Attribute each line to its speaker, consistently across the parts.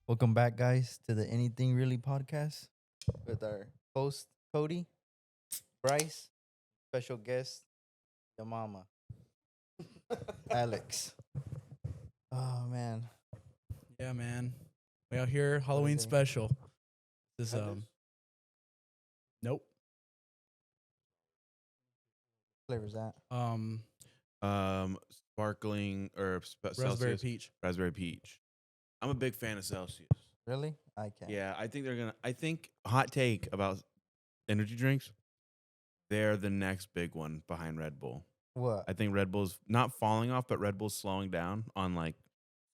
Speaker 1: Welcome back, guys, to the Anything Really podcast with our host, Cody, Bryce, special guest, your mama, Alex. Oh, man.
Speaker 2: Yeah, man. We out here
Speaker 1: What a
Speaker 2: Halloween
Speaker 1: day.
Speaker 2: special. This nope.
Speaker 1: Flavor's that?
Speaker 2: Um
Speaker 3: Sparkling or
Speaker 2: raspberry
Speaker 3: Celsius
Speaker 2: peach.
Speaker 3: raspberry peach. I'm a big fan of Celsius.
Speaker 1: Really? I can't.
Speaker 3: Yeah, I think they're gonna. I think hot take about energy drinks. They're the next big one behind Red Bull.
Speaker 1: What?
Speaker 3: I think Red Bull's not falling off, but Red Bull's slowing down on like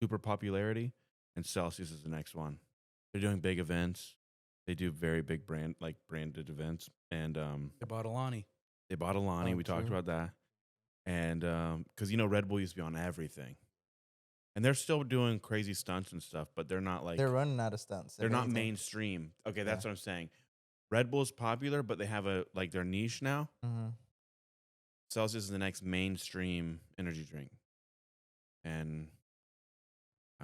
Speaker 3: super popularity, and Celsius is the next one. They're doing big events. They do very big branded events, and
Speaker 2: They bought Alani.
Speaker 3: they bought Alani.
Speaker 1: Oh,
Speaker 3: We talked
Speaker 1: true.
Speaker 3: about that. And because Red Bull used to be on everything, and they're still doing crazy stunts and stuff, but they're not like
Speaker 1: They're running out of stunts.
Speaker 3: they're
Speaker 1: if
Speaker 3: not
Speaker 1: anything.
Speaker 3: mainstream. Okay, that's
Speaker 1: Yeah.
Speaker 3: what I'm saying. Red Bull's popular, but they have a like their niche now.
Speaker 1: Mhm.
Speaker 3: Celsius is the next mainstream energy drink, and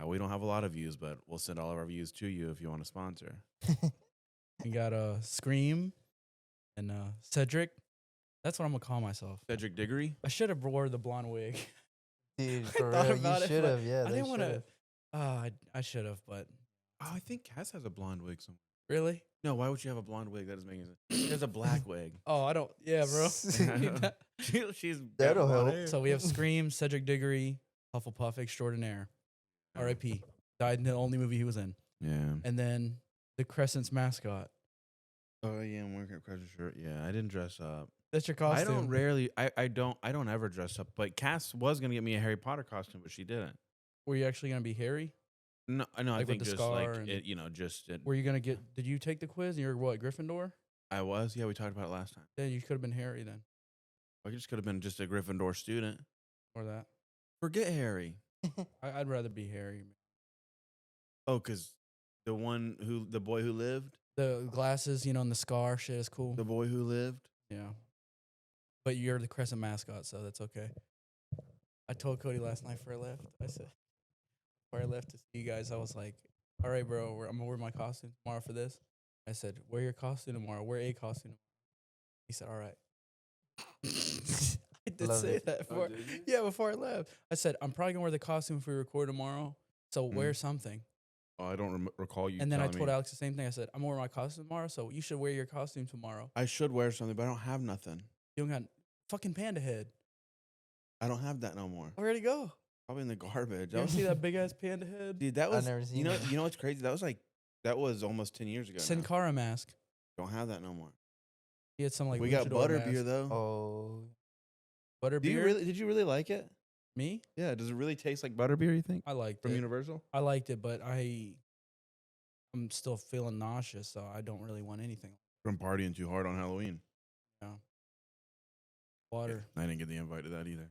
Speaker 3: we don't have a lot of views, but we'll send all of our views to you if you want to sponsor.
Speaker 2: We got Scream and Cedric. That's what I'm gonna call myself.
Speaker 3: Cedric Diggory.
Speaker 2: I should have wore the blonde wig.
Speaker 1: Dude,
Speaker 2: I
Speaker 1: for
Speaker 2: thought
Speaker 1: real,
Speaker 2: about
Speaker 1: you
Speaker 2: it,
Speaker 1: should
Speaker 2: but
Speaker 1: have. Yeah,
Speaker 2: I
Speaker 1: they
Speaker 2: didn't want
Speaker 1: should've.
Speaker 2: to. I should have, but
Speaker 3: Oh, I think Cass has a blonde wig somewhere.
Speaker 2: really?
Speaker 3: No, why would you have a blonde wig? That doesn't make any sense. She has a black wig.
Speaker 2: Oh, I don't. Yeah, bro.
Speaker 3: She's got
Speaker 1: That'll
Speaker 3: blonde
Speaker 1: help.
Speaker 3: hair.
Speaker 2: So we have Scream, Cedric Diggory, Hufflepuff extraordinaire, R.I.P. Died in the only movie he was in,
Speaker 3: Yeah.
Speaker 2: and then the Crescent's mascot.
Speaker 3: Oh yeah, I'm wearing a crescent shirt. Yeah, I didn't dress up.
Speaker 2: That's your costume.
Speaker 3: I don't rarely. I don't ever dress up. But Cass was gonna get me a Harry Potter costume, but she didn't.
Speaker 2: Were you actually gonna be Harry?
Speaker 3: No, I know. I
Speaker 2: Like with
Speaker 3: think
Speaker 2: the
Speaker 3: just
Speaker 2: scar
Speaker 3: like
Speaker 2: and-
Speaker 3: it. Just it.
Speaker 2: Were you gonna get? Did you take the quiz? And you're what, Gryffindor?
Speaker 3: I was. Yeah, we talked about it last time.
Speaker 2: Then you could have been Harry then,
Speaker 3: I just could have been just a Gryffindor student.
Speaker 2: or that.
Speaker 3: Forget Harry.
Speaker 2: I'd rather be Harry. Man.
Speaker 3: Oh, cause the boy who lived,
Speaker 2: The glasses, and the scar shit is cool.
Speaker 3: the boy who lived.
Speaker 2: Yeah, but you're the Crescent mascot, so that's okay. I told Cody last night before I left. I said, before I left to see you guys, I was like, "All right, bro, I'm gonna wear my costume tomorrow for this." I said, "Wear your costume tomorrow. Wear a costume." He said, "All right." I did
Speaker 1: Love
Speaker 2: say
Speaker 1: it.
Speaker 2: that before. Yeah, before I left, I said, "I'm probably gonna wear the costume if we record tomorrow. So wear something."
Speaker 3: Oh, I don't recall you.
Speaker 2: And then I
Speaker 3: telling
Speaker 2: told
Speaker 3: me.
Speaker 2: Alex the same thing. I said, "I'm gonna wear my costume tomorrow, so you should wear your costume tomorrow."
Speaker 3: I should wear something, but I don't have nothing.
Speaker 2: You don't got fucking panda head.
Speaker 3: I don't have that no more.
Speaker 2: Where'd it go?
Speaker 3: Probably in the garbage.
Speaker 2: You ever see that big ass panda head?
Speaker 3: Dude, that
Speaker 1: I've
Speaker 3: was.
Speaker 1: never seen
Speaker 3: You know.
Speaker 1: that.
Speaker 3: You know what's crazy? That was almost 10 years ago.
Speaker 2: Sin
Speaker 3: now.
Speaker 2: Cara mask.
Speaker 3: Don't have that no more.
Speaker 2: He had some like
Speaker 3: we got
Speaker 2: luchador
Speaker 3: butterbeer
Speaker 2: mask.
Speaker 3: though.
Speaker 1: Oh,
Speaker 2: Butterbeer.
Speaker 3: Did you really like it?
Speaker 2: Me?
Speaker 3: Yeah. Does it really taste like butterbeer? You think
Speaker 2: I liked
Speaker 3: from
Speaker 2: it.
Speaker 3: Universal?
Speaker 2: I liked it, but I'm still feeling nauseous, so I don't really want anything.
Speaker 3: From partying too hard on Halloween.
Speaker 2: Water.
Speaker 3: I didn't get the invite to that either.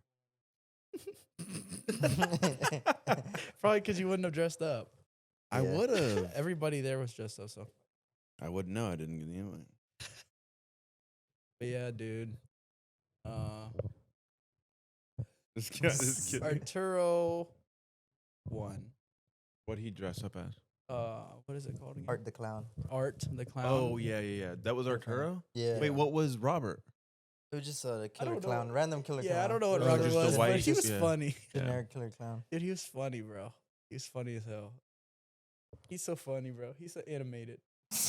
Speaker 2: Probably because you wouldn't have dressed up.
Speaker 3: I
Speaker 1: Yeah.
Speaker 3: would have.
Speaker 2: Everybody there was dressed up, so.
Speaker 3: I wouldn't know. I didn't get the invite.
Speaker 2: But yeah, dude.
Speaker 3: This kid.
Speaker 2: Arturo won.
Speaker 3: What'd he dress up as?
Speaker 2: What is it called again?
Speaker 1: Art the Clown.
Speaker 2: Art the clown.
Speaker 3: Oh yeah. That was Arturo.
Speaker 1: Yeah.
Speaker 3: Wait, what was Robert?
Speaker 1: It was just a killer
Speaker 2: don't know.
Speaker 1: clown, random killer clown.
Speaker 2: Yeah, I don't know what
Speaker 3: Oh,
Speaker 2: Robert
Speaker 3: just the
Speaker 2: was,
Speaker 3: white-
Speaker 2: but he was
Speaker 3: yeah.
Speaker 2: funny.
Speaker 3: Yeah.
Speaker 1: Generic killer clown.
Speaker 2: Dude, he was funny, bro. He was funny as hell. He's so funny, bro. He's an animated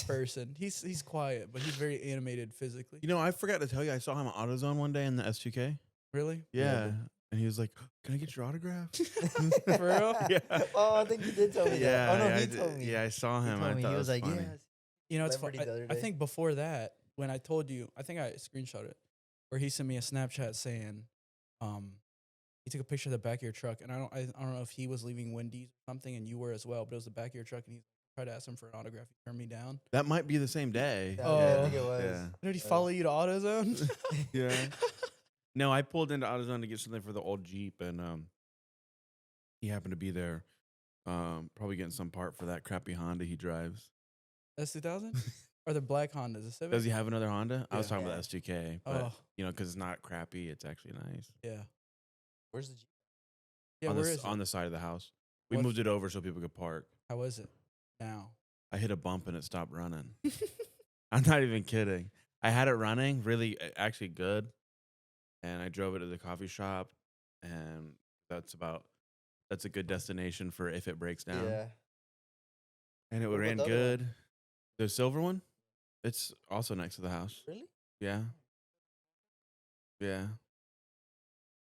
Speaker 2: person. He's quiet, but he's very animated physically.
Speaker 3: You know, I forgot to tell you. I saw him at AutoZone one day in the S2K.
Speaker 2: Really?
Speaker 3: Yeah, and he was like, "Can I get your autograph?"
Speaker 2: For real?
Speaker 3: Yeah.
Speaker 1: Oh, I think you did tell me that.
Speaker 3: Yeah.
Speaker 1: Oh, no,
Speaker 3: I
Speaker 1: he
Speaker 3: did-
Speaker 1: told me.
Speaker 3: Yeah, I saw
Speaker 1: He
Speaker 3: him.
Speaker 1: told
Speaker 3: I
Speaker 1: me.
Speaker 3: thought
Speaker 1: He
Speaker 3: it
Speaker 1: was like,
Speaker 3: funny.
Speaker 1: yeah.
Speaker 2: You know, it's fun.
Speaker 1: Celebrity the other
Speaker 2: I
Speaker 1: day.
Speaker 2: think before that, when I told you, I think I screenshot it, where he sent me a Snapchat saying, he took a picture of the back of your truck, and I don't know if he was leaving Wendy's or something, and you were as well, but it was the back of your truck, and he tried to ask him for an autograph. He turned me down.
Speaker 3: That might be the same day.
Speaker 1: Yeah,
Speaker 2: Oh.
Speaker 1: I think it was.
Speaker 3: Yeah.
Speaker 2: Did he follow you to AutoZone?
Speaker 3: Yeah. No, I pulled into AutoZone to get something for the old Jeep, and he happened to be there, probably getting some part for that crappy Honda he drives.
Speaker 2: S2000 or the black Honda? The Civic?
Speaker 3: Does he have another Honda? I was
Speaker 2: Yeah.
Speaker 3: talking about S2K, but
Speaker 2: Oh
Speaker 3: because it's not crappy, it's actually nice.
Speaker 2: yeah,
Speaker 1: Where's the Jeep?
Speaker 2: yeah.
Speaker 3: on
Speaker 2: Where
Speaker 3: the
Speaker 2: is
Speaker 3: on
Speaker 2: it?
Speaker 3: the side of the house. We
Speaker 2: What-
Speaker 3: moved it over so people could park.
Speaker 2: How is it? now.
Speaker 3: I hit a bump and it stopped running. I'm not even kidding. I had it running really actually good, and I drove it to the coffee shop, and that's a good destination for if it breaks down.
Speaker 1: Yeah.
Speaker 3: And it
Speaker 1: What about
Speaker 3: ran
Speaker 1: the other one?
Speaker 3: good. The silver one, it's also next to the house.
Speaker 1: Really?
Speaker 3: Yeah. Yeah.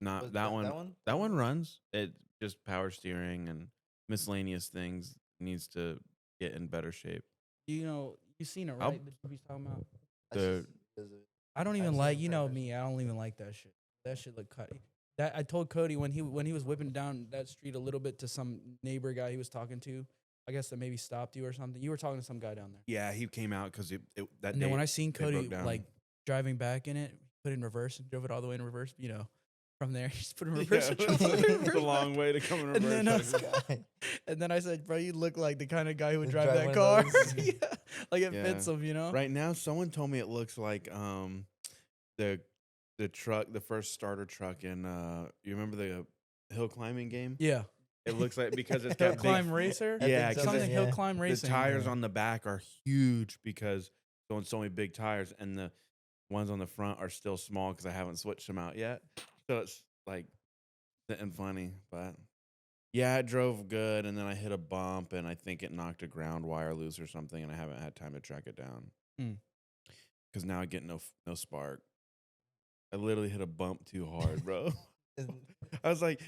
Speaker 3: Not
Speaker 1: Was
Speaker 3: that one.
Speaker 1: That one?
Speaker 3: That one runs. It just power steering and miscellaneous things needs to get in better shape.
Speaker 2: You seen it,
Speaker 3: I'll-
Speaker 2: right? The Jeep he's talking about.
Speaker 1: I just
Speaker 3: The-
Speaker 1: because of it.
Speaker 2: I don't
Speaker 1: I've
Speaker 2: even
Speaker 1: seen
Speaker 2: like.
Speaker 1: it
Speaker 2: You
Speaker 1: for
Speaker 2: know
Speaker 1: others.
Speaker 2: me. I don't even like that shit. That shit look cut. That I told Cody when he was whipping down that street a little bit to some neighbor guy he was talking to. I guess that maybe stopped you or something. You were talking to some guy down there.
Speaker 3: Yeah, he came out because that
Speaker 2: And
Speaker 3: day.
Speaker 2: then when I seen
Speaker 3: broke
Speaker 2: Cody
Speaker 3: down.
Speaker 2: like driving back in it, put it in reverse and drove it all the way in reverse. From there, he just put it in reverse.
Speaker 3: Yeah,
Speaker 2: and drove all the way in
Speaker 3: it's a
Speaker 2: reverse
Speaker 3: long
Speaker 2: back.
Speaker 3: way to come in
Speaker 2: And
Speaker 3: reverse.
Speaker 2: then,
Speaker 1: Guy.
Speaker 2: And then I said, bro, you look like the kind of guy who would
Speaker 1: Would
Speaker 2: drive
Speaker 1: drive
Speaker 2: that
Speaker 1: one
Speaker 2: car.
Speaker 1: of those?
Speaker 2: Yeah, like it
Speaker 3: Yeah.
Speaker 2: fits him.
Speaker 3: Right now, someone told me it looks like the truck, the first starter truck in you remember the hill climbing game?
Speaker 2: Yeah.
Speaker 3: It looks like because it's
Speaker 2: Hill
Speaker 3: got
Speaker 2: climb
Speaker 3: big,
Speaker 2: racer?
Speaker 1: I
Speaker 3: Yeah,
Speaker 1: think
Speaker 3: 'cause
Speaker 2: Something
Speaker 3: it-
Speaker 2: hill climb
Speaker 3: the
Speaker 2: racing.
Speaker 3: tires
Speaker 1: Yeah.
Speaker 3: on the back are huge because going so many big tires, and the ones on the front are still small because I haven't switched them out yet. So it's like sitting funny, but yeah, it drove good, and then I hit a bump, and I think it knocked a ground wire loose or something, and I haven't had time to track it down
Speaker 2: Hmm.
Speaker 3: because now I get no spark. I literally hit a bump too hard, bro. I was like,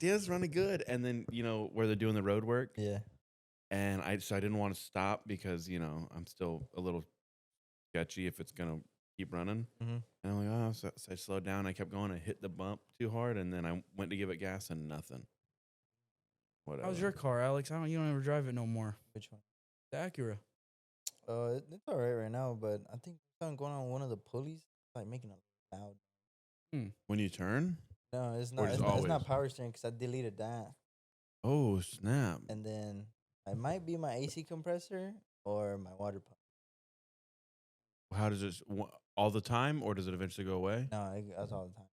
Speaker 3: yeah, it's running good, and then where they're doing the road work,
Speaker 1: Yeah.
Speaker 3: and I didn't want to stop because I'm still a little sketchy if it's gonna keep running.
Speaker 1: Mhm.
Speaker 3: And I'm like, so I slowed down. I kept going. I hit the bump too hard, and then I went to give it gas and nothing. Whatever.
Speaker 2: How's your car, Alex? You don't ever drive it no more.
Speaker 1: Which one?
Speaker 2: The Acura.
Speaker 1: It's all right now, but I think something going on with one of the pulleys, like making a loud.
Speaker 3: When you turn?
Speaker 1: No, it's
Speaker 3: Or
Speaker 1: not.
Speaker 3: just
Speaker 1: It's
Speaker 3: always?
Speaker 1: not power steering because I deleted that,
Speaker 3: Oh snap!
Speaker 1: and then it might be my AC compressor or my water pump.
Speaker 3: How does it all the time, or does it eventually go away?
Speaker 1: No, that's all the time.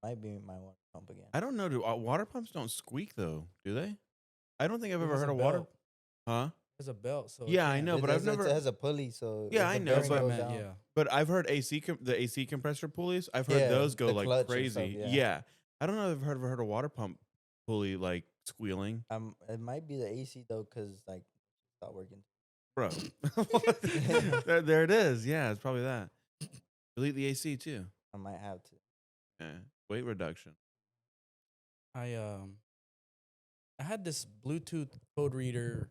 Speaker 1: Might be my water pump again.
Speaker 3: I don't know. Do water pumps don't squeak though? Do they? I don't think I've
Speaker 2: It
Speaker 3: ever
Speaker 2: has
Speaker 3: heard
Speaker 2: a
Speaker 3: a water.
Speaker 2: belt.
Speaker 3: Huh?
Speaker 2: There's a belt, so
Speaker 3: Yeah, I know, but I've never.
Speaker 1: It has a pulley, so
Speaker 3: Yeah,
Speaker 1: if
Speaker 3: I
Speaker 1: the
Speaker 3: know,
Speaker 1: bearing
Speaker 3: but-
Speaker 1: goes
Speaker 2: meant,
Speaker 1: down-
Speaker 2: yeah.
Speaker 3: But I've heard the AC compressor pulleys. I've heard
Speaker 1: Yeah,
Speaker 3: those go
Speaker 1: the
Speaker 3: like
Speaker 1: clutch and
Speaker 3: crazy.
Speaker 1: stuff,
Speaker 3: yeah.
Speaker 1: yeah.
Speaker 3: I don't know if I've heard a water pump pulley like squealing,
Speaker 1: It might be the AC though, cause like it's not working.
Speaker 3: bro. there it is. Yeah, it's probably that. Delete the AC too.
Speaker 1: I might have to.
Speaker 3: Yeah. Weight reduction.
Speaker 2: I had this Bluetooth code reader,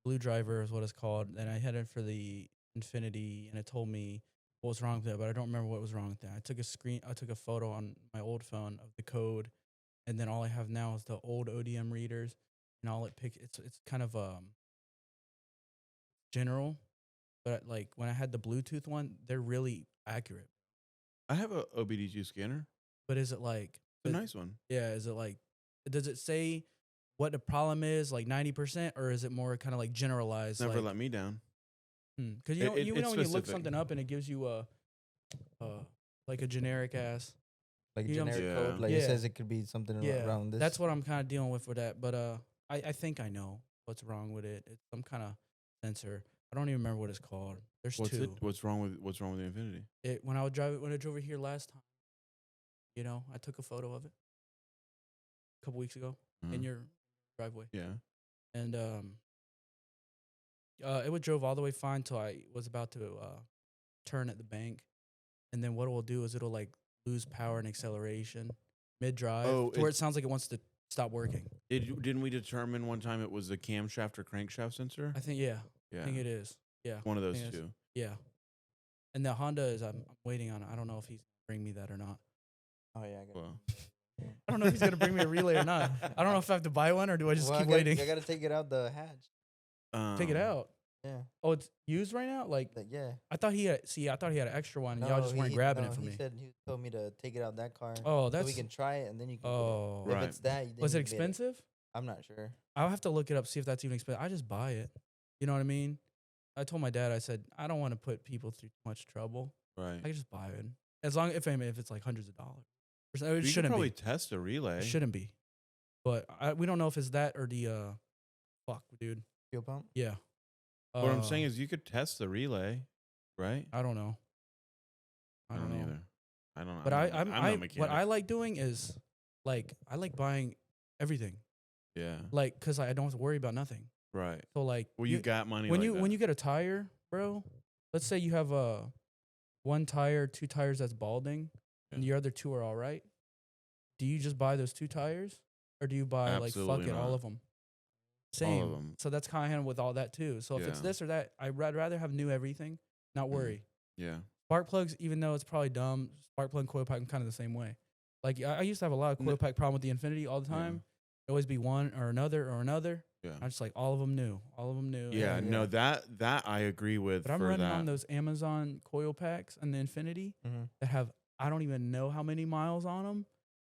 Speaker 2: Blue Driver is what it's called, and I had it for the Infinity, and it told me what was wrong with it, but I don't remember what was wrong with that. I took a photo on my old phone of the code, and then all I have now is the old ODM readers, and all it picks. It's kind of general, but like when I had the Bluetooth one, they're really accurate.
Speaker 3: I have a OBD2 scanner.
Speaker 2: But is it like
Speaker 3: It's a nice one.
Speaker 2: Yeah, is it like, does it say what the problem is, like 90%, or is it more kind of like generalized?
Speaker 3: Never
Speaker 2: like,
Speaker 3: let me down.
Speaker 2: Because
Speaker 3: It-
Speaker 2: you
Speaker 3: it's
Speaker 2: know when you look
Speaker 3: specific.
Speaker 2: something up and it gives you like a generic ass.
Speaker 1: Like
Speaker 2: You know what I'm
Speaker 1: generic
Speaker 3: saying?
Speaker 1: code. Like
Speaker 2: Yeah.
Speaker 1: it says it could be something
Speaker 2: Yeah,
Speaker 1: around this.
Speaker 2: that's what I'm kind of dealing with that. But I think I know what's wrong with it. It's some kind of sensor. I don't even remember what it's called. There's two.
Speaker 3: What's wrong with the Infinity?
Speaker 2: When I drove it here last time, I took a photo of it a couple weeks ago in
Speaker 3: Mhm.
Speaker 2: your driveway.
Speaker 3: Yeah.
Speaker 2: And it would drove all the way fine till I was about to turn at the bank, and then what it will do is it'll like lose power and acceleration mid drive,
Speaker 3: Oh,
Speaker 2: to where it sounds like it wants to stop working.
Speaker 3: Didn't we determine one time it was the camshaft or crankshaft sensor?
Speaker 2: I think I
Speaker 3: Yeah.
Speaker 2: think it is. Yeah,
Speaker 3: One of those
Speaker 2: think it's-
Speaker 3: two.
Speaker 2: yeah. And the Honda is I'm waiting on it. I don't know if he's gonna bring me that or not.
Speaker 1: Oh yeah. I got
Speaker 3: Well.
Speaker 2: I don't know if he's gonna bring me a relay or not. I don't know if I have to buy one or do I just
Speaker 1: Well,
Speaker 2: keep
Speaker 1: I gotta,
Speaker 2: waiting.
Speaker 1: I gotta take it out the hatch.
Speaker 2: Take it out.
Speaker 1: Yeah.
Speaker 2: Oh, it's used right now. Like
Speaker 1: Yeah.
Speaker 2: I thought he had. I thought he had an extra one. And y'all just weren't grabbing it for
Speaker 1: he
Speaker 2: me.
Speaker 1: said he told me to take it out that car.
Speaker 2: Oh,
Speaker 1: so
Speaker 2: that's.
Speaker 1: we can try it and then you can.
Speaker 2: Oh,
Speaker 1: Get it.
Speaker 3: Right.
Speaker 1: If it's that, then
Speaker 2: was
Speaker 1: you
Speaker 2: it
Speaker 1: can get
Speaker 2: expensive?
Speaker 1: I'm not sure.
Speaker 2: I'll have to look it up, see if that's even expensive. I just buy it. You know what I mean? I told my dad, I said, I don't want to put people through too much trouble.
Speaker 3: Right.
Speaker 2: I can just buy it. As long if it's like hundreds of dollars. It
Speaker 3: You could
Speaker 2: shouldn't
Speaker 3: probably
Speaker 2: be.
Speaker 3: test a relay.
Speaker 2: It shouldn't be. But we don't know if it's that or the fuck, dude.
Speaker 1: Fuel pump.
Speaker 2: Yeah.
Speaker 3: What I'm saying is you could test the relay, right?
Speaker 2: I don't know. I don't know.
Speaker 3: either. I don't know.
Speaker 2: But
Speaker 3: I'm no
Speaker 2: what
Speaker 3: mechanic.
Speaker 2: I like doing is like I like buying everything.
Speaker 3: Yeah.
Speaker 2: Like cuz I don't have to worry about nothing.
Speaker 3: Right.
Speaker 2: So like
Speaker 3: Well, you got money
Speaker 2: when
Speaker 3: like
Speaker 2: you
Speaker 3: that.
Speaker 2: when you get a tire, bro, let's say you have one tire, two tires that's balding and the other two are all right. Do you just buy those two tires or do you buy
Speaker 3: Absolutely
Speaker 2: like fuck it, all
Speaker 3: not.
Speaker 2: of them? Same.
Speaker 3: All of 'em.
Speaker 2: So that's kind of with all that too. So if it's
Speaker 3: Yeah.
Speaker 2: this or that, I'd rather have new everything, not worry.
Speaker 3: Yeah.
Speaker 2: Spark plugs, even though it's probably dumb, spark plug and coil pack, I'm kind of the same way. Like I used to have a lot of coil pack problem with the Infinity all the time. It'd always be one or another.
Speaker 3: Yeah.
Speaker 2: I'm just like all of them new.
Speaker 3: Yeah. No, that I agree with.
Speaker 2: But I'm
Speaker 3: for
Speaker 2: running
Speaker 3: that.
Speaker 2: on those Amazon coil packs and the Infinity that have I don't even know how many miles on them,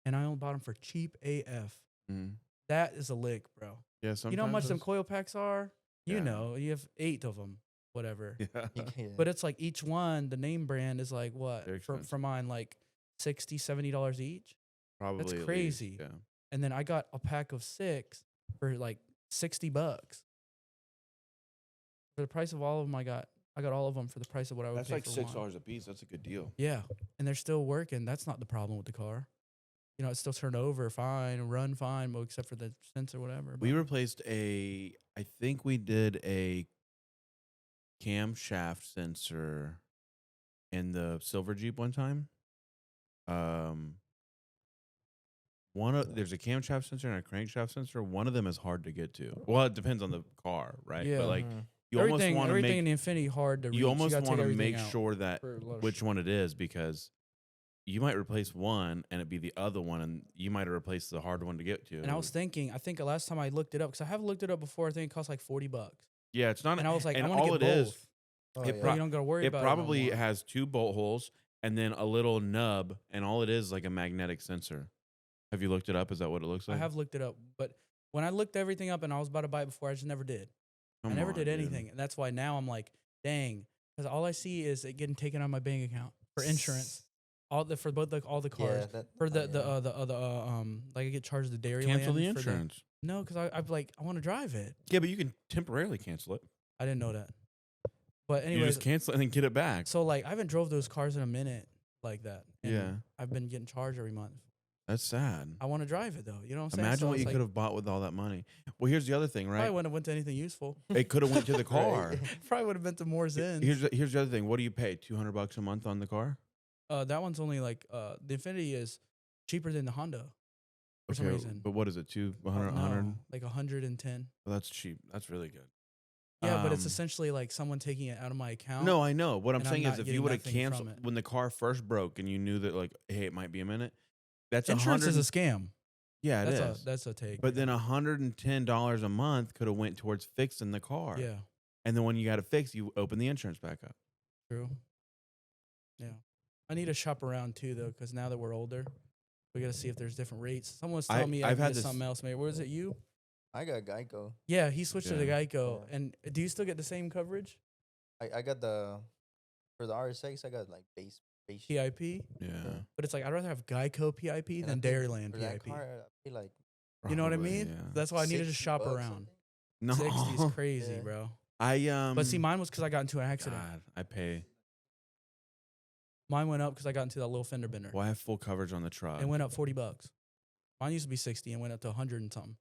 Speaker 2: and I only bought them for cheap AF.
Speaker 3: Mhm.
Speaker 2: That is a lick, bro.
Speaker 3: Yeah. Sometimes
Speaker 2: You know how much them
Speaker 3: those-
Speaker 2: coil packs are? You
Speaker 3: Yeah.
Speaker 2: know, you have 8 of them, whatever.
Speaker 3: Yeah.
Speaker 1: Yeah.
Speaker 2: But it's like each one, the name brand is like what?
Speaker 3: Very
Speaker 2: For
Speaker 3: expensive.
Speaker 2: mine, like $60, $70 each.
Speaker 3: Probably at least,
Speaker 2: crazy.
Speaker 3: Yeah.
Speaker 2: And then I got a pack of 6 for like $60. For the price of all of them, I got all of them for the price of what I would
Speaker 3: That's
Speaker 2: pay
Speaker 3: like
Speaker 2: for one.
Speaker 3: $6 a piece. That's a good deal.
Speaker 2: Yeah, and they're still working. That's not the problem with the car. You know, it's still turned over fine, run fine, well, except for the sensor, whatever.
Speaker 3: We
Speaker 2: but-
Speaker 3: replaced I think we did a camshaft sensor in the silver Jeep one time. There's a camshaft sensor and a crankshaft sensor. One of them is hard to get to. Well, it depends on the car, right?
Speaker 2: Yeah.
Speaker 3: But like
Speaker 1: Mhm.
Speaker 3: you almost
Speaker 2: everything
Speaker 3: want to
Speaker 2: everything
Speaker 3: make
Speaker 2: in the Infinity hard to reach.
Speaker 3: you almost
Speaker 2: gotta take
Speaker 3: want to
Speaker 2: everything
Speaker 3: make
Speaker 2: out
Speaker 3: sure that
Speaker 2: for a lot of
Speaker 3: which one it is, because you might replace one and it be the other one, and you might have replaced the hard one to get to.
Speaker 2: And I was thinking, I think the last time I looked it up, because I have looked it up before, I think it cost like $40.
Speaker 3: yeah, it's not.
Speaker 2: And I was like,
Speaker 3: and
Speaker 2: I want to
Speaker 3: all
Speaker 2: get
Speaker 3: it
Speaker 2: both.
Speaker 3: is,
Speaker 1: Oh,
Speaker 3: it
Speaker 1: yeah.
Speaker 2: So you don't got to worry
Speaker 3: it
Speaker 2: about
Speaker 3: probably
Speaker 2: it. No more.
Speaker 3: has 2 bolt holes and then a little nub, and all it is like a magnetic sensor. Have you looked it up? Is that what it looks
Speaker 2: I
Speaker 3: like?
Speaker 2: have looked it up, but when I looked everything up and I was about to buy it before, I just never did.
Speaker 3: Come
Speaker 2: I never
Speaker 3: on,
Speaker 2: did
Speaker 3: dude.
Speaker 2: anything, and that's why now I'm like, dang, because all I see is it getting taken out of my bank account for insurance, all the for both all the cars.
Speaker 1: Yeah,
Speaker 2: For
Speaker 1: yeah.
Speaker 2: like I get charged the dairy
Speaker 3: Cancel the
Speaker 2: land for
Speaker 3: insurance.
Speaker 2: no, because I'm like I want to drive it.
Speaker 3: Yeah, but you can temporarily cancel it.
Speaker 2: I didn't know that. But
Speaker 3: You
Speaker 2: anyways,
Speaker 3: just cancel it and then get it back.
Speaker 2: so like I haven't drove those cars in a minute like that. And
Speaker 3: Yeah.
Speaker 2: I've been getting charged every month.
Speaker 3: That's sad.
Speaker 2: I want to drive it though. You know what I'm saying?
Speaker 3: Imagine
Speaker 2: So
Speaker 3: what
Speaker 2: it's
Speaker 3: you
Speaker 2: like,
Speaker 3: could have bought with all that money. Well, here's the other thing,
Speaker 2: Probably
Speaker 3: right?
Speaker 2: wouldn't have went to anything useful.
Speaker 3: It could have went to the car.
Speaker 1: Right.
Speaker 2: Probably would have been to more Zens.
Speaker 3: Here's the other thing. What do you pay? $200 a month on the car?
Speaker 2: That one's only like the Infinity is cheaper than the Honda for some reason.
Speaker 3: But what is it? 200,
Speaker 2: No,
Speaker 3: 100?
Speaker 2: like 110.
Speaker 3: Well, that's cheap. That's really good.
Speaker 2: Yeah, but it's
Speaker 3: Um,
Speaker 2: essentially like someone taking it out of my account.
Speaker 3: No, I know. What I'm
Speaker 2: and I'm
Speaker 3: saying is,
Speaker 2: not
Speaker 3: if
Speaker 2: getting
Speaker 3: you would have
Speaker 2: nothing from
Speaker 3: canceled
Speaker 2: it.
Speaker 3: when the car first broke and you knew that, like, hey, it might be a minute, that's
Speaker 2: Insurance
Speaker 3: 100.
Speaker 2: is a scam.
Speaker 3: Yeah, it is.
Speaker 2: That's a take.
Speaker 3: But then $110 a month could have went towards fixing the car.
Speaker 2: yeah,
Speaker 3: And then when you got it fixed, you open the insurance back up.
Speaker 2: true. Yeah, I need to shop around too though, because now that we're older, we got to see if there's different rates. Someone was telling me
Speaker 3: I've
Speaker 2: I've
Speaker 3: had
Speaker 2: had
Speaker 3: this-
Speaker 2: something else. Maybe was it you?
Speaker 1: I got Geico.
Speaker 2: Yeah, he switched to the
Speaker 3: Yeah.
Speaker 2: Geico.
Speaker 1: Yeah.
Speaker 2: And do you still get the same coverage?
Speaker 1: I got for the RSX. I got like base.
Speaker 2: PIP,
Speaker 3: Yeah.
Speaker 2: but it's like I'd rather have Geico PIP
Speaker 1: And I
Speaker 2: than
Speaker 1: think
Speaker 2: Dairyland
Speaker 1: For that
Speaker 2: PIP.
Speaker 1: car, I pay like
Speaker 2: You know what I
Speaker 3: Probably,
Speaker 2: mean?
Speaker 3: yeah.
Speaker 2: That's why I needed to
Speaker 1: 60
Speaker 2: shop
Speaker 1: bucks, I
Speaker 2: around.
Speaker 1: think.
Speaker 3: No.
Speaker 2: 60 is crazy,
Speaker 1: Yeah.
Speaker 2: bro.
Speaker 3: I
Speaker 2: But see, mine was because I got into an accident.
Speaker 3: God, I pay.
Speaker 2: Mine went up because I got into that little fender bender.
Speaker 3: Well, I have full coverage on the truck.
Speaker 2: It went up $40. Mine used to be 60 and went up to 100 and something.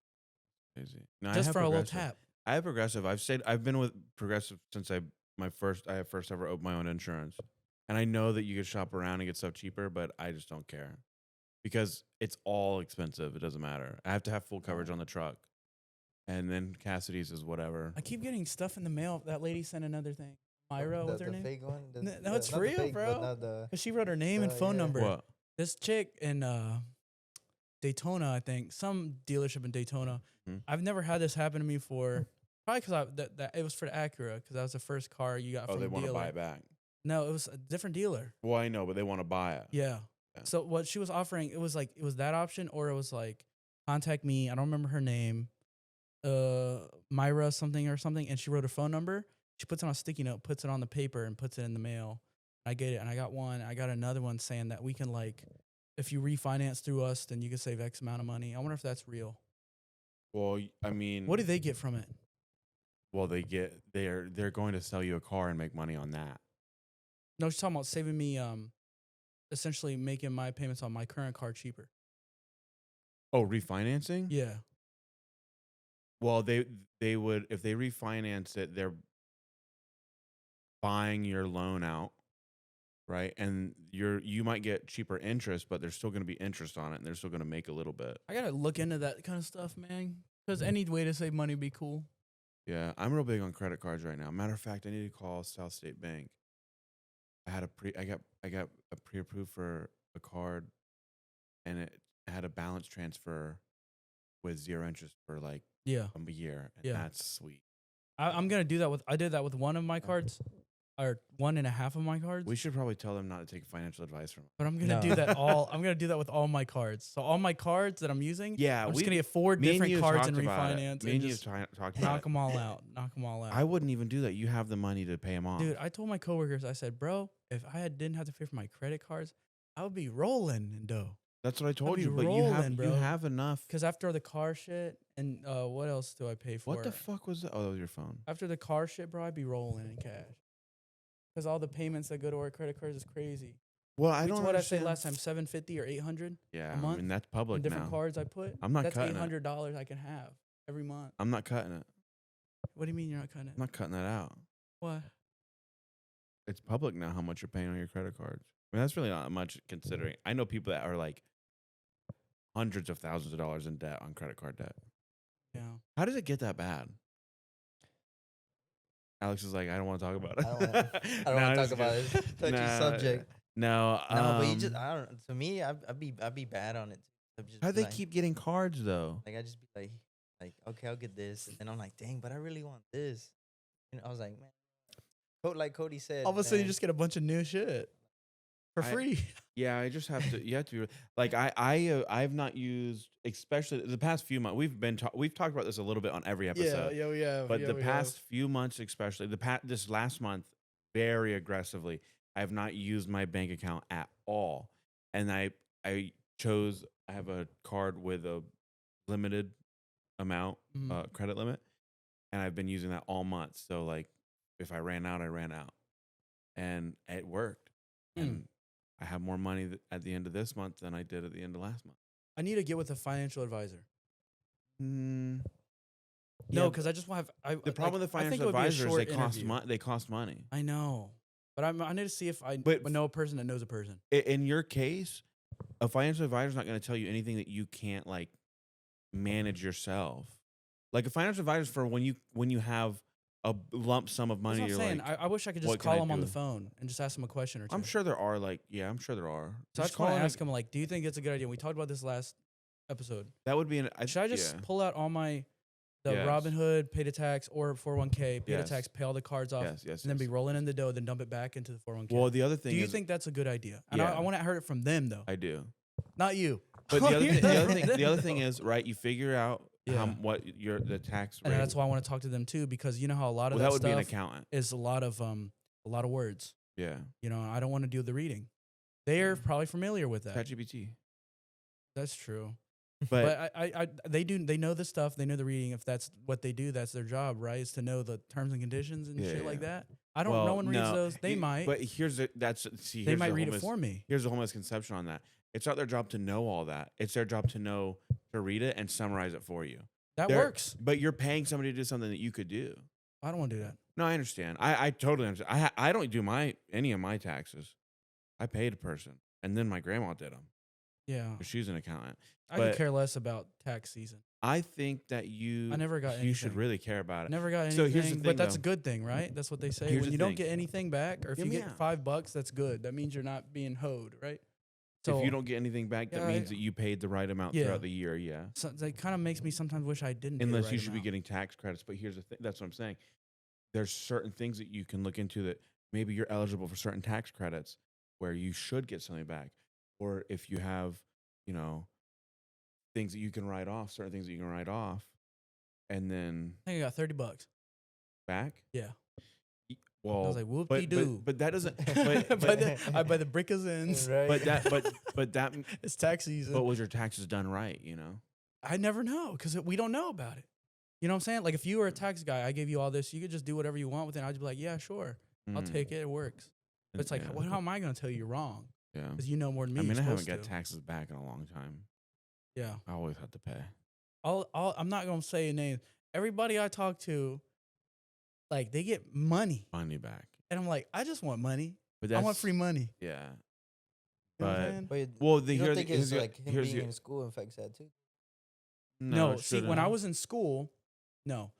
Speaker 3: Crazy. No, I
Speaker 2: Just
Speaker 3: have
Speaker 2: for a little
Speaker 3: Progressive.
Speaker 2: tap.
Speaker 3: I have Progressive. I've been with Progressive since I have first ever opened my own insurance. And I know that you can shop around and get stuff cheaper, but I just don't care. Because it's all expensive. It doesn't matter. I have to have full coverage on the truck. And then Cassidy's is whatever.
Speaker 2: I keep getting stuff in the mail. That lady sent another thing. Myra, what's her
Speaker 1: the
Speaker 2: name?
Speaker 1: fake one.
Speaker 2: No, it's
Speaker 1: not
Speaker 2: for
Speaker 1: the
Speaker 2: real,
Speaker 1: fake, but
Speaker 2: bro.
Speaker 1: not the-
Speaker 2: 'Cause she wrote her name and phone
Speaker 1: yeah.
Speaker 2: number.
Speaker 3: What?
Speaker 2: This chick in Daytona, I think, some dealership in Daytona.
Speaker 3: Mhm.
Speaker 2: I've never had this happen to me for probably because that it was for the Acura because that was the first car you got
Speaker 3: Oh,
Speaker 2: from
Speaker 3: they
Speaker 2: the
Speaker 3: want to
Speaker 2: dealer.
Speaker 3: buy it back.
Speaker 2: No, it was a different dealer.
Speaker 3: Well, I know, but they want to buy it.
Speaker 2: Yeah.
Speaker 3: Yeah.
Speaker 2: So what she was offering, it was that option, or it was like contact me. I don't remember her name, Myra something or something, and she wrote her phone number. She puts it on a sticky note, puts it on the paper, and puts it in the mail. I get it, and I got one. I got another one saying that we can if you refinance through us, then you can save X amount of money. I wonder if that's real.
Speaker 3: Well, I mean,
Speaker 2: What do they get from it?
Speaker 3: well, they're going to sell you a car and make money on that.
Speaker 2: No, she's talking about saving me, essentially making my payments on my current car cheaper.
Speaker 3: Oh, refinancing?
Speaker 2: Yeah.
Speaker 3: Well, they would, if they refinance it, they're buying your loan out, right? And you might get cheaper interest, but there's still going to be interest on it, and they're still going to make a little bit.
Speaker 2: I gotta look into that kind of stuff, man. Because any way to save money would be cool.
Speaker 3: Yeah, I'm real big on credit cards right now. Matter of fact, I need to call South State Bank. I got a pre-approved for a card, and it had a balance transfer with 0 interest for like
Speaker 2: Yeah.
Speaker 3: a year, and
Speaker 2: Yeah.
Speaker 3: that's sweet.
Speaker 2: I'm gonna do that with. I did that with one of my cards, or 1.5 of my cards.
Speaker 3: We should probably tell them not to take financial advice from.
Speaker 2: But I'm gonna do that I'm gonna do that with all my cards. So all my cards that I'm using,
Speaker 3: Yeah,
Speaker 2: I'm just gonna get 4 different cards and
Speaker 3: refinance.
Speaker 2: refinance
Speaker 3: Me
Speaker 2: and
Speaker 3: and you
Speaker 2: just
Speaker 3: talked about
Speaker 2: knock
Speaker 3: it.
Speaker 2: them all out. Knock them all out.
Speaker 3: I wouldn't even do that. You have the money to pay them off.
Speaker 2: Dude, I told my coworkers, I said, bro, if didn't have to pay for my credit cards, I would be rolling in dough.
Speaker 3: That's what I told
Speaker 2: be
Speaker 3: you. But
Speaker 2: rolling,
Speaker 3: you
Speaker 2: bro.
Speaker 3: have enough.
Speaker 2: Because after the car shit, and what else do I pay for?
Speaker 3: What the fuck was that? Oh, that was your phone.
Speaker 2: After the car shit, bro, I'd be rolling in cash. Because all the payments that go to our credit cards is crazy.
Speaker 3: Well, I
Speaker 2: Which
Speaker 3: don't.
Speaker 2: what I said
Speaker 3: understand.
Speaker 2: last time, $750 or $800
Speaker 3: Yeah,
Speaker 2: a month.
Speaker 3: I mean that's public
Speaker 2: in different
Speaker 3: now.
Speaker 2: cards I put.
Speaker 3: I'm not
Speaker 2: That's
Speaker 3: cutting it.
Speaker 2: $800 I can have every month.
Speaker 3: I'm not cutting it.
Speaker 2: What do you mean you're not cutting it?
Speaker 3: I'm not cutting that out.
Speaker 2: What?
Speaker 3: It's public now how much you're paying on your credit cards. I mean that's really not much considering. I know people that are like hundreds of thousands of dollars in debt on credit card debt.
Speaker 2: Yeah.
Speaker 3: How does it get that bad? Alex is like, I don't want to talk about it.
Speaker 1: I don't want to talk about it. Touchy subject.
Speaker 3: No,
Speaker 1: No, but you just, I don't. To me, I'd be bad on it.
Speaker 3: How they
Speaker 1: like,
Speaker 3: keep getting cards though?
Speaker 1: Like I just be like, okay, I'll get this, and then I'm like, dang, but I really want this. And I was like, man, like Cody said,
Speaker 2: All of a sudden, you
Speaker 1: man,
Speaker 2: just get a bunch of new shit for free.
Speaker 3: Yeah, I just have to. You have to be like I've not used, especially the past few months. We've talked about this a little bit on every episode.
Speaker 2: Yeah, we have.
Speaker 3: But the past few months, especially this last month, very aggressively, I have not used my bank account at all. And I have a card with a limited amount credit limit, and I've been using that all month. So like, if I ran out, I ran out, and it worked. And I have more money at the end of this month than I did at the end of last month.
Speaker 2: I need to get with a financial advisor.
Speaker 3: No,
Speaker 2: No, because I just want to have.
Speaker 3: the problem with the
Speaker 2: I think
Speaker 3: financial
Speaker 2: it would be a
Speaker 3: advisor is
Speaker 2: short
Speaker 3: they cost
Speaker 2: interview.
Speaker 3: money. They cost money.
Speaker 2: I know, but I need to see if I
Speaker 3: But
Speaker 2: know a person that knows a person.
Speaker 3: In your case, a financial advisor is not going to tell you anything that you can't like manage yourself. Like a financial advisor is for when you have a lump sum of money.
Speaker 2: That's what I'm
Speaker 3: You're
Speaker 2: saying.
Speaker 3: like,
Speaker 2: I wish I could just
Speaker 3: what can
Speaker 2: call
Speaker 3: I
Speaker 2: him on the
Speaker 3: do?
Speaker 2: phone and just ask him a question or two.
Speaker 3: I'm sure there are I'm sure there are.
Speaker 2: So I
Speaker 3: Just
Speaker 2: just want
Speaker 3: call
Speaker 2: to
Speaker 3: him.
Speaker 2: ask him, like, do you think it's a good idea? We talked about this last episode.
Speaker 3: That would be
Speaker 2: Should I just pull out all the
Speaker 3: Yes.
Speaker 2: Robinhood, pay the tax, or 401k, pay the
Speaker 3: Yes.
Speaker 2: tax, pay all the cards off,
Speaker 3: Yes.
Speaker 2: and then be rolling in the dough, then dump it back into the 401k?
Speaker 3: Well, the other thing
Speaker 2: do you
Speaker 3: is,
Speaker 2: think that's a good idea? And
Speaker 3: Yeah.
Speaker 2: I want to hear it from them, though.
Speaker 3: I do.
Speaker 2: Not you.
Speaker 3: But
Speaker 2: I wanna hear that from
Speaker 3: the other
Speaker 2: them,
Speaker 3: thing
Speaker 2: though.
Speaker 3: is, right, you figure out
Speaker 2: Yeah.
Speaker 3: what the tax rate.
Speaker 2: And that's why I want to talk to them, too, because you know how a lot of
Speaker 3: that
Speaker 2: that
Speaker 3: would be an
Speaker 2: stuff
Speaker 3: accountant.
Speaker 2: is a lot of words.
Speaker 3: Yeah.
Speaker 2: You know, I don't want to do the reading. They're probably familiar with that.
Speaker 3: ChatGPT.
Speaker 2: That's true.
Speaker 3: But
Speaker 2: But they know the stuff. They know the reading. If that's what they do, that's their job, right? Is to know the terms and conditions and shit like that. I don't. No one reads those. They might.
Speaker 3: But here's
Speaker 2: they might read it for me.
Speaker 3: Here's the whole misconception on that. It's not their job to know all that. It's their job to read it and summarize it for you.
Speaker 2: That works.
Speaker 3: But you're paying somebody to do something that you could do.
Speaker 2: I don't want to do that.
Speaker 3: No, I understand. I totally understand. I don't do any of my taxes. I paid a person, and then my grandma did them.
Speaker 2: Yeah.
Speaker 3: She's an accountant.
Speaker 2: I could care less about tax season.
Speaker 3: I think that I
Speaker 2: never got
Speaker 3: you should
Speaker 2: anything.
Speaker 3: really care about it.
Speaker 2: Never got anything.
Speaker 3: So here's the thing,
Speaker 2: but that's
Speaker 3: though.
Speaker 2: a good thing, right? That's what they say.
Speaker 3: Here's
Speaker 2: When
Speaker 3: the
Speaker 2: you don't
Speaker 3: thing.
Speaker 2: get anything back, or if
Speaker 3: Yeah,
Speaker 2: you
Speaker 3: yeah.
Speaker 2: get $5, that's good. That means you're not being hoed, right? So
Speaker 3: If you don't get anything back, that
Speaker 2: Yeah,
Speaker 3: means that you paid the right amount
Speaker 2: Yeah.
Speaker 3: throughout the year. Yeah.
Speaker 2: so that kind of makes me sometimes wish I didn't. pay the
Speaker 3: Unless
Speaker 2: right
Speaker 3: you should be
Speaker 2: amount.
Speaker 3: getting tax credits. But here's the thing. That's what I'm saying. There's certain things that you can look into that maybe you're eligible for certain tax credits where you should get something back. Or if you have, things that you can write off, certain things that you can write off, and then
Speaker 2: I think I got $30
Speaker 3: back.
Speaker 2: Yeah.
Speaker 3: Well,
Speaker 2: I was like, whoop-de-doo.
Speaker 3: but that doesn't.
Speaker 2: I buy the brickazins.
Speaker 1: Right.
Speaker 3: But that.
Speaker 2: It's tax season.
Speaker 3: But was your taxes done right?
Speaker 2: I never know because we don't know about it. You know what I'm saying? Like if you were a tax guy, I gave you all this, you could just do whatever you want with it. I'd be like, yeah, sure, I'll take it. It works. But it's like,
Speaker 3: Yeah.
Speaker 2: how am I going to tell you you're wrong?
Speaker 3: Yeah.
Speaker 2: Because you know more than me.
Speaker 3: I mean, I
Speaker 2: you're
Speaker 3: haven't
Speaker 2: supposed
Speaker 3: got
Speaker 2: to.
Speaker 3: taxes back in a long time.
Speaker 2: Yeah.
Speaker 3: I always have to pay.
Speaker 2: I'm not going to say names. Everybody I talk to, like, they get money.
Speaker 3: Money back.
Speaker 2: And I'm like, I just want money.
Speaker 3: But
Speaker 2: I want
Speaker 3: that's-
Speaker 2: free money.
Speaker 3: Yeah.
Speaker 2: You know what I'm
Speaker 3: But
Speaker 2: saying?
Speaker 1: But
Speaker 3: well, the
Speaker 1: you don't
Speaker 3: here,
Speaker 1: think
Speaker 3: here's
Speaker 1: it's
Speaker 3: your-
Speaker 1: like him
Speaker 3: here's
Speaker 1: being
Speaker 3: your-
Speaker 1: in school affects that too?
Speaker 2: No,
Speaker 3: it
Speaker 2: see, when
Speaker 3: shouldn't.
Speaker 2: I was in school, no.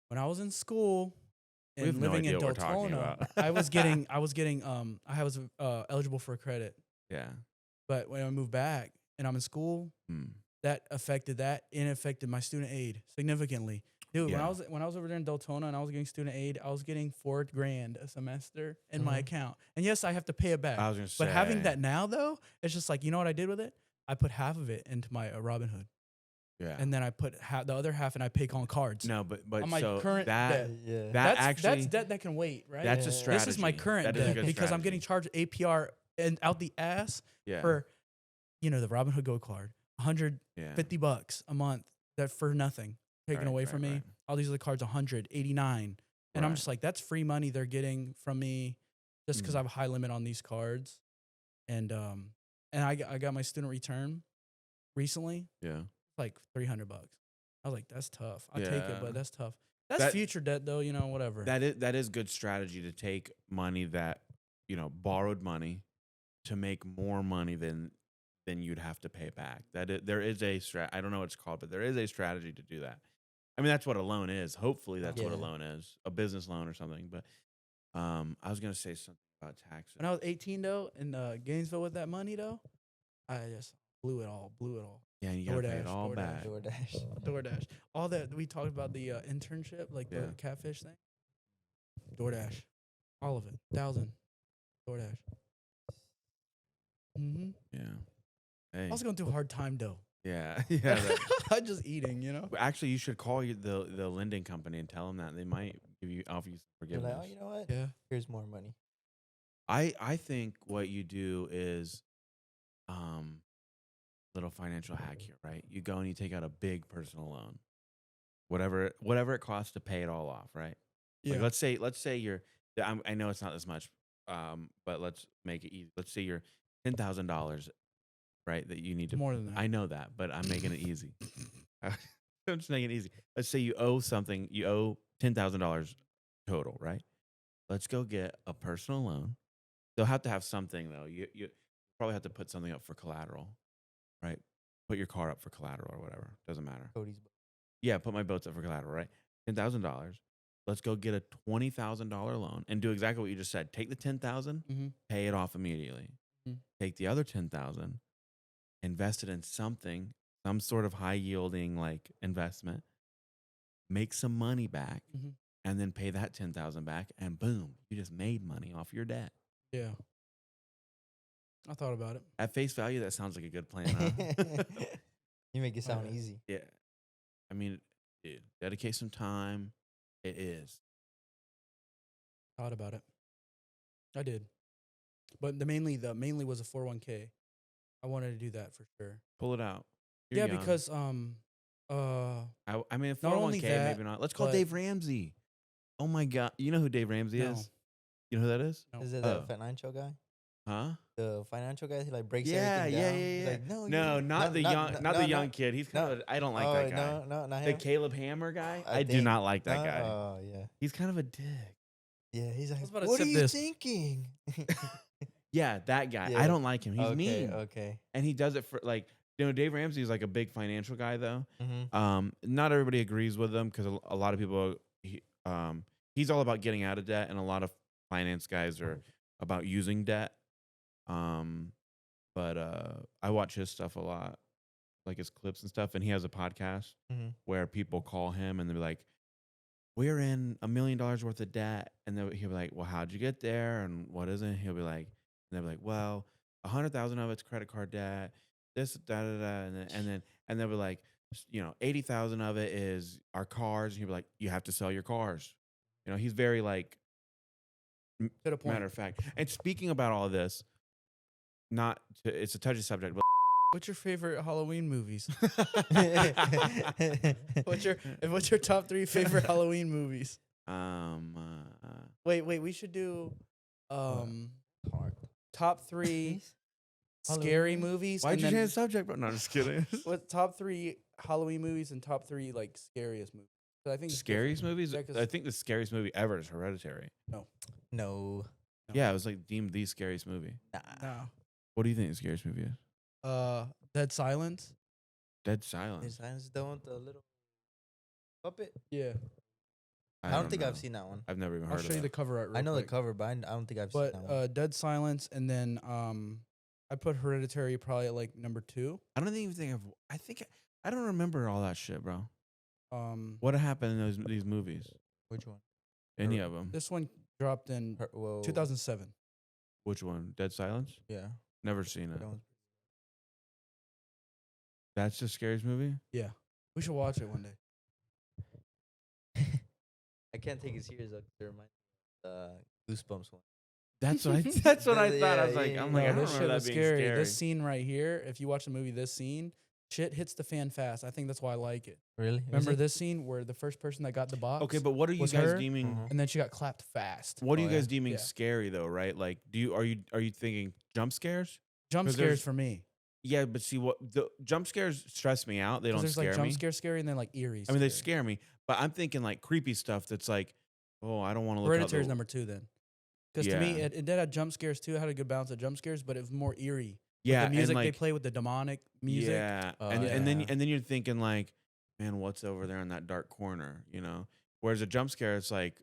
Speaker 2: When I was in school
Speaker 3: We have
Speaker 2: and
Speaker 3: no
Speaker 2: living in
Speaker 3: idea what we're talking
Speaker 2: Deltona,
Speaker 3: about.
Speaker 2: I was eligible for a credit.
Speaker 3: Yeah.
Speaker 2: But when I moved back and I'm in school, that affected that and it affected my student aid significantly. Dude,
Speaker 3: Yeah.
Speaker 2: when I was over there in Deltona and I was getting student aid, I was getting $4,000 a semester in my account. And yes, I have to pay it back.
Speaker 3: I was gonna say.
Speaker 2: But having that now though, it's just like, you know what I did with it? I put half of it into my Robinhood.
Speaker 3: Yeah.
Speaker 2: And then I put the other half and I pay on cards.
Speaker 3: No, but
Speaker 2: on my
Speaker 3: so
Speaker 2: current
Speaker 3: that
Speaker 2: debt.
Speaker 1: Yeah.
Speaker 3: that's
Speaker 2: debt that can wait, right?
Speaker 3: that's a
Speaker 1: Yeah.
Speaker 3: strategy.
Speaker 2: This is my current
Speaker 3: That is a
Speaker 2: debt
Speaker 3: good
Speaker 2: because I'm getting
Speaker 3: strategy.
Speaker 2: charged APR and out the ass
Speaker 3: Yeah.
Speaker 2: for, the Robinhood Gold Card, $150 a month that for nothing taken
Speaker 3: Right,
Speaker 2: away
Speaker 3: right,
Speaker 2: from me.
Speaker 3: right.
Speaker 2: All these other cards, $189, and I'm
Speaker 3: Right.
Speaker 2: just like, that's free money they're getting from me, just because I have a high limit on these cards, and I got my student return recently,
Speaker 3: Yeah.
Speaker 2: like $300. I was like, that's tough. I take it,
Speaker 3: Yeah.
Speaker 2: but that's tough. That's
Speaker 3: That-
Speaker 2: future debt though, whatever.
Speaker 3: That is good strategy to take money that borrowed money to make more money than you'd have to pay back. There is a I don't know what it's called, but there is a strategy to do that. I mean, that's what a loan is. Hopefully, that's what a
Speaker 1: Yeah.
Speaker 3: loan is, a business loan or something. But I was gonna say something about taxes.
Speaker 2: When I was 18 though, in Gainesville with that money though, I just blew it all.
Speaker 3: Yeah, and you gotta pay it
Speaker 2: DoorDash,
Speaker 3: all
Speaker 2: DoorDash.
Speaker 3: back.
Speaker 2: DoorDash. All that we talked about the internship, like
Speaker 3: Yeah.
Speaker 2: the catfish thing. DoorDash. All of it. 1,000. DoorDash.
Speaker 3: Yeah. Hey.
Speaker 2: I was going through a hard time though.
Speaker 3: Yeah. Yeah.
Speaker 2: I'm just eating,
Speaker 3: Actually, you should call the lending company and tell them that they might offer you some
Speaker 1: You're
Speaker 3: forgiveness.
Speaker 1: like, oh, you know what?
Speaker 2: Yeah.
Speaker 1: Here's more money.
Speaker 3: I think what you do is little financial hack here, right? You go and you take out a big personal loan. Whatever it costs to pay it all off, right?
Speaker 2: Yeah.
Speaker 3: Like let's say you're I know it's not as much, but let's make it easy. Let's say you're $10,000, right? That you need to
Speaker 2: More than that.
Speaker 3: I know that, but I'm making it easy. I'm just making it easy. Let's say you owe something. You owe $10,000 total, right? Let's go get a personal loan. They'll have to have something though. You probably have to put something up for collateral, right? Put your car up for collateral or whatever. Doesn't matter.
Speaker 1: Cody's.
Speaker 3: Yeah, put my boats up for collateral, right? $10,000. Let's go get a $20,000 loan and do exactly what you just said. Take the $10,000, pay it off immediately. Take the other $10,000, invest it in something, some sort of high yielding like investment, make some money back, and then pay that $10,000 back, and boom, you just made money off your debt.
Speaker 2: Yeah. I thought about it.
Speaker 3: At face value, that sounds like a good plan, huh?
Speaker 1: You make it sound
Speaker 2: Okay.
Speaker 1: easy.
Speaker 3: Yeah. I mean, dude, dedicate some time. It is.
Speaker 2: Thought about it. I did. But mainly was a 401k. I wanted to do that for sure.
Speaker 3: Pull it out. You're
Speaker 2: Yeah,
Speaker 3: young.
Speaker 2: because
Speaker 3: I mean, a
Speaker 2: Not only
Speaker 3: 401k,
Speaker 2: that,
Speaker 3: maybe not. Let's call
Speaker 2: but-
Speaker 3: Dave Ramsey. Oh my God. You know who Dave Ramsey
Speaker 2: No.
Speaker 3: is? You know who that is?
Speaker 2: No.
Speaker 1: Is it the
Speaker 3: Oh.
Speaker 1: financial guy?
Speaker 3: Huh?
Speaker 1: The financial guy, he like breaks
Speaker 3: Yeah,
Speaker 1: everything
Speaker 3: yeah,
Speaker 1: down.
Speaker 3: yeah,
Speaker 1: He's
Speaker 3: yeah.
Speaker 1: like, no,
Speaker 3: No,
Speaker 1: you-
Speaker 3: not the young, not the young kid. He's kind of. I don't like that guy.
Speaker 1: No, not
Speaker 3: The
Speaker 1: him.
Speaker 3: Caleb Hammer guy.
Speaker 1: I
Speaker 3: I do
Speaker 1: think-
Speaker 3: not like that
Speaker 1: No?
Speaker 3: guy.
Speaker 1: Oh yeah,
Speaker 3: He's kind of a dick.
Speaker 1: yeah. He's like,
Speaker 2: was about to
Speaker 1: what are
Speaker 2: sip
Speaker 1: you
Speaker 2: this.
Speaker 1: thinking?
Speaker 3: Yeah, that guy.
Speaker 1: Yeah.
Speaker 3: I don't like him. He's
Speaker 1: okay,
Speaker 3: mean,
Speaker 1: okay.
Speaker 3: and he does it for like. Dave Ramsey is like a big financial guy, though.
Speaker 1: Mm-hmm.
Speaker 3: Not everybody agrees with him because a lot of people. He's all about getting out of debt, and a lot of finance guys are about using debt. But I watch his stuff a lot, like his clips and stuff, and he has a podcast where people call him and they're like, "We're in $1 million worth of debt," and then he'll be like, "Well, how'd you get there? And what is it?" He'll be like, and they'll be like, "Well, 100,000 of it's credit card debt. This da da da," and they'll be like, 80,000 of it is our cars. And he'll be like, "You have to sell your cars." He's very like.
Speaker 2: To the point.
Speaker 3: Matter of fact. And speaking about all of this, it's a touchy subject, but
Speaker 2: What's your favorite Halloween movies? What's your top 3 favorite Halloween movies? Wait, we should do top 3 scary movies.
Speaker 3: Why'd
Speaker 2: and
Speaker 3: you
Speaker 2: then
Speaker 3: change the subject? But no, I'm just kidding.
Speaker 2: what top 3 Halloween movies and top 3 like scariest movies? 'Cause I think it's
Speaker 3: Scariest
Speaker 2: different.
Speaker 3: movies?
Speaker 2: Yeah, 'cause-
Speaker 3: I think the scariest movie ever is Hereditary.
Speaker 1: No.
Speaker 2: No.
Speaker 3: Yeah, it was like deemed the scariest movie.
Speaker 2: No.
Speaker 3: What do you think the scariest movie is?
Speaker 2: Dead Silence.
Speaker 3: Dead Silence.
Speaker 1: Is Silence the one with the little puppet?
Speaker 2: Yeah.
Speaker 1: I don't think
Speaker 3: know.
Speaker 1: I've seen that one.
Speaker 3: I've never even heard
Speaker 2: I'll
Speaker 3: of
Speaker 2: show you the
Speaker 3: that.
Speaker 2: cover art.
Speaker 1: I
Speaker 2: real
Speaker 1: know
Speaker 2: quick.
Speaker 1: the cover, but I don't think I've
Speaker 2: But
Speaker 1: seen that one.
Speaker 2: Dead Silence, and then I put Hereditary probably at like number 2.
Speaker 3: I don't even think I don't remember all that shit, bro.
Speaker 2: Um,
Speaker 3: What happened in these movies?
Speaker 1: Which one?
Speaker 3: Any of them?
Speaker 2: this one dropped in
Speaker 1: Well,
Speaker 2: 2007.
Speaker 3: Which one? Dead Silence?
Speaker 1: Yeah.
Speaker 3: Never seen it.
Speaker 1: that one's-
Speaker 3: That's the scariest movie?
Speaker 2: Yeah, we should watch it one day.
Speaker 1: I can't take it serious though. 'Cause it reminds me of the Goosebumps one.
Speaker 3: That's what I that's what I thought. I was
Speaker 1: Yeah,
Speaker 3: like,
Speaker 1: yeah,
Speaker 3: I'm
Speaker 1: yeah.
Speaker 3: like, I
Speaker 2: No,
Speaker 3: don't
Speaker 2: this shit
Speaker 3: remember
Speaker 2: was
Speaker 3: that being
Speaker 2: scary.
Speaker 3: scary.
Speaker 2: This scene right here, if you watch the movie, this scene, shit hits the fan fast. I think that's why I like it.
Speaker 1: Really?
Speaker 2: Remember this scene where the first person that got the box?
Speaker 3: Okay, but what are you
Speaker 2: Was
Speaker 3: guys
Speaker 2: her?
Speaker 3: deeming?
Speaker 1: Uh-huh.
Speaker 2: And then she got clapped fast.
Speaker 3: What are
Speaker 1: Oh,
Speaker 3: you guys
Speaker 1: yeah.
Speaker 3: deeming
Speaker 2: Yeah.
Speaker 3: scary though? Right? Like, are you thinking jump scares?
Speaker 2: Jump
Speaker 3: 'Cause
Speaker 2: scares
Speaker 3: there's-
Speaker 2: for me.
Speaker 3: Yeah, but see, what the jump scares stress me out. They
Speaker 2: 'Cause
Speaker 3: don't
Speaker 2: there's
Speaker 3: scare
Speaker 2: like jump
Speaker 3: me.
Speaker 2: scare scary and then like eerie.
Speaker 3: I mean, they scare me, but I'm thinking like creepy stuff. That's like, oh, I don't want to look.
Speaker 2: Hereditary
Speaker 3: out
Speaker 2: is
Speaker 3: the-
Speaker 2: number 2 then. Because to me,
Speaker 3: Yeah.
Speaker 2: it did have jump scares too. It had a good balance of jump scares, but it was more eerie.
Speaker 3: Yeah,
Speaker 2: The music
Speaker 3: and
Speaker 2: they
Speaker 3: like,
Speaker 2: play with the demonic music.
Speaker 3: Yeah,
Speaker 1: Oh,
Speaker 3: and then
Speaker 1: yeah.
Speaker 3: you're thinking like, man, what's over there in that dark corner? You know. Whereas a jump scare, it's like,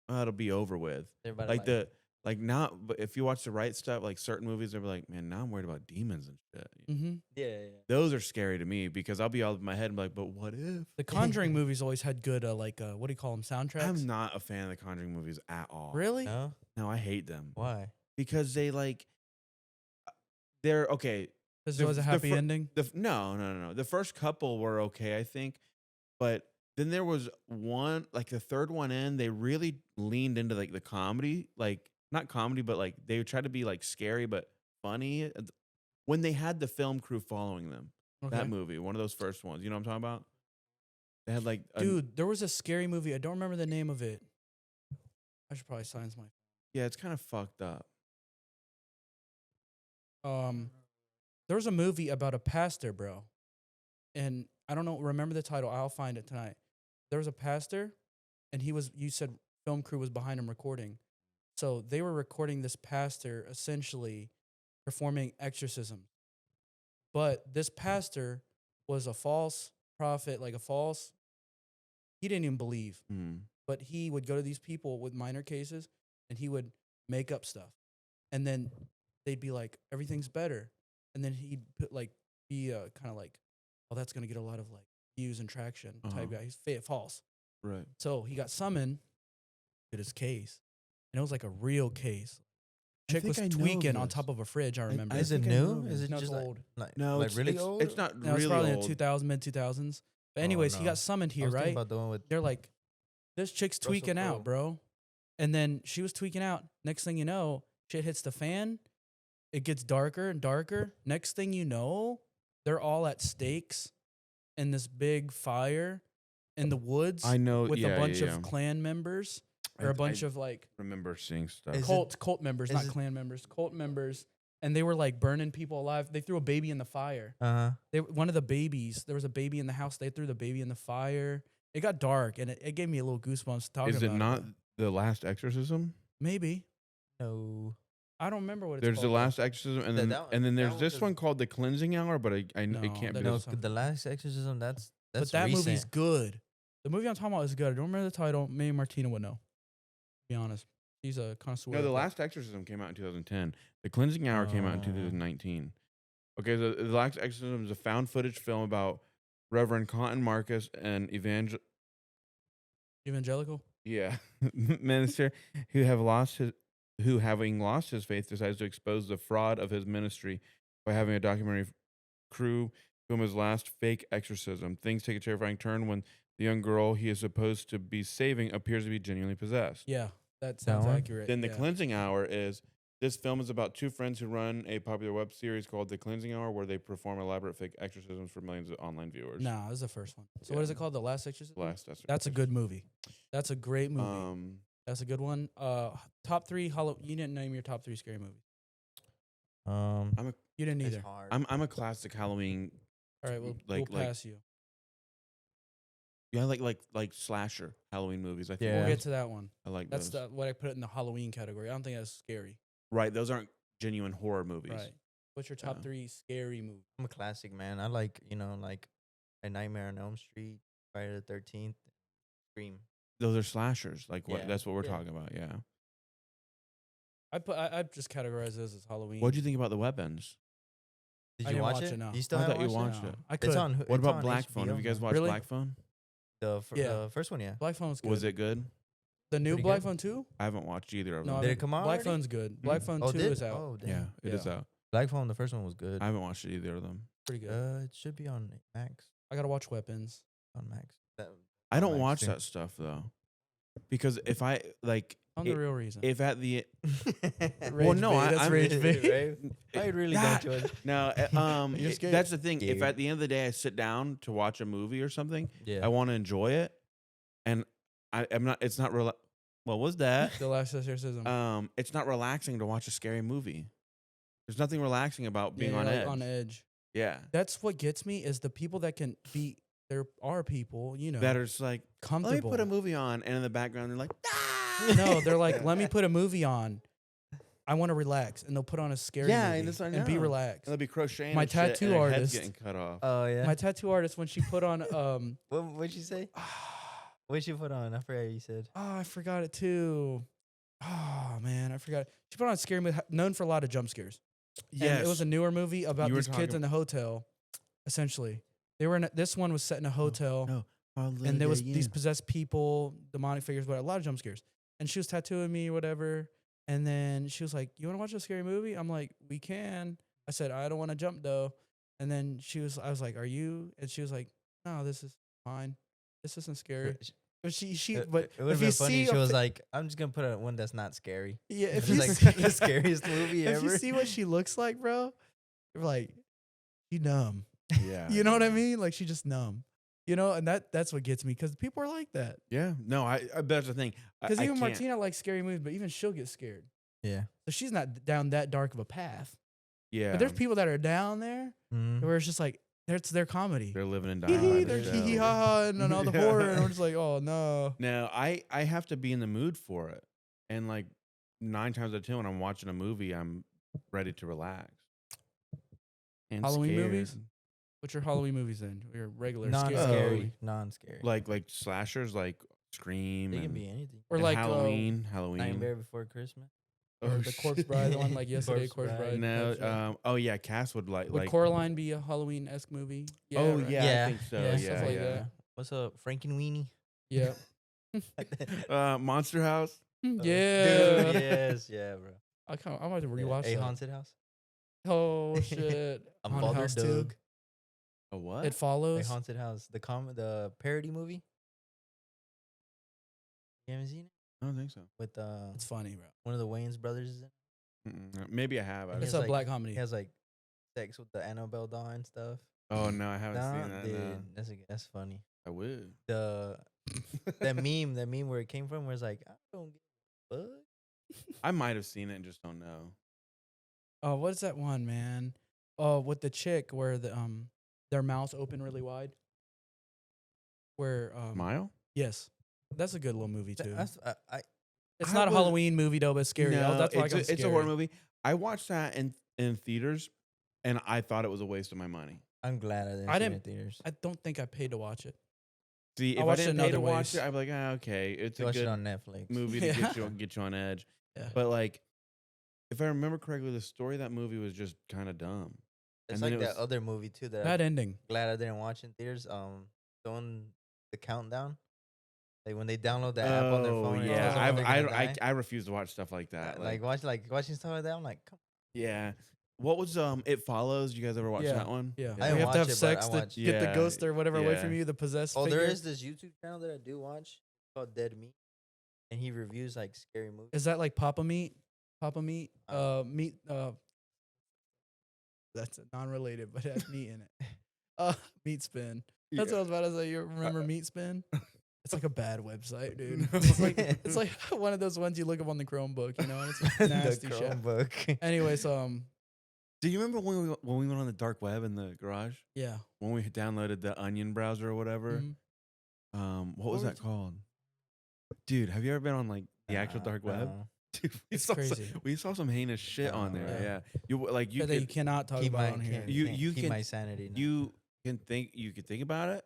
Speaker 3: oh, it'll be over with.
Speaker 1: Everybody
Speaker 3: Like not, but if you watch the right stuff, like certain movies, they'll be like, man, now I'm worried about demons and shit.
Speaker 2: Mm-hmm.
Speaker 1: Yeah.
Speaker 3: Those are scary to me because I'll be all in my head and be like, but what if?
Speaker 2: The Conjuring movies always had good, what do you call them, soundtracks?
Speaker 3: I'm not a fan of the Conjuring movies at all.
Speaker 2: Really?
Speaker 1: No?
Speaker 3: No, I hate them
Speaker 1: Why?
Speaker 3: because they like, they're okay.
Speaker 2: This
Speaker 3: The-
Speaker 2: was a
Speaker 3: the
Speaker 2: happy
Speaker 3: fir-
Speaker 2: ending.
Speaker 3: No. The first couple were okay, I think, but then there was one, like the third one in, they really leaned into like the comedy, like not comedy, but like they tried to be like scary but funny. When they had the film crew following them,
Speaker 2: Okay.
Speaker 3: that movie, one of those first ones, you know what I'm talking about? They had like,
Speaker 2: Dude, there was a scary movie. I don't remember the name of it. I should probably silence my.
Speaker 3: yeah, it's kind of fucked up.
Speaker 2: There was a movie about a pastor, bro, and I don't know. Remember the title? I'll find it tonight. There was a pastor, and he was. You said film crew was behind him recording, so they were recording this pastor essentially performing exorcism. But this pastor was a false prophet, like a false. He didn't even believe,
Speaker 3: Mm.
Speaker 2: but he would go to these people with minor cases, and he would make up stuff, and then they'd be like, everything's better. And then he'd put be kind of like, oh, that's gonna get a lot of like views and traction type guy. He's false.
Speaker 3: Right.
Speaker 2: So he got summoned to his case, and it was like a real case.
Speaker 3: I
Speaker 2: Chick
Speaker 3: think
Speaker 2: was
Speaker 3: I know
Speaker 2: tweaking on
Speaker 3: this.
Speaker 2: top of a fridge. I remember.
Speaker 1: Is it
Speaker 3: think I know
Speaker 1: new?
Speaker 3: this.
Speaker 1: Is it
Speaker 2: No,
Speaker 1: just
Speaker 2: it's
Speaker 1: like,
Speaker 2: old.
Speaker 3: No,
Speaker 1: like
Speaker 3: it's
Speaker 1: really
Speaker 3: it's,
Speaker 1: old?
Speaker 3: It's not
Speaker 2: No, it's
Speaker 3: really
Speaker 2: probably
Speaker 3: old.
Speaker 2: in 2000, mid 2000s. But
Speaker 1: Oh,
Speaker 2: anyways, he
Speaker 1: no.
Speaker 2: got summoned
Speaker 1: I
Speaker 2: here,
Speaker 1: was thinking
Speaker 2: right?
Speaker 1: about the one with
Speaker 2: They're like, this chick's
Speaker 1: Russell
Speaker 2: tweaking
Speaker 1: Crowe.
Speaker 2: out, bro. And then she was tweaking out. Next thing you know, shit hits the fan. It gets darker and darker. Next thing you know, they're all at stakes in this big fire in the woods
Speaker 3: I know.
Speaker 2: with
Speaker 3: yeah,
Speaker 2: a bunch
Speaker 3: yeah,
Speaker 2: of clan members or
Speaker 3: I-
Speaker 2: a bunch
Speaker 3: I
Speaker 2: of like
Speaker 3: remember seeing stuff.
Speaker 1: Is
Speaker 2: cult members,
Speaker 1: is
Speaker 2: not
Speaker 1: it-
Speaker 2: clan members, cult members. And they were like burning people alive. They threw a baby in the fire. One of the babies, there was a baby in the house. They threw the baby in the fire. It got dark, and it gave me a little goosebumps talking
Speaker 3: Is
Speaker 2: about
Speaker 3: it not
Speaker 2: it.
Speaker 3: the last exorcism?
Speaker 2: Maybe.
Speaker 1: no.
Speaker 2: I don't remember what it's
Speaker 3: There's
Speaker 2: called.
Speaker 3: the
Speaker 2: though.
Speaker 3: last exorcism, and
Speaker 1: That-
Speaker 3: then
Speaker 1: that one-
Speaker 3: and then
Speaker 1: that
Speaker 3: there's
Speaker 1: one
Speaker 3: this
Speaker 1: doesn't-
Speaker 3: one called the cleansing hour, but it
Speaker 2: No,
Speaker 3: can't be.
Speaker 2: that
Speaker 1: No,
Speaker 2: doesn't sound-
Speaker 1: the last exorcism. That's
Speaker 2: But that
Speaker 1: recent.
Speaker 2: movie's good. The movie I'm talking about is good. I don't remember the title. Maybe Martina would know. To be honest. He's a connoisseur.
Speaker 3: No, the
Speaker 2: of it.
Speaker 3: last exorcism came out in 2010. The cleansing hour came out in
Speaker 1: Oh.
Speaker 3: 2019. Okay, the last exorcism is a found footage film about Reverend Cotton Marcus and
Speaker 2: Evangelical?
Speaker 3: minister who having lost his faith decides to expose the fraud of his ministry by having a documentary crew film his last fake exorcism. Things take a terrifying turn when the young girl he is supposed to be saving appears to be genuinely possessed.
Speaker 2: Yeah, that sounds
Speaker 1: one?
Speaker 2: accurate.
Speaker 3: Then the
Speaker 2: yeah.
Speaker 3: cleansing hour is This film is about two friends who run a popular web series called The Cleansing Hour, where they perform elaborate fake exorcisms for millions of online viewers.
Speaker 2: No, this is the first one. So what is it called? The Last Exorcism? That's a good movie. That's a great movie. That's a good one. Top 3 You didn't name your top 3 scary movies. You didn't either.
Speaker 3: I'm a classic Halloween.
Speaker 2: All right, we'll pass you.
Speaker 3: Yeah, like slasher Halloween movies. I think
Speaker 2: We'll get to that one.
Speaker 3: I like
Speaker 2: that's
Speaker 3: those.
Speaker 2: what I put it in the Halloween category. I don't think that's scary.
Speaker 3: Right, those aren't genuine horror movies.
Speaker 2: Right. What's your top 3 scary movies?
Speaker 1: I'm a classic, man. I like, like A Nightmare on Elm Street, Friday the 13th, Scream.
Speaker 3: Those are slashers. Like what?
Speaker 1: Yeah.
Speaker 3: That's what we're talking about. Yeah.
Speaker 2: I just categorize those as Halloween.
Speaker 3: What do you think about The Weapons?
Speaker 1: Did
Speaker 2: I
Speaker 1: you
Speaker 2: didn't
Speaker 1: watch
Speaker 2: watch
Speaker 1: it?
Speaker 2: it, no.
Speaker 1: You still
Speaker 3: I
Speaker 1: haven't
Speaker 3: thought you
Speaker 1: watched
Speaker 3: watched it.
Speaker 2: I could.
Speaker 1: It's on.
Speaker 3: What
Speaker 1: it's
Speaker 3: about
Speaker 1: on
Speaker 3: Black Phone?
Speaker 1: HBO,
Speaker 3: Have you guys
Speaker 1: man.
Speaker 3: watched
Speaker 2: Really?
Speaker 3: Black Phone?
Speaker 1: The first one, yeah.
Speaker 2: Black Phone's good.
Speaker 3: Was it good?
Speaker 2: The new
Speaker 1: Pretty
Speaker 2: Black
Speaker 1: good.
Speaker 2: Phone 2?
Speaker 3: I haven't watched either of
Speaker 2: No,
Speaker 3: them.
Speaker 1: Did it come out
Speaker 2: Black
Speaker 1: already?
Speaker 2: Phone's good. Black Phone 2
Speaker 1: did?
Speaker 2: is out.
Speaker 1: Oh, damn.
Speaker 3: Yeah, it is out.
Speaker 1: Black Phone, the first one was good.
Speaker 3: I haven't watched either of them.
Speaker 2: Pretty good.
Speaker 1: It should be on Max.
Speaker 2: I gotta watch Weapons.
Speaker 1: On Max.
Speaker 3: I don't
Speaker 1: Max
Speaker 3: watch
Speaker 1: too.
Speaker 3: that stuff though, because if I like,
Speaker 2: On the real reason.
Speaker 3: if at the
Speaker 1: Well,
Speaker 3: no, I'm
Speaker 2: Rage Bait.
Speaker 1: I really
Speaker 3: Ah,
Speaker 1: don't judge.
Speaker 3: no,
Speaker 2: You're scared.
Speaker 3: that's the thing. If
Speaker 1: Scared.
Speaker 3: at the end of the day I sit down to watch a movie or something,
Speaker 1: Yeah.
Speaker 3: I want to enjoy it, and I'm not. It's not real. What was that?
Speaker 2: The Last Exorcism.
Speaker 3: It's not relaxing to watch a scary movie. There's nothing relaxing about being
Speaker 2: Yeah,
Speaker 3: on
Speaker 2: like
Speaker 3: edge.
Speaker 2: On edge.
Speaker 3: Yeah,
Speaker 2: That's what gets me is the people that can be. There are people,
Speaker 3: that are just like, let me
Speaker 2: comfortable.
Speaker 3: put a movie on, and in the background they're like,
Speaker 2: No, they're like, let me put a movie on. I want to relax, and they'll put on a scary
Speaker 3: Yeah,
Speaker 2: movie
Speaker 3: and that's what I
Speaker 2: and be
Speaker 3: know.
Speaker 2: relaxed.
Speaker 3: and they'll be crocheting.
Speaker 2: My
Speaker 3: and shit,
Speaker 2: tattoo
Speaker 3: and their head's
Speaker 2: artist-
Speaker 3: getting cut off.
Speaker 1: Oh yeah.
Speaker 2: My tattoo artist, when she put on,
Speaker 1: What'd she say? What'd you put on? I forgot you said.
Speaker 2: I forgot it too. Oh man, I forgot. She put on a scary movie, known for a lot of jump scares.
Speaker 3: Yes,
Speaker 2: And it was a newer movie about
Speaker 3: You were
Speaker 2: these kids
Speaker 3: talking-
Speaker 2: in the hotel. Essentially, they were in. This one was set in a hotel.
Speaker 3: no.
Speaker 2: And there was these possessed people, demonic figures, but a lot of jump scares. And she was tattooing me or whatever. And then she was like, "You want to watch a scary movie?" I'm like, "We can." I said, "I don't want to jump though." And then I was like, "Are you?" And she was like, "No, this is fine. This isn't scary." But but
Speaker 1: it would
Speaker 2: if
Speaker 1: have
Speaker 2: you
Speaker 1: been funny.
Speaker 2: see,
Speaker 1: She was like, "I'm just gonna put out one that's not scary."
Speaker 2: "Yeah." If
Speaker 1: It's
Speaker 2: you
Speaker 1: like
Speaker 2: see,
Speaker 1: the scariest movie
Speaker 2: if
Speaker 1: ever.
Speaker 2: you see what she looks like, bro, you're like, "She numb."
Speaker 3: Yeah,
Speaker 2: You know what I mean? Like she just numb. You know, and that's what gets me because people are like that.
Speaker 3: Yeah, no, I that's the thing.
Speaker 2: Because
Speaker 3: I
Speaker 2: even
Speaker 3: can't-
Speaker 2: Martina likes scary movies, but even she'll get scared.
Speaker 1: Yeah.
Speaker 2: So she's not down that dark of a path.
Speaker 3: yeah,
Speaker 2: But there's people that are down there
Speaker 1: Mhm.
Speaker 2: where it's just like it's their comedy.
Speaker 3: they're living and
Speaker 2: Hee
Speaker 3: dying. by
Speaker 2: hee,
Speaker 3: the
Speaker 2: they're
Speaker 3: show.
Speaker 2: hee hee ha ha and all the
Speaker 3: Yeah.
Speaker 2: horror, and we're just like, oh no.
Speaker 3: No, I have to be in the mood for it, and like 9 times out of 10 when I'm watching a movie, I'm ready to relax. And
Speaker 2: Halloween
Speaker 3: scared.
Speaker 2: movies? What's your Halloween movies then? Your regular
Speaker 1: Non-scary.
Speaker 2: Halloween.
Speaker 1: Non-scary.
Speaker 3: like slashers, like Scream,
Speaker 1: They can
Speaker 3: and,
Speaker 1: be anything.
Speaker 2: Or
Speaker 3: and
Speaker 2: like
Speaker 3: Halloween.
Speaker 1: Nightmare Before Christmas.
Speaker 3: Oh,
Speaker 2: or the Corpse Bride, the one like yesterday,
Speaker 1: Corpse
Speaker 2: Corpse
Speaker 1: Bride.
Speaker 2: Bride.
Speaker 3: No,
Speaker 2: type shit.
Speaker 3: oh yeah, Cass would
Speaker 2: Would
Speaker 3: like.
Speaker 2: Coraline be a Halloween-esque movie? Yeah,
Speaker 3: Oh
Speaker 2: right?
Speaker 3: yeah, I think so.
Speaker 2: Yeah,
Speaker 3: Yeah,
Speaker 2: stuff like
Speaker 3: yeah.
Speaker 2: that.
Speaker 1: What's up, Frankenweenie?
Speaker 2: Yeah.
Speaker 3: Monster House.
Speaker 2: Yeah.
Speaker 1: Dude, yes, yeah, bro.
Speaker 2: I might have to rewatch
Speaker 1: A
Speaker 2: that.
Speaker 1: Haunted House.
Speaker 2: Oh shit.
Speaker 1: A
Speaker 2: Haunted
Speaker 1: Mother
Speaker 2: House 2.
Speaker 1: Doug.
Speaker 3: A what?
Speaker 2: It
Speaker 1: A
Speaker 2: follows.
Speaker 1: Haunted House. The parody movie. You haven't seen it?
Speaker 3: I don't think so.
Speaker 1: With
Speaker 2: It's funny, bro.
Speaker 1: one of the Wayans brothers is in it.
Speaker 3: Maybe I have.
Speaker 1: And
Speaker 2: It's
Speaker 1: has,
Speaker 2: a
Speaker 1: like-
Speaker 2: black comedy.
Speaker 1: He has like sex with the Annabelle doll and stuff.
Speaker 3: Oh no, I haven't
Speaker 1: Nah,
Speaker 3: seen that.
Speaker 1: dude,
Speaker 3: No.
Speaker 1: that's funny.
Speaker 3: I would.
Speaker 1: That meme where it came from, where it's like, I don't give a fuck.
Speaker 3: I might have seen it and just don't know.
Speaker 2: Oh, what is that one, man? Oh, with the chick where their mouths open really wide. Where
Speaker 3: Mile?
Speaker 2: yes, that's a good little movie too. It's
Speaker 3: I
Speaker 2: not a
Speaker 3: was-
Speaker 2: Halloween movie though, but it's scary.
Speaker 3: No,
Speaker 2: That's why
Speaker 3: it's a horror movie. I watched that in theaters, and I thought it was a waste of my money.
Speaker 1: I'm glad I didn't
Speaker 2: I
Speaker 1: see it
Speaker 2: didn't-
Speaker 1: in theaters.
Speaker 2: I don't think I paid to watch it.
Speaker 3: See,
Speaker 2: I
Speaker 3: if I
Speaker 2: watched it
Speaker 3: didn't
Speaker 2: in
Speaker 3: pay to
Speaker 2: other
Speaker 3: watch
Speaker 2: ways.
Speaker 3: it, I'd be like, okay, it's
Speaker 1: You
Speaker 3: a
Speaker 1: watched it
Speaker 3: good
Speaker 1: on Netflix.
Speaker 3: movie to
Speaker 2: Yeah.
Speaker 3: get you on edge.
Speaker 2: Yeah.
Speaker 3: But like, if I remember correctly, the story of that movie was just kind of dumb.
Speaker 1: It's
Speaker 3: and then
Speaker 1: like
Speaker 3: it
Speaker 1: that
Speaker 3: was-
Speaker 1: other movie too that
Speaker 2: Bad
Speaker 1: I'm
Speaker 2: ending.
Speaker 1: glad I didn't watch in theaters. Doing the countdown, like when they download the app on their phone.
Speaker 3: Oh
Speaker 1: and it
Speaker 3: yeah,
Speaker 1: tells them when they're gonna die.
Speaker 3: I refuse to watch stuff like that.
Speaker 1: watching stuff like that. I'm like, come
Speaker 3: Yeah. What was It Follows? You guys ever watch
Speaker 2: Yeah.
Speaker 3: that one?
Speaker 2: Yeah,
Speaker 1: I
Speaker 2: you
Speaker 1: didn't
Speaker 2: have to have
Speaker 1: watch it, but
Speaker 2: sex
Speaker 1: I
Speaker 2: to
Speaker 1: watched-
Speaker 2: get the
Speaker 3: Yeah,
Speaker 2: ghost or whatever away
Speaker 3: yeah.
Speaker 2: from you. The possessed.
Speaker 1: Oh, there
Speaker 2: figure.
Speaker 1: is this YouTube channel that I do watch called Dead Meat, and he reviews like scary movies.
Speaker 2: Is that like Papa Meat? Papa Meat. Meat. That's non-related, but it has meat in it. Meat Spin. That's what I was about to say. You remember Meat Spin? It's like a bad website, dude.
Speaker 3: No.
Speaker 2: It's like one of those ones you look up on the Chromebook, you know, and it's like nasty
Speaker 1: the
Speaker 2: shit.
Speaker 1: Chromebook.
Speaker 2: Anyways,
Speaker 3: Do you remember when we went on the dark web in the garage?
Speaker 2: yeah.
Speaker 3: When we downloaded the Onion browser or whatever?
Speaker 2: Mhm.
Speaker 3: What was that called? Dude, have you ever been on like the actual dark web?
Speaker 1: No.
Speaker 3: Dude,
Speaker 2: It's crazy.
Speaker 3: We saw some heinous shit on there.
Speaker 2: Yeah.
Speaker 3: Yeah, you like you
Speaker 2: That you
Speaker 3: could
Speaker 2: cannot talk
Speaker 1: Keep
Speaker 2: about
Speaker 1: my
Speaker 2: on here.
Speaker 3: You
Speaker 1: keep
Speaker 3: can-
Speaker 1: my sanity. Now.
Speaker 3: you could think about it.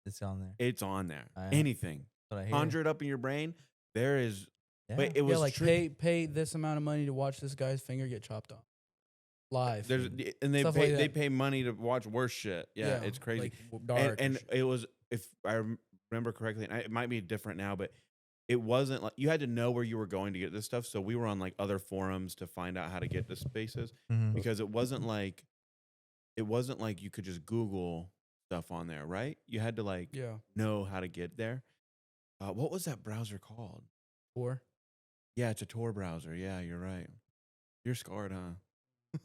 Speaker 1: It's on there.
Speaker 3: It's on there.
Speaker 1: I-
Speaker 3: Anything,
Speaker 1: That's what I hear.
Speaker 3: conjure it up in your brain. There is.
Speaker 1: Yeah.
Speaker 3: But it was
Speaker 2: Yeah, like
Speaker 3: tricky.
Speaker 2: pay this amount of money to watch this guy's finger get chopped off live.
Speaker 3: There's and they
Speaker 2: stuff
Speaker 3: pay
Speaker 2: like
Speaker 3: they
Speaker 2: that.
Speaker 3: pay money to watch worse shit. Yeah, it's crazy.
Speaker 2: Like dark
Speaker 3: and
Speaker 2: shit.
Speaker 3: it was, if I remember correctly, and it might be different now, but it wasn't like you had to know where you were going to get this stuff. So we were on like other forums to find out how to get the spaces
Speaker 1: Mhm.
Speaker 3: because it wasn't like you could just Google stuff on there, right? You had to like
Speaker 2: Yeah.
Speaker 3: know how to get there. What was that browser called?
Speaker 2: Or
Speaker 3: Yeah, it's a Tor browser. Yeah, you're right. You're scarred, huh?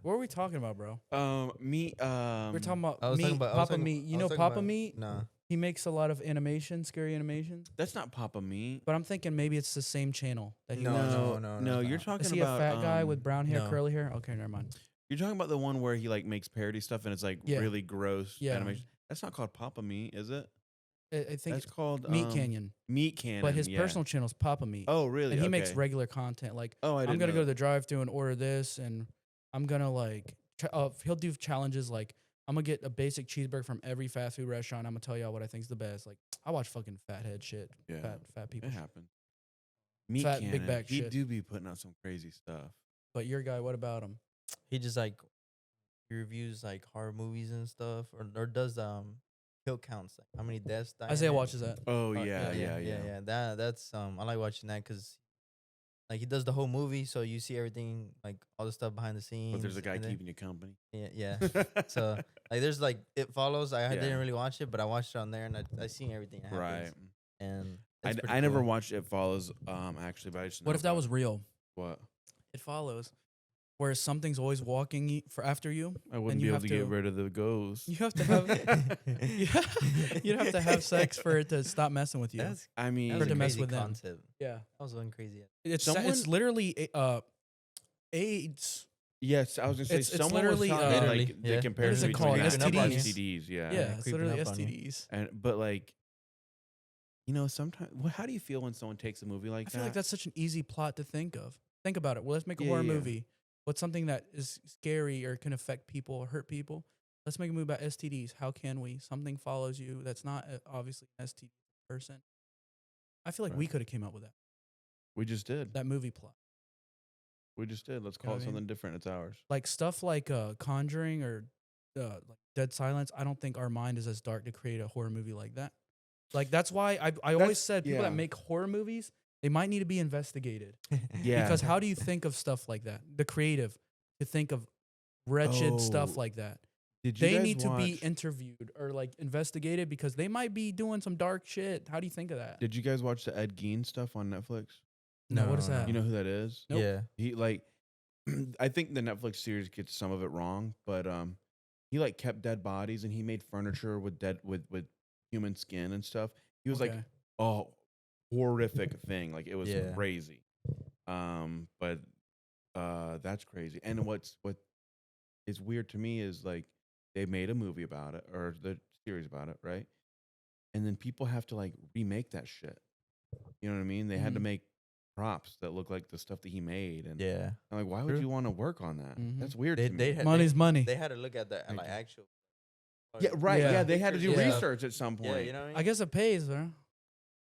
Speaker 2: what are we talking about, bro?
Speaker 3: Me.
Speaker 2: We're talking about
Speaker 1: I was
Speaker 2: meat,
Speaker 1: talking about
Speaker 2: Papa Meat. You know Papa Meat?
Speaker 1: No.
Speaker 2: He makes a lot of animation, scary animation.
Speaker 3: That's not Papa Meat.
Speaker 2: But I'm thinking maybe it's the same channel that he
Speaker 1: No,
Speaker 2: watches.
Speaker 1: no,
Speaker 3: You're
Speaker 1: it's not.
Speaker 3: talking
Speaker 2: Is he
Speaker 3: about
Speaker 2: a fat guy with brown hair,
Speaker 1: no.
Speaker 2: curly hair? Okay, never mind.
Speaker 3: You're talking about the one where he like makes parody stuff and it's like
Speaker 2: Yeah.
Speaker 3: really gross
Speaker 2: Yeah.
Speaker 3: animation. That's not called Papa Meat, is it?
Speaker 2: I think
Speaker 3: That's called
Speaker 2: Meat Canyon.
Speaker 3: Meat Canyon.
Speaker 2: But his
Speaker 3: yeah.
Speaker 2: personal channel is Papa Meat.
Speaker 3: Oh, really?
Speaker 2: And he makes
Speaker 3: Okay.
Speaker 2: regular content. Like,
Speaker 3: Oh, I didn't
Speaker 2: I'm going to
Speaker 3: know
Speaker 2: go to
Speaker 3: that.
Speaker 2: the drive-thru and order this. And I'm going to, like, he'll do challenges like, I'm going to get a basic cheeseburger from every fast food restaurant. I'm going to tell y'all what I think's the best. Like, I watch fucking fathead shit.
Speaker 3: Yeah.
Speaker 2: Fat people.
Speaker 3: It happens. Meat
Speaker 2: Fat,
Speaker 3: Canyon.
Speaker 2: big back
Speaker 3: he
Speaker 2: shit.
Speaker 3: do be putting out some crazy stuff.
Speaker 2: But your guy, what about him?
Speaker 1: He just like he reviews like horror movies and stuff, or does kill counts, like how many deaths die. in
Speaker 2: Isaiah
Speaker 1: it.
Speaker 2: watches that.
Speaker 3: Oh,
Speaker 1: Oh,
Speaker 3: yeah.
Speaker 1: That's I like watching that because like he does the whole movie, so you see everything, like all the stuff behind the scenes.
Speaker 3: But there's a guy
Speaker 1: and then-
Speaker 3: keeping you company.
Speaker 1: Yeah. So like there's like It Follows. I
Speaker 3: Yeah.
Speaker 1: didn't really watch it, but I watched it on there and I seen everything that
Speaker 3: Right.
Speaker 1: happens. And
Speaker 3: I,
Speaker 1: it's pretty
Speaker 3: I never
Speaker 1: cool.
Speaker 3: watched It Follows, actually, but I just
Speaker 2: What
Speaker 3: know
Speaker 2: if that
Speaker 3: about
Speaker 2: was
Speaker 3: it.
Speaker 2: real?
Speaker 3: What?
Speaker 2: It follows. Where something's always walking for after you.
Speaker 3: I wouldn't
Speaker 2: you
Speaker 3: be able
Speaker 2: have
Speaker 3: to
Speaker 2: to-
Speaker 3: get rid of the ghosts.
Speaker 2: You have to have you'd have to have sex for it to stop messing with you.
Speaker 1: That's
Speaker 3: I mean,
Speaker 1: that
Speaker 2: For
Speaker 1: was
Speaker 2: to
Speaker 1: a
Speaker 2: mess
Speaker 1: crazy
Speaker 2: with them.
Speaker 1: concept.
Speaker 2: Yeah.
Speaker 1: That was one crazy.
Speaker 2: It's
Speaker 3: Someone-
Speaker 2: literally AIDS.
Speaker 3: yes, I was gonna say
Speaker 2: It's
Speaker 3: someone
Speaker 2: literally,
Speaker 3: was telling me,
Speaker 1: literally,
Speaker 3: like
Speaker 1: yeah.
Speaker 3: the comparison
Speaker 2: it
Speaker 3: between
Speaker 2: called?
Speaker 3: that and
Speaker 2: STDs.
Speaker 3: STDs. Yeah.
Speaker 2: Yeah, it's
Speaker 1: creeping
Speaker 2: literally
Speaker 1: up on you.
Speaker 2: STDs.
Speaker 3: And but like, sometimes. Well, how do you feel when someone takes a movie like
Speaker 2: I
Speaker 3: that?
Speaker 2: feel like that's such an easy plot to think of. Think about it. Well, let's make a
Speaker 3: Yeah,
Speaker 2: horror
Speaker 3: yeah.
Speaker 2: movie. What's something that is scary or can affect people or hurt people? Let's make a movie about STDs. How can we? Something follows you that's not obviously an STD person. I feel like we
Speaker 3: Right.
Speaker 2: could have came up with that.
Speaker 3: We just did.
Speaker 2: That movie plot.
Speaker 3: We just did. Let's
Speaker 2: You know
Speaker 3: call
Speaker 2: what
Speaker 3: it
Speaker 2: I mean?
Speaker 3: something different. It's ours.
Speaker 2: Like stuff like Conjuring or like Dead Silence. I don't think our mind is as dark to create a horror movie like that. Like that's why I always
Speaker 3: That's-
Speaker 2: said people
Speaker 3: yeah.
Speaker 2: that make horror movies, they might need to be investigated.
Speaker 3: Yeah.
Speaker 2: Because how do you think of stuff like that? The creative to think of wretched stuff
Speaker 3: Oh,
Speaker 2: like that.
Speaker 3: Did you
Speaker 2: They
Speaker 3: guys
Speaker 2: need to be
Speaker 3: watch-
Speaker 2: interviewed or like investigated because they might be doing some dark shit. How do you think of that?
Speaker 3: Did you guys watch the Ed Gein stuff on Netflix?
Speaker 2: No, what is
Speaker 1: No,
Speaker 2: that?
Speaker 3: You know who that is?
Speaker 2: Nope.
Speaker 1: Yeah.
Speaker 3: He like, I think the Netflix series gets some of it wrong, but he like kept dead bodies and he made furniture with with human skin and stuff. He was like,
Speaker 2: Okay.
Speaker 3: oh, horrific thing. Like it was
Speaker 1: Yeah.
Speaker 3: crazy. But that's crazy. And what is weird to me is like they made a movie about it or the series about it, right? And then people have to like remake that shit. You know what I mean? They had to
Speaker 2: Mhm.
Speaker 3: make props that look like the stuff that he made, and
Speaker 1: Yeah.
Speaker 3: I'm like, why would
Speaker 1: True.
Speaker 3: you want to work on that?
Speaker 2: Mhm.
Speaker 3: That's weird
Speaker 1: They
Speaker 3: to me.
Speaker 1: they had,
Speaker 2: Money's money.
Speaker 1: They had to look at that and
Speaker 3: Thank
Speaker 1: like
Speaker 3: you.
Speaker 1: actual.
Speaker 3: Yeah, right.
Speaker 2: Yeah.
Speaker 3: Yeah, they had to do
Speaker 1: Pictures and
Speaker 3: research at some
Speaker 1: stuff.
Speaker 3: point.
Speaker 1: Yeah, you know what I mean?
Speaker 2: I guess it pays, bro.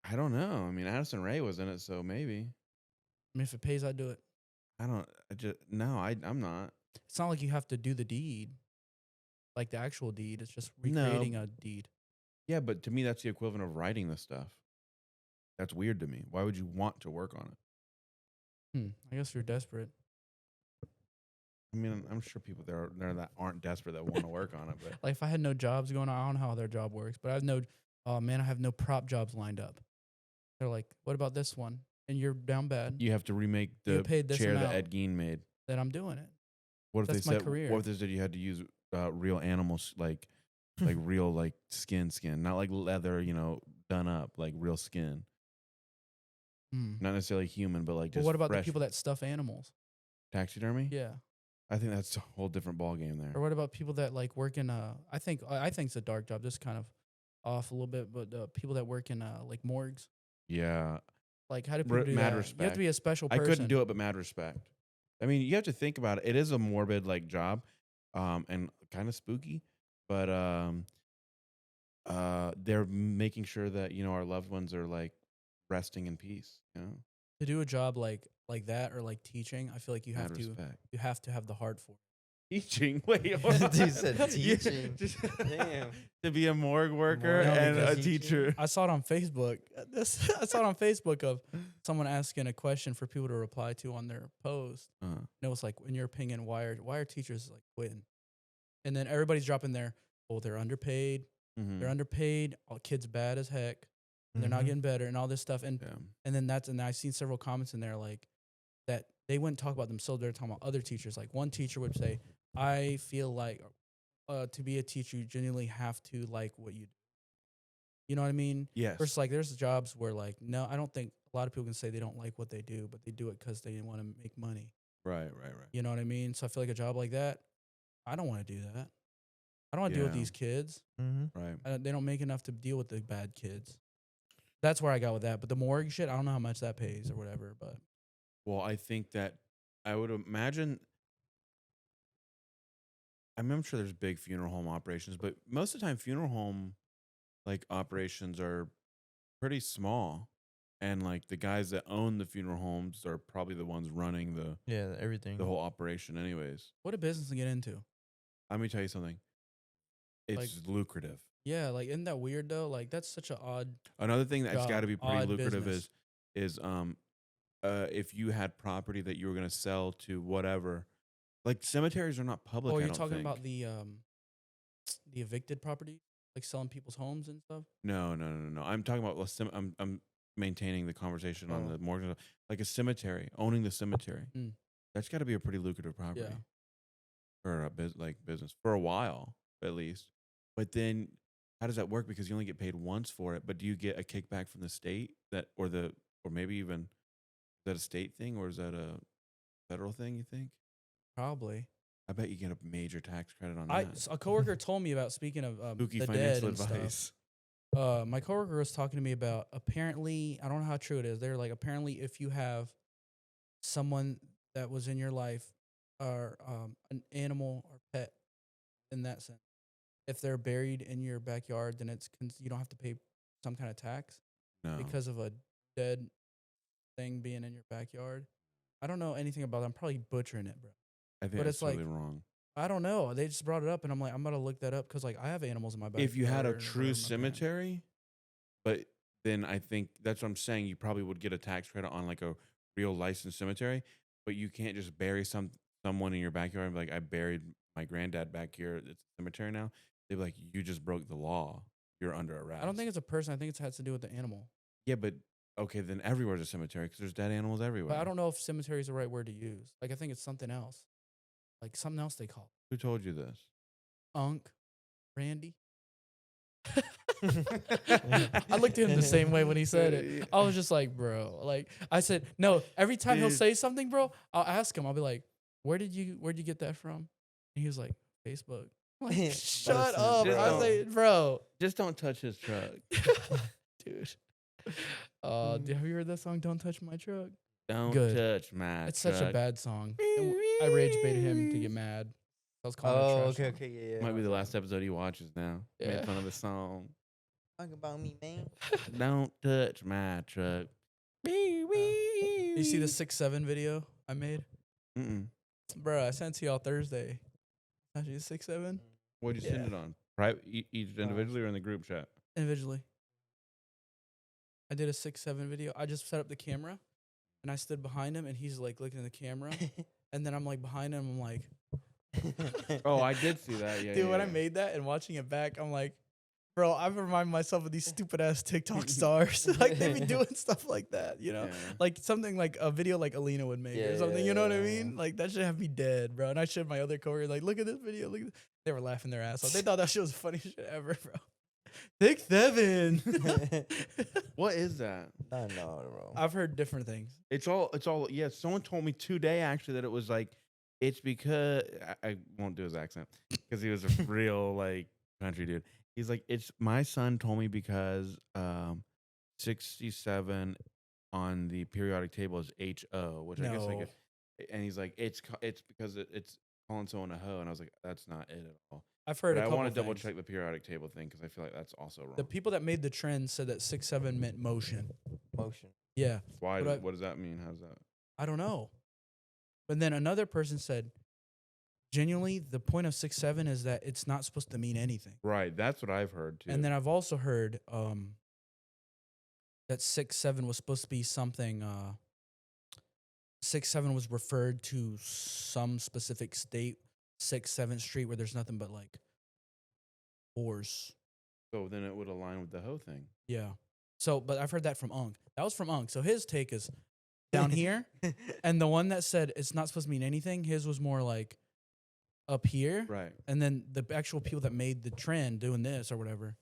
Speaker 3: I don't know. I mean, Addison Rae was in it, so maybe.
Speaker 2: I mean, if it pays, I'd do it.
Speaker 3: I don't. I just no. I'm not.
Speaker 2: It's not like you have to do the deed, like the actual deed. It's just
Speaker 3: No.
Speaker 2: recreating a deed.
Speaker 3: Yeah, but to me, that's the equivalent of writing the stuff. That's weird to me. Why would you want to work on it?
Speaker 2: I guess you're desperate.
Speaker 3: I mean, I'm sure people there that aren't desperate that want to work on it, but
Speaker 2: Like if I had no jobs going on, I don't know how their job works, but I have no, oh man, I have no prop jobs lined up. They're like, what about this one? and you're down bad,
Speaker 3: You have to remake
Speaker 2: You
Speaker 3: the
Speaker 2: get paid this
Speaker 3: chair that
Speaker 2: amount.
Speaker 3: Ed Gein made.
Speaker 2: then I'm doing it.
Speaker 3: What if
Speaker 2: That's
Speaker 3: they
Speaker 2: my
Speaker 3: said?
Speaker 2: career.
Speaker 3: What if they said you had to use real animals, like real like skin, not like leather, done up, like real skin,
Speaker 2: Mm.
Speaker 3: not necessarily human, but like
Speaker 2: But
Speaker 3: just
Speaker 2: what about the
Speaker 3: fresh
Speaker 2: people that stuff animals?
Speaker 3: taxidermy.
Speaker 2: Yeah.
Speaker 3: I think that's a whole different ball game there.
Speaker 2: Or what about people that like work in I think it's a dark job. Just kind of off a little bit, but people that work in like morgues.
Speaker 3: Yeah,
Speaker 2: Like how do people do
Speaker 3: mad
Speaker 2: that?
Speaker 3: respect.
Speaker 2: You have to be a special
Speaker 3: I
Speaker 2: person.
Speaker 3: couldn't do it, but mad respect. I mean, you have to think about it. It is a morbid like job, and kind of spooky, but they're making sure that our loved ones are like resting in peace.
Speaker 2: To do a job like that or like teaching. I feel like you
Speaker 3: Mad
Speaker 2: have to
Speaker 3: respect.
Speaker 2: have the heart for it.
Speaker 3: Teaching. Wait, hold on.
Speaker 1: Dude said
Speaker 3: Yeah,
Speaker 1: teaching. Damn.
Speaker 3: to be a morgue worker
Speaker 1: No,
Speaker 3: and
Speaker 1: because
Speaker 3: a
Speaker 1: teaching-
Speaker 3: teacher.
Speaker 2: I saw it on Facebook. I saw it on Facebook of someone asking a question for people to reply to on their post.
Speaker 3: Uh-huh.
Speaker 2: And it was like, in your opinion, why are teachers like quitting? And then everybody's dropping their, oh, they're underpaid.
Speaker 3: Mhm.
Speaker 2: They're underpaid. All kids bad as heck. And they're not
Speaker 1: Mhm.
Speaker 2: getting better and all this stuff. And
Speaker 3: Yeah.
Speaker 2: and then and I've seen several comments in there like that they wouldn't talk about themselves. They're talking about other teachers. Like one teacher would say, I feel like to be a teacher, you genuinely have to like what you do. You know what I mean?
Speaker 3: Yes.
Speaker 2: Versus like there's jobs where like, no, I don't think a lot of people can say they don't like what they do, but they do it because they want to make money.
Speaker 3: Right.
Speaker 2: You know what I mean? So I feel like a job like that, I don't want to do that. I don't want to deal with
Speaker 3: Yeah.
Speaker 2: these kids.
Speaker 1: Mhm.
Speaker 3: Right.
Speaker 2: They don't make enough to deal with the bad kids. That's where I got with that. But the morgue shit, I don't know how much that pays or whatever. But
Speaker 3: Well, I think that I would imagine. I'm sure there's big funeral home operations, but most of the time, funeral home like operations are pretty small, and like the guys that own the funeral homes are probably the ones running
Speaker 1: Yeah, everything.
Speaker 3: the whole operation, anyways.
Speaker 2: what a business to get into.
Speaker 3: Let me tell you something. It's lucrative.
Speaker 2: Yeah, like isn't that weird though? Like that's such an odd.
Speaker 3: Another thing that's
Speaker 2: Job,
Speaker 3: got to be pretty
Speaker 2: odd
Speaker 3: lucrative
Speaker 2: business.
Speaker 3: is if you had property that you were going to sell to whatever, like cemeteries are not public.
Speaker 2: Oh,
Speaker 3: I
Speaker 2: you're
Speaker 3: don't
Speaker 2: talking
Speaker 3: think.
Speaker 2: about the evicted property, like selling people's homes and stuff.
Speaker 3: No. I'm talking about I'm maintaining the conversation on
Speaker 2: Oh.
Speaker 3: the mortgage, like a cemetery, owning the cemetery.
Speaker 2: Mm.
Speaker 3: That's got to be a pretty lucrative property
Speaker 2: Yeah.
Speaker 3: for a business for a while at least. But then, how does that work? Because you only get paid once for it. But do you get a kickback from the state or maybe even is that a state thing or is that a federal thing? You think?
Speaker 2: Probably.
Speaker 3: I bet you get a major tax credit on
Speaker 2: A
Speaker 3: that.
Speaker 2: coworker told me about, speaking of
Speaker 3: Spooky
Speaker 2: the dead
Speaker 3: financial
Speaker 2: and stuff.
Speaker 3: advice.
Speaker 2: My coworker was talking to me about, apparently, I don't know how true it is. They're like, apparently if you have someone that was in your life or an animal or pet in that sense, if they're buried in your backyard, then you don't have to pay some kind of tax
Speaker 3: No,
Speaker 2: because of a dead thing being in your backyard. I don't know anything about it. I'm probably butchering it, bro.
Speaker 3: I think
Speaker 2: but
Speaker 3: that's
Speaker 2: it's like,
Speaker 3: totally wrong.
Speaker 2: I don't know. They just brought it up, and I'm like, I'm gonna look that up because like I have animals in my backyard.
Speaker 3: If you had a
Speaker 2: and
Speaker 3: true
Speaker 2: whatever, my parents-
Speaker 3: cemetery, but then I think that's what I'm saying. You probably would get a tax credit on like a real licensed cemetery, but you can't just bury someone in your backyard and be like, I buried my granddad back here. It's a cemetery now. They'd be like, you just broke the law. You're under arrest.
Speaker 2: I don't think it's a person. I think it has to do with the animal.
Speaker 3: Yeah, but okay, then everywhere's a cemetery because there's dead animals everywhere.
Speaker 2: But I don't know if cemetery is the right word to use. Like I think it's something else. Like something else they call
Speaker 3: Who told you this?
Speaker 2: it. Unk, Randy. I looked at him the same way when he said it. I was just like, bro. Like I said, no. Every time he'll
Speaker 3: Dude.
Speaker 2: say something, bro, I'll ask him. I'll be like, where'd you get that from? And he was like, Facebook. I'm like, shut
Speaker 1: Listen,
Speaker 2: up.
Speaker 3: just
Speaker 2: I
Speaker 3: don't-
Speaker 2: say, bro,
Speaker 3: Just don't touch his truck.
Speaker 2: dude. Have you heard that song? Don't touch my truck.
Speaker 3: Don't
Speaker 2: Good.
Speaker 3: touch my
Speaker 2: It's
Speaker 3: truck.
Speaker 2: such a bad song. And I rage baited him to get mad. I was calling it a
Speaker 1: Oh,
Speaker 2: trash
Speaker 1: okay,
Speaker 2: song.
Speaker 1: okay, yeah.
Speaker 3: Might be the last episode he watches now.
Speaker 2: Yeah.
Speaker 3: Made fun of the song.
Speaker 1: Talk about me, man.
Speaker 3: Don't touch my truck.
Speaker 2: You see the 6'7" video I made?
Speaker 3: Mm-mm.
Speaker 2: Bro, I sent it to y'all Thursday. Actually, 6'7"
Speaker 3: What'd you send
Speaker 2: Yeah.
Speaker 3: it on? Private, each individually or in the group chat?
Speaker 2: individually. I did a 6'7" video. I just set up the camera and I stood behind him and he's like looking at the camera. And then I'm like behind him. I'm like,
Speaker 3: Oh, I did see that. Yeah,
Speaker 2: dude,
Speaker 3: yeah,
Speaker 2: when I
Speaker 3: yeah.
Speaker 2: made that and watching it back, I'm like, Bro, I remind myself of these stupid ass TikTok stars. Like they be doing stuff like that, you know?
Speaker 3: Yeah.
Speaker 2: Like something like a video like Alina would make
Speaker 1: Yeah,
Speaker 2: or something,
Speaker 1: yeah,
Speaker 2: you know what I
Speaker 1: yeah,
Speaker 2: mean?
Speaker 1: yeah.
Speaker 2: Like that should have me dead, bro. And I showed my other coworkers, like, look at this video, look at this. They were laughing their ass off. They thought that shit was the funniest shit ever, bro. 6'7".
Speaker 3: What is that?
Speaker 1: I know, bro.
Speaker 2: I've heard different things.
Speaker 3: It's all. Yeah, someone told me today actually that it was like it's because I won't do his accent because he was a real like country dude. He's like, it's my son told me because 67 on the periodic table is HO, which I guess like
Speaker 2: No.
Speaker 3: and he's like it's because it's calling someone a hoe, and I was like, that's not it at all.
Speaker 2: I've heard
Speaker 3: But
Speaker 2: a
Speaker 3: I
Speaker 2: couple
Speaker 3: want to double
Speaker 2: things.
Speaker 3: check the periodic table thing because I feel like that's also wrong.
Speaker 2: The people that made the trend said that 6'7" meant motion.
Speaker 1: Motion.
Speaker 2: Yeah.
Speaker 3: Why?
Speaker 2: but
Speaker 3: What does that mean? How's that?
Speaker 2: I don't know. But then another person said, genuinely, the point of 6'7" is that it's not supposed to mean anything.
Speaker 3: Right, that's what I've heard too.
Speaker 2: And then I've also heard that 6'7" was supposed to be something. 6'7" was referred to some specific state, 6'7" Street, where there's nothing but like whores.
Speaker 3: So then it would align with the hoe thing.
Speaker 2: Yeah. So, but I've heard that from Unk. That was from Unk. So his take is down here, and the one that said it's not supposed to mean anything, his was more like up here.
Speaker 3: Right.
Speaker 2: And then the actual people that made the trend doing this or whatever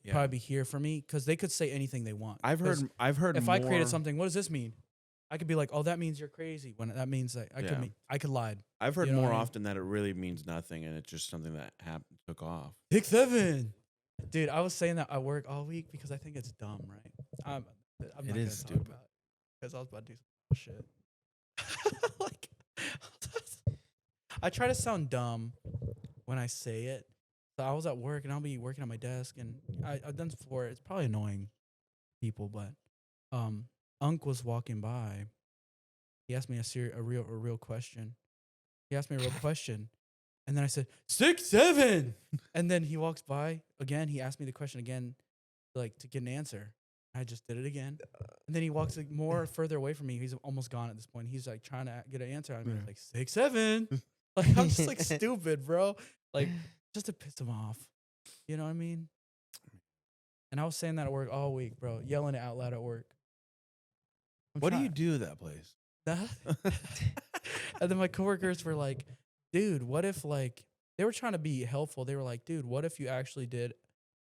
Speaker 3: Yeah.
Speaker 2: probably be here for me because they could say anything they want.
Speaker 3: I've
Speaker 2: 'Cause
Speaker 3: heard.
Speaker 2: if
Speaker 3: more,
Speaker 2: I created something, what does this mean? I could be like, oh, that means you're crazy. When that means that
Speaker 3: Yeah.
Speaker 2: I could lie.
Speaker 3: I've heard
Speaker 2: you know
Speaker 3: more
Speaker 2: what I mean?
Speaker 3: often that it really means nothing, and it's just something that took off.
Speaker 2: 6'7". Dude, I was saying that at work all week because I think it's dumb, right? I'm
Speaker 3: It
Speaker 2: not
Speaker 3: is
Speaker 2: gonna
Speaker 3: stupid.
Speaker 2: talk about it because I was about to do some shit. Like, I try to sound dumb when I say it. So I was at work and I'll be working at my desk, and I've done this before. It's probably annoying people, but Unk was walking by. He asked me a real question. He asked me a real question. And then I said, 6'7". And then he walks by again. He asked me the question again, like to get an answer. I just did it again. And then he walks like more further away from me. He's almost gone at this point. He's like trying to get an answer out of me.
Speaker 3: Yeah.
Speaker 2: Like 6'7". Like I'm just like stupid, bro. Like just to piss him off. You know what I mean? And I was saying that at work all week, bro. Yelling it out loud at work.
Speaker 3: What do you do at that place?
Speaker 2: And then my coworkers were like, dude, what if like they were trying to be helpful. They were like, dude, what if you actually did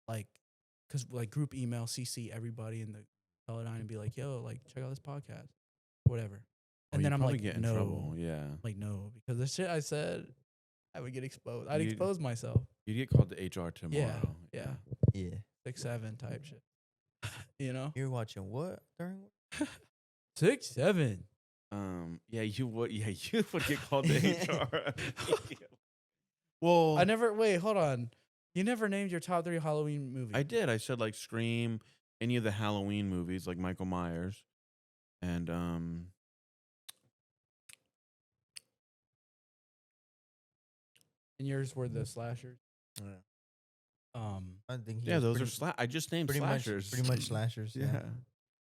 Speaker 2: like, because like group email CC everybody in the Teledyne and be like, yo, like check out this podcast, whatever. And then I'm like,
Speaker 3: get in
Speaker 2: no,
Speaker 3: trouble. Yeah,
Speaker 2: like no, because the shit I said, I would get exposed. I'd
Speaker 3: You'd-
Speaker 2: expose myself.
Speaker 3: you'd get called to HR tomorrow.
Speaker 2: Yeah.
Speaker 1: Yeah.
Speaker 2: 6'7" type shit. You know,
Speaker 1: You're watching what during?
Speaker 2: 6'7".
Speaker 3: Yeah, you would. Yeah, you would get called to HR. Well,
Speaker 2: I never. Wait, hold on. You never named your top 3 Halloween movies.
Speaker 3: I did. I said like Scream, any of the Halloween movies, like Michael Myers, and
Speaker 2: And yours were the slashers.
Speaker 1: Yeah. I think he
Speaker 3: yeah,
Speaker 1: was
Speaker 3: those
Speaker 1: pretty,
Speaker 3: are I just named
Speaker 1: pretty
Speaker 3: slashers.
Speaker 1: much pretty much slashers.
Speaker 3: Yeah.
Speaker 1: Yeah.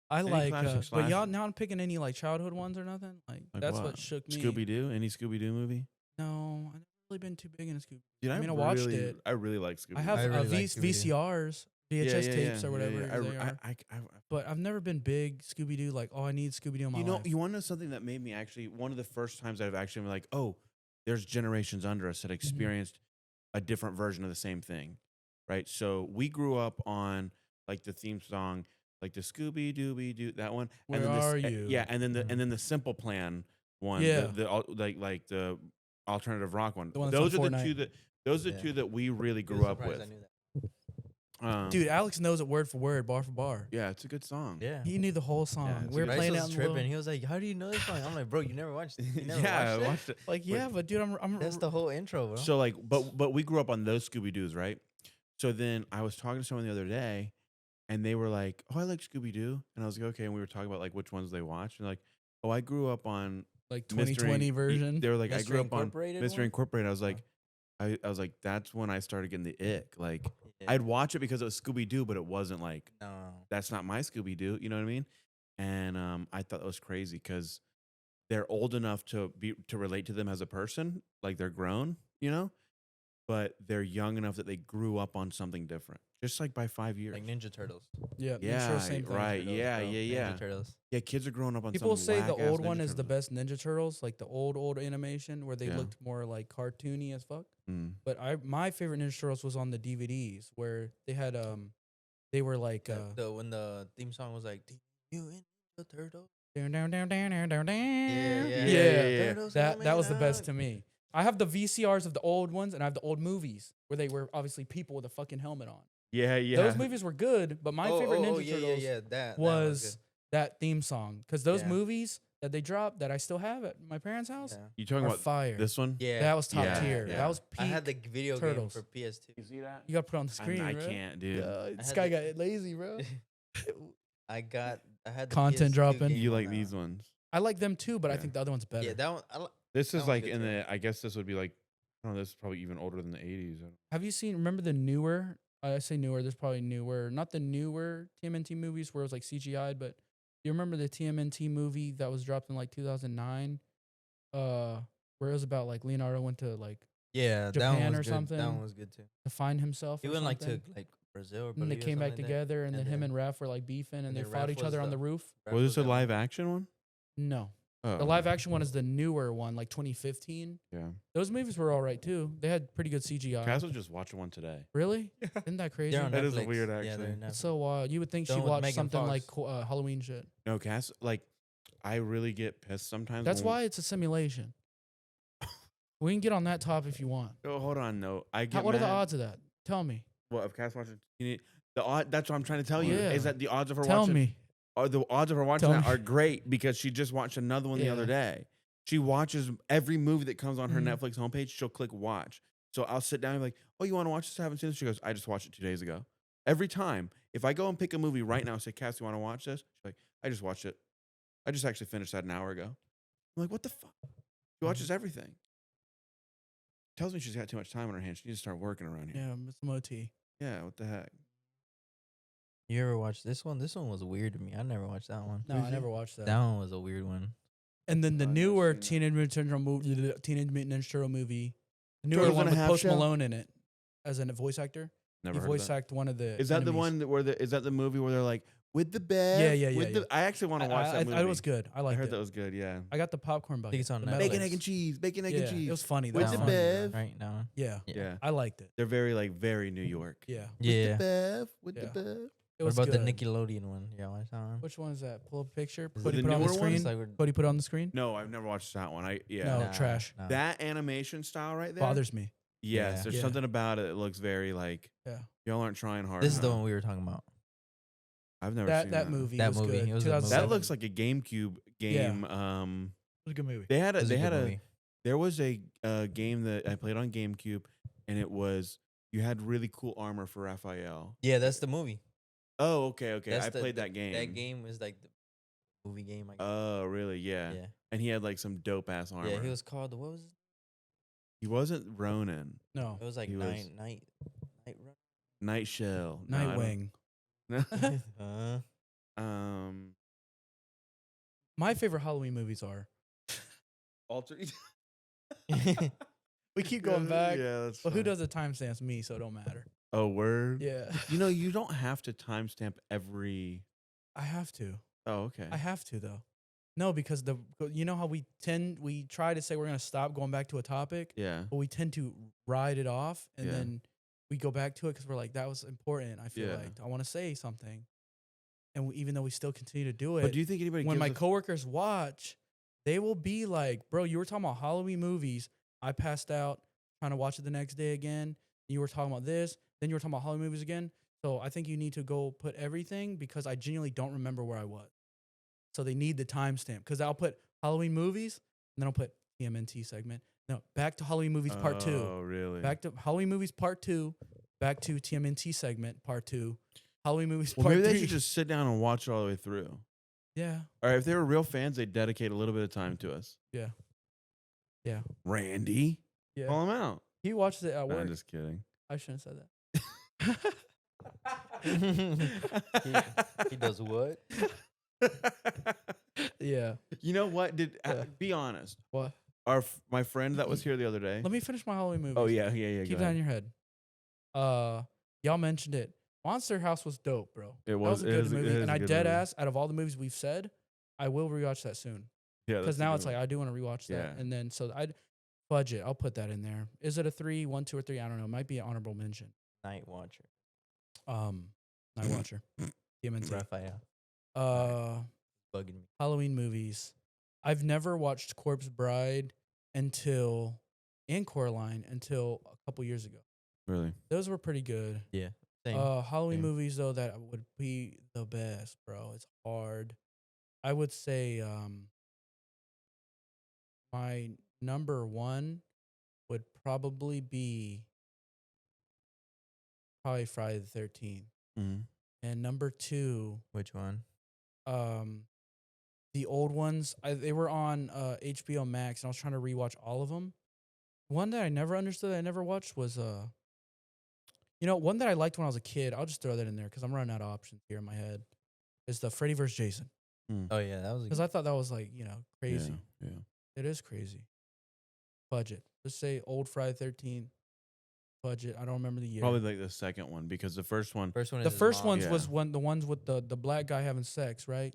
Speaker 2: I
Speaker 3: Any
Speaker 2: like,
Speaker 3: classic
Speaker 2: but y'all
Speaker 3: slasher?
Speaker 2: not picking any like childhood ones or nothing. Like that's what shook me.
Speaker 3: Scooby Doo. Any Scooby Doo movie?
Speaker 2: No, I've never really been too big into Scooby.
Speaker 3: Dude,
Speaker 2: I mean, I watched
Speaker 3: really,
Speaker 2: it.
Speaker 3: I really like Scooby.
Speaker 2: I have
Speaker 1: I really like Scooby-Doo.
Speaker 2: VCRs, VHS tapes or whatever they are.
Speaker 3: I
Speaker 2: But I've never been big Scooby Doo. Like, oh, I need Scooby Doo in my
Speaker 3: you know,
Speaker 2: life.
Speaker 3: you want to know something that made me actually one of the first times I've actually been like, oh, there's generations under us that experienced a different version of the same thing, right? So we grew up on like the theme song, like the Scooby Dooby Doo, that one.
Speaker 2: Where
Speaker 3: and then
Speaker 2: are
Speaker 3: this,
Speaker 2: you?
Speaker 3: Yeah, and then the Simple Plan one,
Speaker 2: Yeah.
Speaker 3: like the alternative rock one.
Speaker 2: The one that's
Speaker 3: Those
Speaker 2: on
Speaker 3: are the
Speaker 2: Fortnite.
Speaker 3: two that those are the
Speaker 1: Yeah.
Speaker 3: two that we really
Speaker 1: He was
Speaker 3: grew up
Speaker 1: surprised
Speaker 3: with.
Speaker 1: I knew that.
Speaker 2: Dude, Alex knows it word for word, bar for bar.
Speaker 3: yeah, it's a good song.
Speaker 1: Yeah.
Speaker 2: He knew the whole song.
Speaker 3: Yeah, it's
Speaker 2: we were
Speaker 3: good.
Speaker 1: Bryce
Speaker 2: playing it
Speaker 1: was
Speaker 2: on the
Speaker 1: tripping.
Speaker 2: little,
Speaker 1: He was like, "How do you know this song?" I'm like, "Bro, you never watched it. You never
Speaker 3: yeah, I
Speaker 1: watched it?"
Speaker 3: watched it.
Speaker 2: like, yeah, but dude, I'm
Speaker 1: That's the whole intro, bro.
Speaker 3: So like, but we grew up on those Scooby Doos, right? So then I was talking to someone the other day, and they were like, "Oh, I like Scooby Doo," and I was like, "Okay." And we were talking about like which ones they watched, and like, "Oh, I grew up on
Speaker 2: like
Speaker 3: Mystery
Speaker 2: 2020
Speaker 3: Inc."
Speaker 2: version.
Speaker 3: They were like, "I
Speaker 1: Mystery
Speaker 3: grew up on
Speaker 1: Incorporated
Speaker 3: Mystery
Speaker 1: one?
Speaker 3: Incorporated." I was like, I was like, that's when I started getting the ick. Like,
Speaker 1: Yeah.
Speaker 3: I'd watch it because it was Scooby Doo, but it wasn't like
Speaker 1: No.
Speaker 3: that's not my Scooby Doo. You know what I mean? And I thought that was crazy because they're old enough to relate to them as a person, like they're grown, you know, but they're young enough that they grew up on something different. just like by 5 years.
Speaker 1: Like Ninja Turtles.
Speaker 2: Yeah,
Speaker 3: Yeah,
Speaker 2: sure, same thing.
Speaker 3: right.
Speaker 1: Turtles,
Speaker 3: Yeah,
Speaker 1: bro.
Speaker 3: yeah, yeah.
Speaker 1: Ninja Turtles.
Speaker 3: Yeah, kids are growing up on
Speaker 2: People
Speaker 3: some
Speaker 2: say the
Speaker 3: whack-ass
Speaker 2: old one
Speaker 3: Ninja
Speaker 2: is the
Speaker 3: Turtles.
Speaker 2: best Ninja Turtles, like the old animation where they
Speaker 3: Yeah.
Speaker 2: looked more like cartoony as fuck.
Speaker 3: Mm.
Speaker 2: But my favorite Ninja Turtles was on the DVDs where they had they were like
Speaker 1: When the theme song was like Mutant Ninja Turtles.
Speaker 2: down down down down down down down.
Speaker 3: Yeah.
Speaker 1: Turtles
Speaker 2: That was the
Speaker 1: coming
Speaker 2: best
Speaker 1: out.
Speaker 2: to me. I have the VCRs of the old ones and I have the old movies where they were obviously people with a fucking helmet on.
Speaker 3: Yeah, yeah.
Speaker 2: Those movies were good, but my favorite Ninja Turtles
Speaker 1: That
Speaker 2: was that theme song because those
Speaker 1: Yeah.
Speaker 2: movies that they dropped that I still have at my parents' house
Speaker 1: good.
Speaker 3: You talking
Speaker 2: are
Speaker 3: about
Speaker 2: fire.
Speaker 3: this one?
Speaker 1: Yeah.
Speaker 2: That was top
Speaker 3: Yeah,
Speaker 2: tier.
Speaker 3: yeah.
Speaker 2: That was peak.
Speaker 1: I had the video
Speaker 2: Turtles.
Speaker 1: game for PS2.
Speaker 3: You see that?
Speaker 2: You got to put it on the screen.
Speaker 3: I
Speaker 2: bro.
Speaker 3: can't, dude.
Speaker 2: This
Speaker 1: had
Speaker 2: guy
Speaker 1: the-
Speaker 2: got lazy, bro.
Speaker 1: I had the
Speaker 2: Content
Speaker 1: PS2
Speaker 2: dropping.
Speaker 1: game
Speaker 3: You
Speaker 1: on
Speaker 3: like
Speaker 1: that
Speaker 3: these
Speaker 1: one.
Speaker 3: ones?
Speaker 2: I like them too, but I
Speaker 3: Yeah.
Speaker 2: think the other one's better.
Speaker 1: Yeah, that one.
Speaker 3: This
Speaker 1: That
Speaker 3: is
Speaker 1: one's
Speaker 3: like
Speaker 1: good
Speaker 3: in
Speaker 1: too.
Speaker 3: the. I guess this would be like. I don't know. This is probably even older than the 80s.
Speaker 2: Have you seen? Remember the newer? I say newer. There's probably newer, not the newer TMNT movies where it was like CGI'd, but you remember the TMNT movie that was dropped in like 2009, where it was about like Leonardo went to like
Speaker 1: Yeah, that
Speaker 2: Japan
Speaker 1: one was
Speaker 2: or
Speaker 1: good.
Speaker 2: something.
Speaker 1: That one was good too.
Speaker 2: to find himself.
Speaker 1: He
Speaker 2: or
Speaker 1: went like to
Speaker 2: something.
Speaker 1: like Brazil or
Speaker 2: And they
Speaker 1: Bolivia or
Speaker 2: came back
Speaker 1: something like that.
Speaker 2: together, and then him
Speaker 1: then
Speaker 2: and Raph were like beefing, and
Speaker 1: and
Speaker 2: they
Speaker 1: then
Speaker 2: fought
Speaker 1: Raph
Speaker 2: each
Speaker 1: was
Speaker 2: other on
Speaker 1: the-
Speaker 2: the roof.
Speaker 1: Raph
Speaker 3: Was this a
Speaker 1: that
Speaker 3: live
Speaker 1: one.
Speaker 3: action one?
Speaker 2: No,
Speaker 3: Oh,
Speaker 2: the live action one is the newer one, like 2015.
Speaker 3: Yeah.
Speaker 2: Those movies were all right too. They had pretty good CGI.
Speaker 3: Cass was just watching one today.
Speaker 2: Really? Isn't that crazy?
Speaker 1: They're on
Speaker 3: That is
Speaker 1: Netflix.
Speaker 3: weird,
Speaker 1: Yeah,
Speaker 3: actually.
Speaker 1: they're on
Speaker 2: It's
Speaker 1: Netflix.
Speaker 2: so you would think
Speaker 1: Done
Speaker 2: she'd
Speaker 1: with
Speaker 2: watch
Speaker 1: Megan
Speaker 2: something like
Speaker 1: Fox.
Speaker 2: Halloween shit.
Speaker 3: No, Cass. Like, I really get pissed sometimes.
Speaker 2: That's
Speaker 3: when-
Speaker 2: why it's a simulation. We can get on that top if you want.
Speaker 3: Oh, hold on. No, I get.
Speaker 2: What are the
Speaker 3: mad-
Speaker 2: odds of that? Tell me.
Speaker 3: Well, if Cass watching, the odd. That's what I'm trying to tell you.
Speaker 2: Yeah.
Speaker 3: Is that the odds of her
Speaker 2: Tell
Speaker 3: watching?
Speaker 2: me.
Speaker 3: Are the odds of her watching
Speaker 2: Tell
Speaker 3: that
Speaker 2: me.
Speaker 3: are great because she just watched another one the other
Speaker 2: Yeah.
Speaker 3: day. She watches every movie that comes on her
Speaker 2: Mhm.
Speaker 3: Netflix homepage. She'll click watch. So I'll sit down and be like, "Oh, you want to watch this? I haven't seen this." She goes, "I just watched it 2 days ago." Every time, if I go and pick a movie right now, and say, "Cass, you want to watch this?" She's like, "I just watched it. I just actually finished that an hour ago." I'm like, "What the fuck?" She watches everything. Tells me she's got too much time on her hands. She needs to start working around here.
Speaker 2: Yeah, it's MOT.
Speaker 3: Yeah, what the heck?
Speaker 1: You ever watched this one? This one was weird to me. I never watched that one.
Speaker 2: No, I never watched that.
Speaker 1: That one was a weird one.
Speaker 2: And then the
Speaker 3: I've never
Speaker 2: newer
Speaker 3: seen that.
Speaker 2: Teenage Mutant Ninja Turtle movie, the newer
Speaker 3: Turtles
Speaker 2: one
Speaker 3: in a
Speaker 2: with
Speaker 3: Half
Speaker 2: Post
Speaker 3: Shell?
Speaker 2: Malone in it as a voice actor.
Speaker 3: Never
Speaker 2: He
Speaker 3: heard
Speaker 2: voice
Speaker 3: of that.
Speaker 2: acted one of the.
Speaker 3: Is that the
Speaker 2: enemies.
Speaker 3: one that where the? Is that the movie where they're like with the bed?
Speaker 2: Yeah, yeah,
Speaker 3: With
Speaker 2: yeah.
Speaker 3: the, I actually want to watch that movie.
Speaker 2: It was good. I
Speaker 3: I
Speaker 2: liked
Speaker 3: heard
Speaker 2: it.
Speaker 3: that was good. Yeah.
Speaker 2: I got the popcorn bucket.
Speaker 1: it's on
Speaker 2: the
Speaker 1: Netflix.
Speaker 2: metal
Speaker 3: Bacon, egg,
Speaker 2: ones.
Speaker 3: and cheese. Bacon, egg,
Speaker 2: Yeah,
Speaker 3: and cheese.
Speaker 2: it was funny.
Speaker 3: With
Speaker 2: That
Speaker 3: the
Speaker 2: was funny.
Speaker 3: bev.
Speaker 1: Right now.
Speaker 2: Yeah,
Speaker 3: Yeah.
Speaker 2: I liked it.
Speaker 3: They're very like very New York.
Speaker 2: Yeah,
Speaker 1: Yeah.
Speaker 3: With the bev. With
Speaker 2: Yeah.
Speaker 3: the bev.
Speaker 2: it
Speaker 1: What
Speaker 2: was
Speaker 1: about
Speaker 2: good.
Speaker 1: the Nickelodeon one? Yeah, watch that one.
Speaker 2: Which one is that? Pull up a picture.
Speaker 1: Is
Speaker 2: Cody
Speaker 3: it
Speaker 2: put
Speaker 3: the
Speaker 2: it on the
Speaker 3: newer one?
Speaker 2: screen.
Speaker 1: It's like we're-
Speaker 2: Cody put it on the screen.
Speaker 3: No, I've never watched that one. Yeah.
Speaker 2: No.
Speaker 1: Nah,
Speaker 2: trash.
Speaker 1: nah.
Speaker 3: That animation style right there
Speaker 2: Bothers me.
Speaker 3: Yes,
Speaker 1: Yeah.
Speaker 3: there's
Speaker 2: Yeah.
Speaker 3: something about it that looks very like
Speaker 2: Yeah.
Speaker 3: y'all aren't trying hard.
Speaker 1: This is the
Speaker 3: enough.
Speaker 1: one we were talking about.
Speaker 3: I've never
Speaker 2: That
Speaker 3: seen
Speaker 2: that movie.
Speaker 1: That
Speaker 2: was
Speaker 1: movie,
Speaker 2: Good.
Speaker 1: it was a movie.
Speaker 2: 2007.
Speaker 3: That looks like a GameCube game.
Speaker 2: It was a good movie.
Speaker 3: They had
Speaker 1: It
Speaker 3: a
Speaker 1: was
Speaker 3: they
Speaker 1: good
Speaker 3: had a
Speaker 1: movie.
Speaker 3: there was a game that I played on GameCube, and it was you had really cool armor for Raphael.
Speaker 1: Yeah, that's the movie.
Speaker 3: Oh, okay.
Speaker 1: That's
Speaker 3: I
Speaker 1: the-
Speaker 3: played
Speaker 1: the-
Speaker 3: that game.
Speaker 1: That game was like the movie game. I guess.
Speaker 3: Oh, really? Yeah.
Speaker 1: Yeah.
Speaker 3: And he had like some dope ass armor.
Speaker 1: Yeah, he was called what was it?
Speaker 3: He wasn't Ronin.
Speaker 2: No,
Speaker 1: It was like
Speaker 3: He was-
Speaker 1: Night Run.
Speaker 3: Night Shell. No, I don't-
Speaker 2: Nightwing. My favorite Halloween movies are.
Speaker 3: Alter.
Speaker 2: We keep going back.
Speaker 3: Yeah, that's.
Speaker 2: But who
Speaker 3: fine.
Speaker 2: does the timestamps? Me, so it don't matter.
Speaker 3: Oh, word.
Speaker 2: Yeah,
Speaker 3: You know, you don't have to timestamp every.
Speaker 2: I have to.
Speaker 3: Oh, okay.
Speaker 2: I have to though. No, because you know how we try to say we're gonna stop going back to a topic,
Speaker 3: Yeah.
Speaker 2: but we tend to ride it off and
Speaker 3: Yeah.
Speaker 2: then we go back to it because we're like that was important. I feel
Speaker 3: Yeah.
Speaker 2: like I want to say something, and even though we still continue to do it,
Speaker 3: But do you think anybody
Speaker 2: when
Speaker 3: gives
Speaker 2: my
Speaker 3: a-
Speaker 2: coworkers watch, they will be like, "Bro, you were talking about Halloween movies. I passed out trying to watch it the next day again. You were talking about this, then you were talking about Halloween movies again. So I think you need to go put everything because I genuinely don't remember where I was. So they need the timestamp because I'll put Halloween movies and then I'll put TMNT segment. No, back to Halloween movies part 2.
Speaker 3: Oh, really?
Speaker 2: Back to Halloween movies part 2. Back to TMNT segment part 2. Halloween movies
Speaker 3: Well,
Speaker 2: part
Speaker 3: maybe
Speaker 2: 3.
Speaker 3: they should just sit down and watch it all the way through.
Speaker 2: yeah.
Speaker 3: All right, if they were real fans, they'd dedicate a little bit of time to us.
Speaker 2: Yeah. Yeah.
Speaker 3: Randy,
Speaker 2: Yeah.
Speaker 3: call him out.
Speaker 2: He watches it at
Speaker 3: No,
Speaker 2: work.
Speaker 3: I'm just kidding.
Speaker 2: I shouldn't have said
Speaker 1: He does what?
Speaker 2: that. Yeah.
Speaker 3: You know what?
Speaker 2: Yeah.
Speaker 3: Be honest.
Speaker 2: What?
Speaker 3: My friend that was here the other day.
Speaker 2: Let me finish my Halloween movie.
Speaker 3: Oh yeah.
Speaker 2: Keep
Speaker 3: Go
Speaker 2: that in
Speaker 3: ahead.
Speaker 2: your head. Y'all mentioned it. Monster House was dope, bro.
Speaker 3: It
Speaker 2: That
Speaker 3: was.
Speaker 2: was a
Speaker 3: It
Speaker 2: good
Speaker 3: is a- it
Speaker 2: movie,
Speaker 3: is
Speaker 2: and
Speaker 3: a
Speaker 2: I
Speaker 3: good
Speaker 2: dead
Speaker 3: movie.
Speaker 2: ass. Out of all the movies we've said, I will rewatch that soon
Speaker 3: Yeah,
Speaker 2: because
Speaker 3: that's a
Speaker 2: now
Speaker 3: good
Speaker 2: it's like
Speaker 3: one.
Speaker 2: I do want to rewatch that,
Speaker 3: Yeah.
Speaker 2: and then so I'd budget. I'll put that in there. Is it a 3, 1, 2, or 3? I don't know. It might be an honorable mention.
Speaker 1: Night Watcher.
Speaker 2: Night Watcher, TMNT.
Speaker 1: Raphael.
Speaker 2: Uh,
Speaker 1: Bugging me.
Speaker 2: Halloween movies. I've never watched Corpse Bride and Coraline until a couple years ago.
Speaker 3: Really.
Speaker 2: Those were pretty good.
Speaker 1: Yeah. Same.
Speaker 2: Halloween
Speaker 1: Same.
Speaker 2: movies though that would be the best, bro. It's hard. I would say my number one would probably be Friday the 13th.
Speaker 3: Mm-hmm.
Speaker 2: And number 2,
Speaker 1: Which one?
Speaker 2: the old ones. They were on HBO Max, and I was trying to rewatch all of them. One that I never understood, that I never watched was one that I liked when I was a kid. I'll just throw that in there because I'm running out of options here in my head. Is the Freddy vs. Jason,
Speaker 1: Oh yeah, that was.
Speaker 2: because I thought that was like crazy.
Speaker 3: Yeah.
Speaker 2: It is crazy. Budget. Let's say old Friday 13th. Budget. I don't remember the year.
Speaker 3: Probably like the second one because the first one.
Speaker 1: First one.
Speaker 2: the
Speaker 1: Is his
Speaker 2: first
Speaker 1: mom.
Speaker 2: ones
Speaker 3: Yeah.
Speaker 2: was the ones with the black guy having sex, right?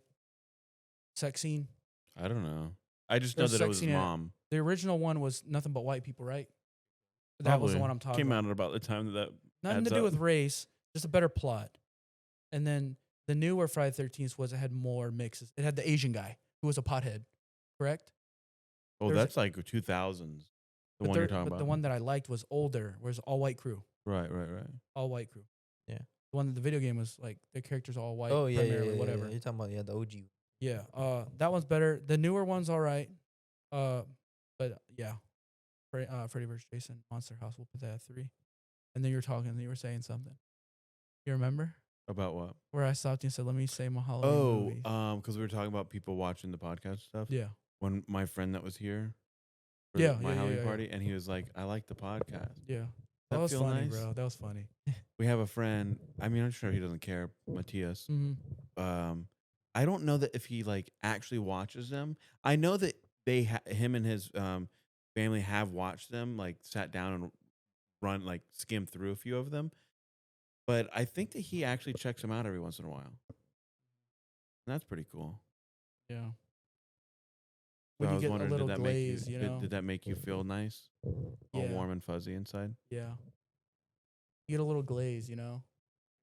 Speaker 2: Sex scene.
Speaker 3: I don't know. I just know
Speaker 2: There's
Speaker 3: that it was
Speaker 2: sex
Speaker 3: his
Speaker 2: scene in it.
Speaker 3: mom.
Speaker 2: The original one was nothing but white people, right? That was the
Speaker 3: Probably.
Speaker 2: one I'm talking
Speaker 3: Came
Speaker 2: about.
Speaker 3: out at about the time that
Speaker 2: Nothing to
Speaker 3: adds
Speaker 2: do
Speaker 3: up.
Speaker 2: with race, just a better plot. And then the newer Friday 13th was it had more mixes. It had the Asian guy who was a pothead, correct?
Speaker 3: Oh,
Speaker 2: there's-
Speaker 3: that's like 2000s. The one you're talking
Speaker 2: but
Speaker 3: about.
Speaker 2: the one that I liked was older, was all white crew.
Speaker 3: Right.
Speaker 2: All white crew.
Speaker 1: Yeah.
Speaker 2: The one that the video game was like the characters all white,
Speaker 1: Oh yeah,
Speaker 2: primarily, whatever.
Speaker 1: You're talking about the OG.
Speaker 2: Yeah. That one's better. The newer one's all right. But yeah. Freddy vs. Jason, Monster House, we'll put that at 3. And then you were saying something. You remember?
Speaker 3: About what?
Speaker 2: Where I stopped you and said, let me say my Halloween
Speaker 3: Oh,
Speaker 2: movies.
Speaker 3: because we were talking about people watching the podcast stuff.
Speaker 2: Yeah.
Speaker 3: When my friend that was here for
Speaker 2: Yeah,
Speaker 3: my
Speaker 2: yeah,
Speaker 3: Halloween
Speaker 2: yeah.
Speaker 3: party, and he was like, I like the podcast.
Speaker 2: Yeah.
Speaker 3: That
Speaker 2: That was
Speaker 3: feel
Speaker 2: funny,
Speaker 3: nice?
Speaker 2: bro. That was funny.
Speaker 3: We have a friend. I mean, I'm sure he doesn't care, Matias.
Speaker 2: Mm-hmm.
Speaker 3: I don't know that if he like actually watches them. I know that him and his family have watched them, like sat down and skimmed through a few of them. But I think that he actually checks them out every once in a while. And that's pretty cool.
Speaker 2: Yeah.
Speaker 3: So
Speaker 2: When
Speaker 3: I
Speaker 2: you
Speaker 3: was
Speaker 2: get a
Speaker 3: wondering,
Speaker 2: little
Speaker 3: did that
Speaker 2: glaze,
Speaker 3: make
Speaker 2: you
Speaker 3: you,
Speaker 2: know?
Speaker 3: did that make you feel nice, all
Speaker 2: Yeah.
Speaker 3: warm and fuzzy inside?
Speaker 2: Yeah. You get a little glaze, you know?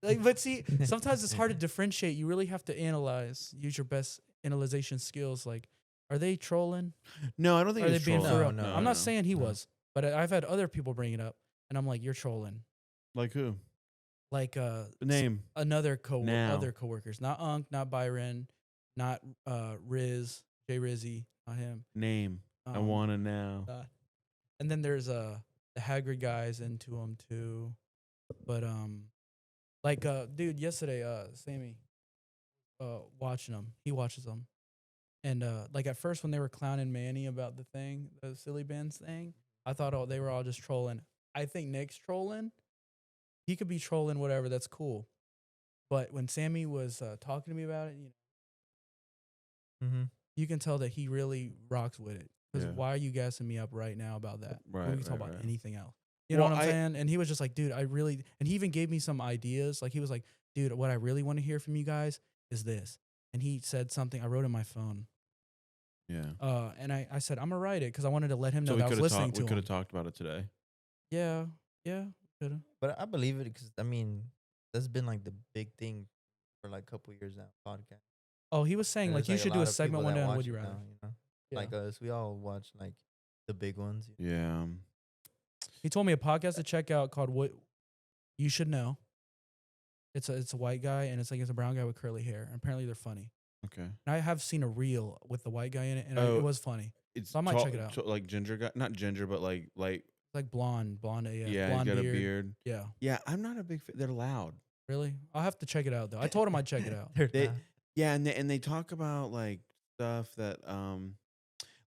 Speaker 2: Like, but see, sometimes it's hard to differentiate. You really have to use your best analyzation skills. Like, are they trolling?
Speaker 3: No, I don't think
Speaker 2: Are they
Speaker 3: it's
Speaker 2: being for
Speaker 3: trolling.
Speaker 2: real?
Speaker 1: No,
Speaker 2: I'm
Speaker 3: no.
Speaker 2: not saying he
Speaker 1: no.
Speaker 2: was, but I've had other people bring it up, and I'm like, you're trolling.
Speaker 3: Like who?
Speaker 2: Like
Speaker 3: The name.
Speaker 2: another
Speaker 3: Now.
Speaker 2: other coworkers, not Unc, not Byron, not Riz, Jay Rizzy, not him.
Speaker 3: Name. I want to know.
Speaker 2: And then there's the Hagrid guys into them too, but dude, yesterday Sammy watching them, he watches them, and like at first when they were clowning Manny about the silly bands thing, I thought they were all just trolling. I think Nick's trolling. He could be trolling whatever. That's cool. But when Sammy was talking to me about it,
Speaker 1: Mm-hmm.
Speaker 2: you can tell that he really rocks with it. Because
Speaker 3: Yeah.
Speaker 2: why are you gassing me up right now about that?
Speaker 3: Right,
Speaker 2: We can talk
Speaker 3: right,
Speaker 2: about
Speaker 3: right.
Speaker 2: anything else. You know
Speaker 3: Well,
Speaker 2: what I'm
Speaker 3: I-
Speaker 2: saying? And he was just like, dude, and he even gave me some ideas. Like he was like, dude, what I really want to hear from you guys is this. And he said something. I wrote in my phone.
Speaker 3: Yeah.
Speaker 2: And I said, I'm gonna write it because I wanted to let him know
Speaker 3: So
Speaker 2: that I was listening
Speaker 3: we
Speaker 2: to
Speaker 3: could
Speaker 2: him.
Speaker 3: have talked about it today.
Speaker 2: Yeah, could have.
Speaker 1: But I believe it because I mean that's been like the big thing for like a couple years now. Podcast.
Speaker 2: Oh, he was saying
Speaker 1: And
Speaker 2: like
Speaker 1: there's,
Speaker 2: you should do
Speaker 1: lot
Speaker 2: a
Speaker 1: of
Speaker 2: segment
Speaker 1: people
Speaker 2: one
Speaker 1: that
Speaker 2: day on
Speaker 1: watch
Speaker 2: Would You
Speaker 1: it
Speaker 2: Rather.
Speaker 1: now,
Speaker 2: Yeah.
Speaker 1: Like us, we all watch like the big ones.
Speaker 3: Yeah.
Speaker 2: He told me a podcast to check out called What You Should Know. It's a white guy and it's a brown guy with curly hair. And apparently they're funny.
Speaker 3: Okay.
Speaker 2: And I have seen a reel with the white guy in it, and
Speaker 3: Oh.
Speaker 2: it was funny.
Speaker 3: It's
Speaker 2: So I might check it out.
Speaker 3: Like ginger guy, not ginger, but like
Speaker 2: It's like blonde,
Speaker 3: yeah, he's
Speaker 2: blonde
Speaker 3: got
Speaker 2: beard.
Speaker 3: a beard.
Speaker 2: Yeah,
Speaker 3: Yeah, I'm not a big fan. They're loud.
Speaker 2: really. I'll have to check it out though. I told him I'd check it out.
Speaker 3: They, yeah, and they talk about like stuff that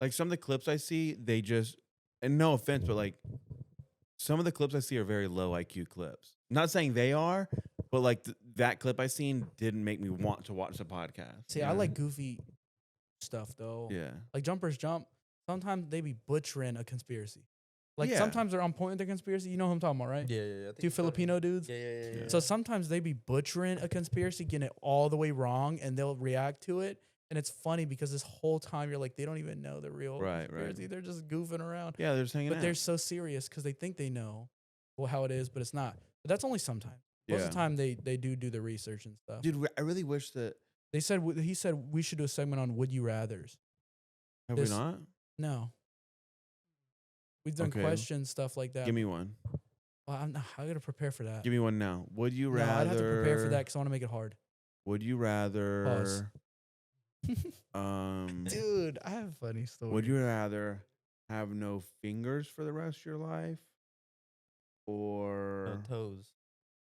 Speaker 3: like some of the clips I see, they just, and no offense, but like some of the clips I see are very low IQ clips. Not saying they are, but like that clip I seen didn't make me want to watch the podcast.
Speaker 2: See,
Speaker 3: you
Speaker 2: I
Speaker 3: know?
Speaker 2: like goofy stuff though.
Speaker 3: Yeah.
Speaker 2: Like Jumpers Jump. Sometimes they be butchering a conspiracy. Like
Speaker 3: Yeah.
Speaker 2: sometimes they're on point with their conspiracy. You know who I'm talking about, right?
Speaker 1: Yeah, yeah, yeah. I think
Speaker 2: Two
Speaker 1: you told me.
Speaker 2: Filipino dudes.
Speaker 1: Yeah.
Speaker 2: So sometimes they be butchering a conspiracy, getting it all the way wrong, and they'll react to it. And it's funny because this whole time you're like, they don't even know the real conspiracy.
Speaker 3: Right.
Speaker 2: They're just goofing around.
Speaker 3: Yeah, they're just hanging
Speaker 2: But
Speaker 3: out.
Speaker 2: they're so serious because they think they know how it is, but it's not. But that's only sometimes. Most of the time they do the research and stuff.
Speaker 3: Dude, I really wish that.
Speaker 2: He said we should do a segment on would you rather's.
Speaker 3: Have
Speaker 2: This-
Speaker 3: we not?
Speaker 2: No. We've done
Speaker 3: Okay.
Speaker 2: questions, stuff like that.
Speaker 3: Give me one.
Speaker 2: Well, I gotta prepare for that.
Speaker 3: Give me one now. Would you
Speaker 2: No,
Speaker 3: rather?
Speaker 2: I'd have to prepare for that because I want to make it hard.
Speaker 3: Would you rather?
Speaker 2: Dude, I have a funny story.
Speaker 3: Would you rather have no fingers for the rest of your life,
Speaker 1: No
Speaker 3: or
Speaker 1: toes.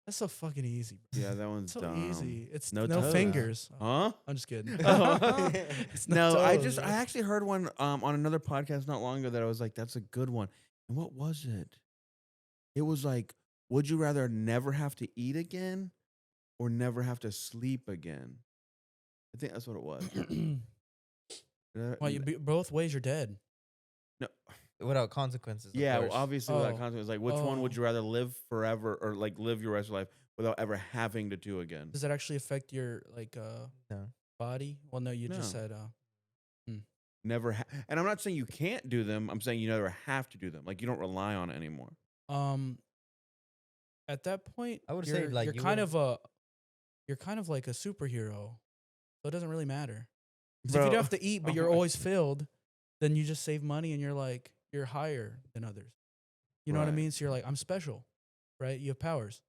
Speaker 2: That's so fucking easy. Bro.
Speaker 3: yeah, that one's
Speaker 2: So
Speaker 3: dumb.
Speaker 2: easy. It's
Speaker 3: No
Speaker 2: no
Speaker 3: toes.
Speaker 2: fingers.
Speaker 3: Huh?
Speaker 2: I'm just kidding.
Speaker 3: Oh.
Speaker 2: It's
Speaker 3: No, I
Speaker 2: toes, bro.
Speaker 3: actually heard one on another podcast not long ago that I was like, that's a good one. And what was it? It was like, would you rather never have to eat again or never have to sleep again? I think that's what it was.
Speaker 2: Well, both ways you're dead.
Speaker 3: No.
Speaker 1: Without consequences.
Speaker 3: Yeah,
Speaker 1: Of
Speaker 3: well,
Speaker 1: course.
Speaker 3: obviously without
Speaker 2: Oh.
Speaker 3: consequence. Like, which one would
Speaker 2: Oh.
Speaker 3: you rather live forever or like live your rest of your life without ever having to do again?
Speaker 2: Does that actually affect your
Speaker 1: No.
Speaker 2: body? Well, no, you just
Speaker 3: No.
Speaker 2: said
Speaker 3: Never. And I'm not saying you can't do them. I'm saying you never have to do them. Like, you don't rely on it anymore.
Speaker 2: at that point
Speaker 1: I would say, like,
Speaker 2: you're
Speaker 1: you
Speaker 2: kind of like a superhero. So it doesn't really matter. 'Cause if you
Speaker 3: Bro.
Speaker 2: don't have to eat but you're always filled, then you just save money and you're higher than others. You know what I
Speaker 3: Right.
Speaker 2: mean? So you're like, I'm special, right? You have powers.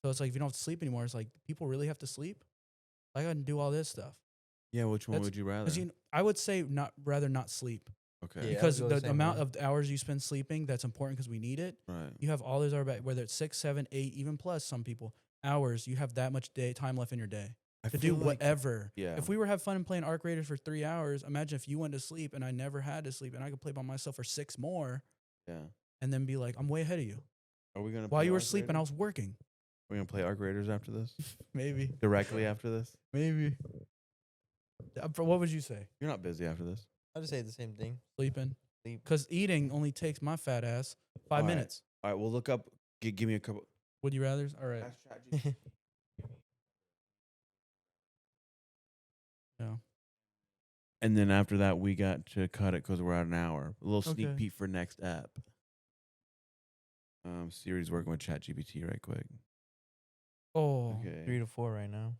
Speaker 2: So it's like if you don't have to sleep anymore, it's like people really have to sleep. I got to do all this stuff.
Speaker 3: Yeah, which one
Speaker 2: That's-
Speaker 3: would you rather?
Speaker 2: 'Cause I would say rather not sleep
Speaker 3: Okay.
Speaker 1: Yeah. I
Speaker 2: because
Speaker 1: would go the
Speaker 2: the
Speaker 1: same
Speaker 2: amount
Speaker 1: way.
Speaker 2: of hours you spend sleeping, that's important because we need it.
Speaker 3: Right.
Speaker 2: You have all those hours back, whether it's 6, 7, 8, even plus some people hours. You have that much time left in your day
Speaker 3: I
Speaker 2: to do
Speaker 3: feel like-
Speaker 2: whatever.
Speaker 3: Yeah.
Speaker 2: If we were having fun and playing Arc Raiders for 3 hours, imagine if you went to sleep and I never had to sleep and I could play by myself for 6 more
Speaker 3: Yeah.
Speaker 2: and then be like, I'm way ahead of you.
Speaker 3: Are we gonna?
Speaker 2: While
Speaker 3: play
Speaker 2: you were
Speaker 3: Arc
Speaker 2: sleeping, I
Speaker 3: Raiders?
Speaker 2: was working.
Speaker 3: We're gonna play Arc Raiders after this.
Speaker 2: Maybe.
Speaker 3: Directly after this.
Speaker 2: Maybe. What would you say?
Speaker 3: You're not busy after this.
Speaker 1: I'd just say the same thing.
Speaker 2: Sleeping?
Speaker 1: Sleep.
Speaker 2: Because eating only takes my fat ass 5
Speaker 3: All right.
Speaker 2: minutes.
Speaker 3: All right. We'll look up. Give me a couple.
Speaker 2: Would you rather? All right. Yeah.
Speaker 3: And then after that, we got to cut it because we're at an hour. A little sneak
Speaker 2: Okay.
Speaker 3: peek for next ep. Siri's working with ChatGPT right quick.
Speaker 2: Oh.
Speaker 3: Okay.
Speaker 1: 3 to 4 right now.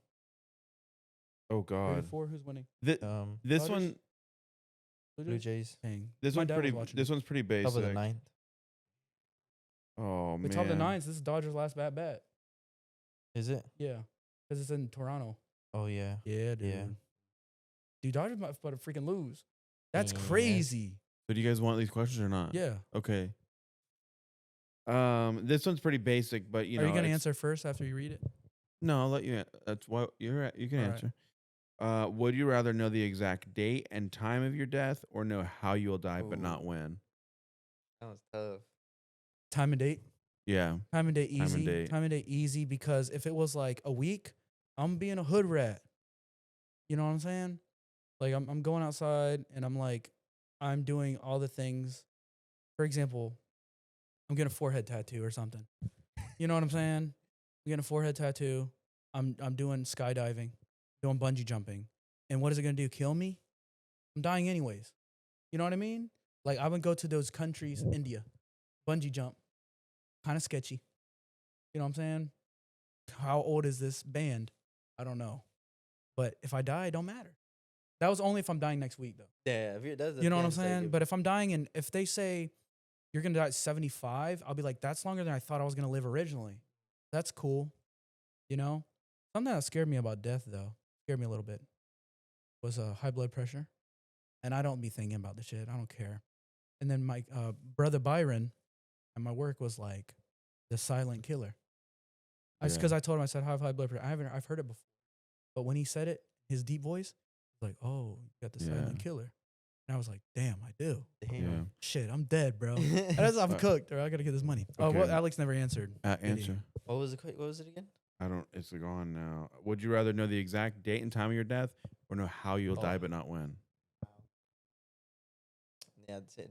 Speaker 3: Oh
Speaker 2: 3 to
Speaker 3: God.
Speaker 2: 4, who's winning?
Speaker 3: This
Speaker 2: Dodgers?
Speaker 3: one.
Speaker 1: Blue Jays.
Speaker 2: Dang.
Speaker 3: This
Speaker 2: My
Speaker 3: one's
Speaker 2: dad was
Speaker 3: pretty.
Speaker 2: watching
Speaker 3: This
Speaker 2: it.
Speaker 3: one's pretty
Speaker 1: Top
Speaker 3: basic.
Speaker 1: of the 9th.
Speaker 3: Oh
Speaker 2: The
Speaker 3: man.
Speaker 2: top of the 9s, this is Dodgers' last bat.
Speaker 1: Is it?
Speaker 2: Yeah. Because it's in Toronto.
Speaker 1: Oh, yeah.
Speaker 2: Yeah, dude.
Speaker 1: Yeah.
Speaker 2: Dude, Dodgers might about to freaking lose. That's
Speaker 1: Yeah.
Speaker 2: crazy.
Speaker 3: So do you guys want these questions or not?
Speaker 2: Yeah.
Speaker 3: Okay. This one's pretty basic, but
Speaker 2: Are you gonna
Speaker 3: it's-
Speaker 2: answer first after you read it?
Speaker 3: No, I'll let you. That's why you can
Speaker 2: All right.
Speaker 3: answer. Would you rather know the exact date and time of your death, or know how you will die but not
Speaker 1: Ooh.
Speaker 3: when?
Speaker 1: That was tough.
Speaker 2: Time and date.
Speaker 3: Yeah.
Speaker 2: Time and date
Speaker 3: Time and
Speaker 2: easy.
Speaker 3: date.
Speaker 2: Time and date easy because if it was like a week, I'm being a hood rat. You know what I'm saying? Like I'm going outside and I'm doing all the things. For example, I'm getting a forehead tattoo or something. You know what I'm saying? I'm getting a forehead tattoo. I'm doing skydiving, doing bungee jumping. And what is it gonna do? Kill me? I'm dying anyways. You know what I mean? Like I would go to those countries, India, bungee jump. Kind of sketchy. You know what I'm saying? How old is this band? I don't know. But if I die, it don't matter. That was only if I'm dying next week, though.
Speaker 1: Yeah, if that's
Speaker 2: You know what I'm saying? But if I'm dying and if they say you're going to die at 75, I'll be like, that's longer than I thought I was going to live originally. That's cool. You know? Something that scared me about death, though, scared me a little bit, was high blood pressure. And I don't be thinking about the shit. I don't care. And then my brother Byron at my work was like the silent killer.
Speaker 3: Yeah.
Speaker 2: Because I told him, I said, I have high blood pressure. I've heard it before. But when he said it, his deep voice, like, oh, you got the silent
Speaker 3: Yeah.
Speaker 2: killer. And I was like, damn, I do.
Speaker 3: Yeah.
Speaker 2: Shit, I'm dead, bro. I'm
Speaker 3: Uh,
Speaker 2: cooked, or I gotta get this money. Oh, well,
Speaker 3: okay.
Speaker 2: Alex never answered.
Speaker 3: Answer.
Speaker 1: What was it again?
Speaker 3: I don't. It's gone now. Would you rather know the exact date and time of your death, or know how you'll die
Speaker 1: Oh.
Speaker 3: but not when?
Speaker 1: Yeah, I'd say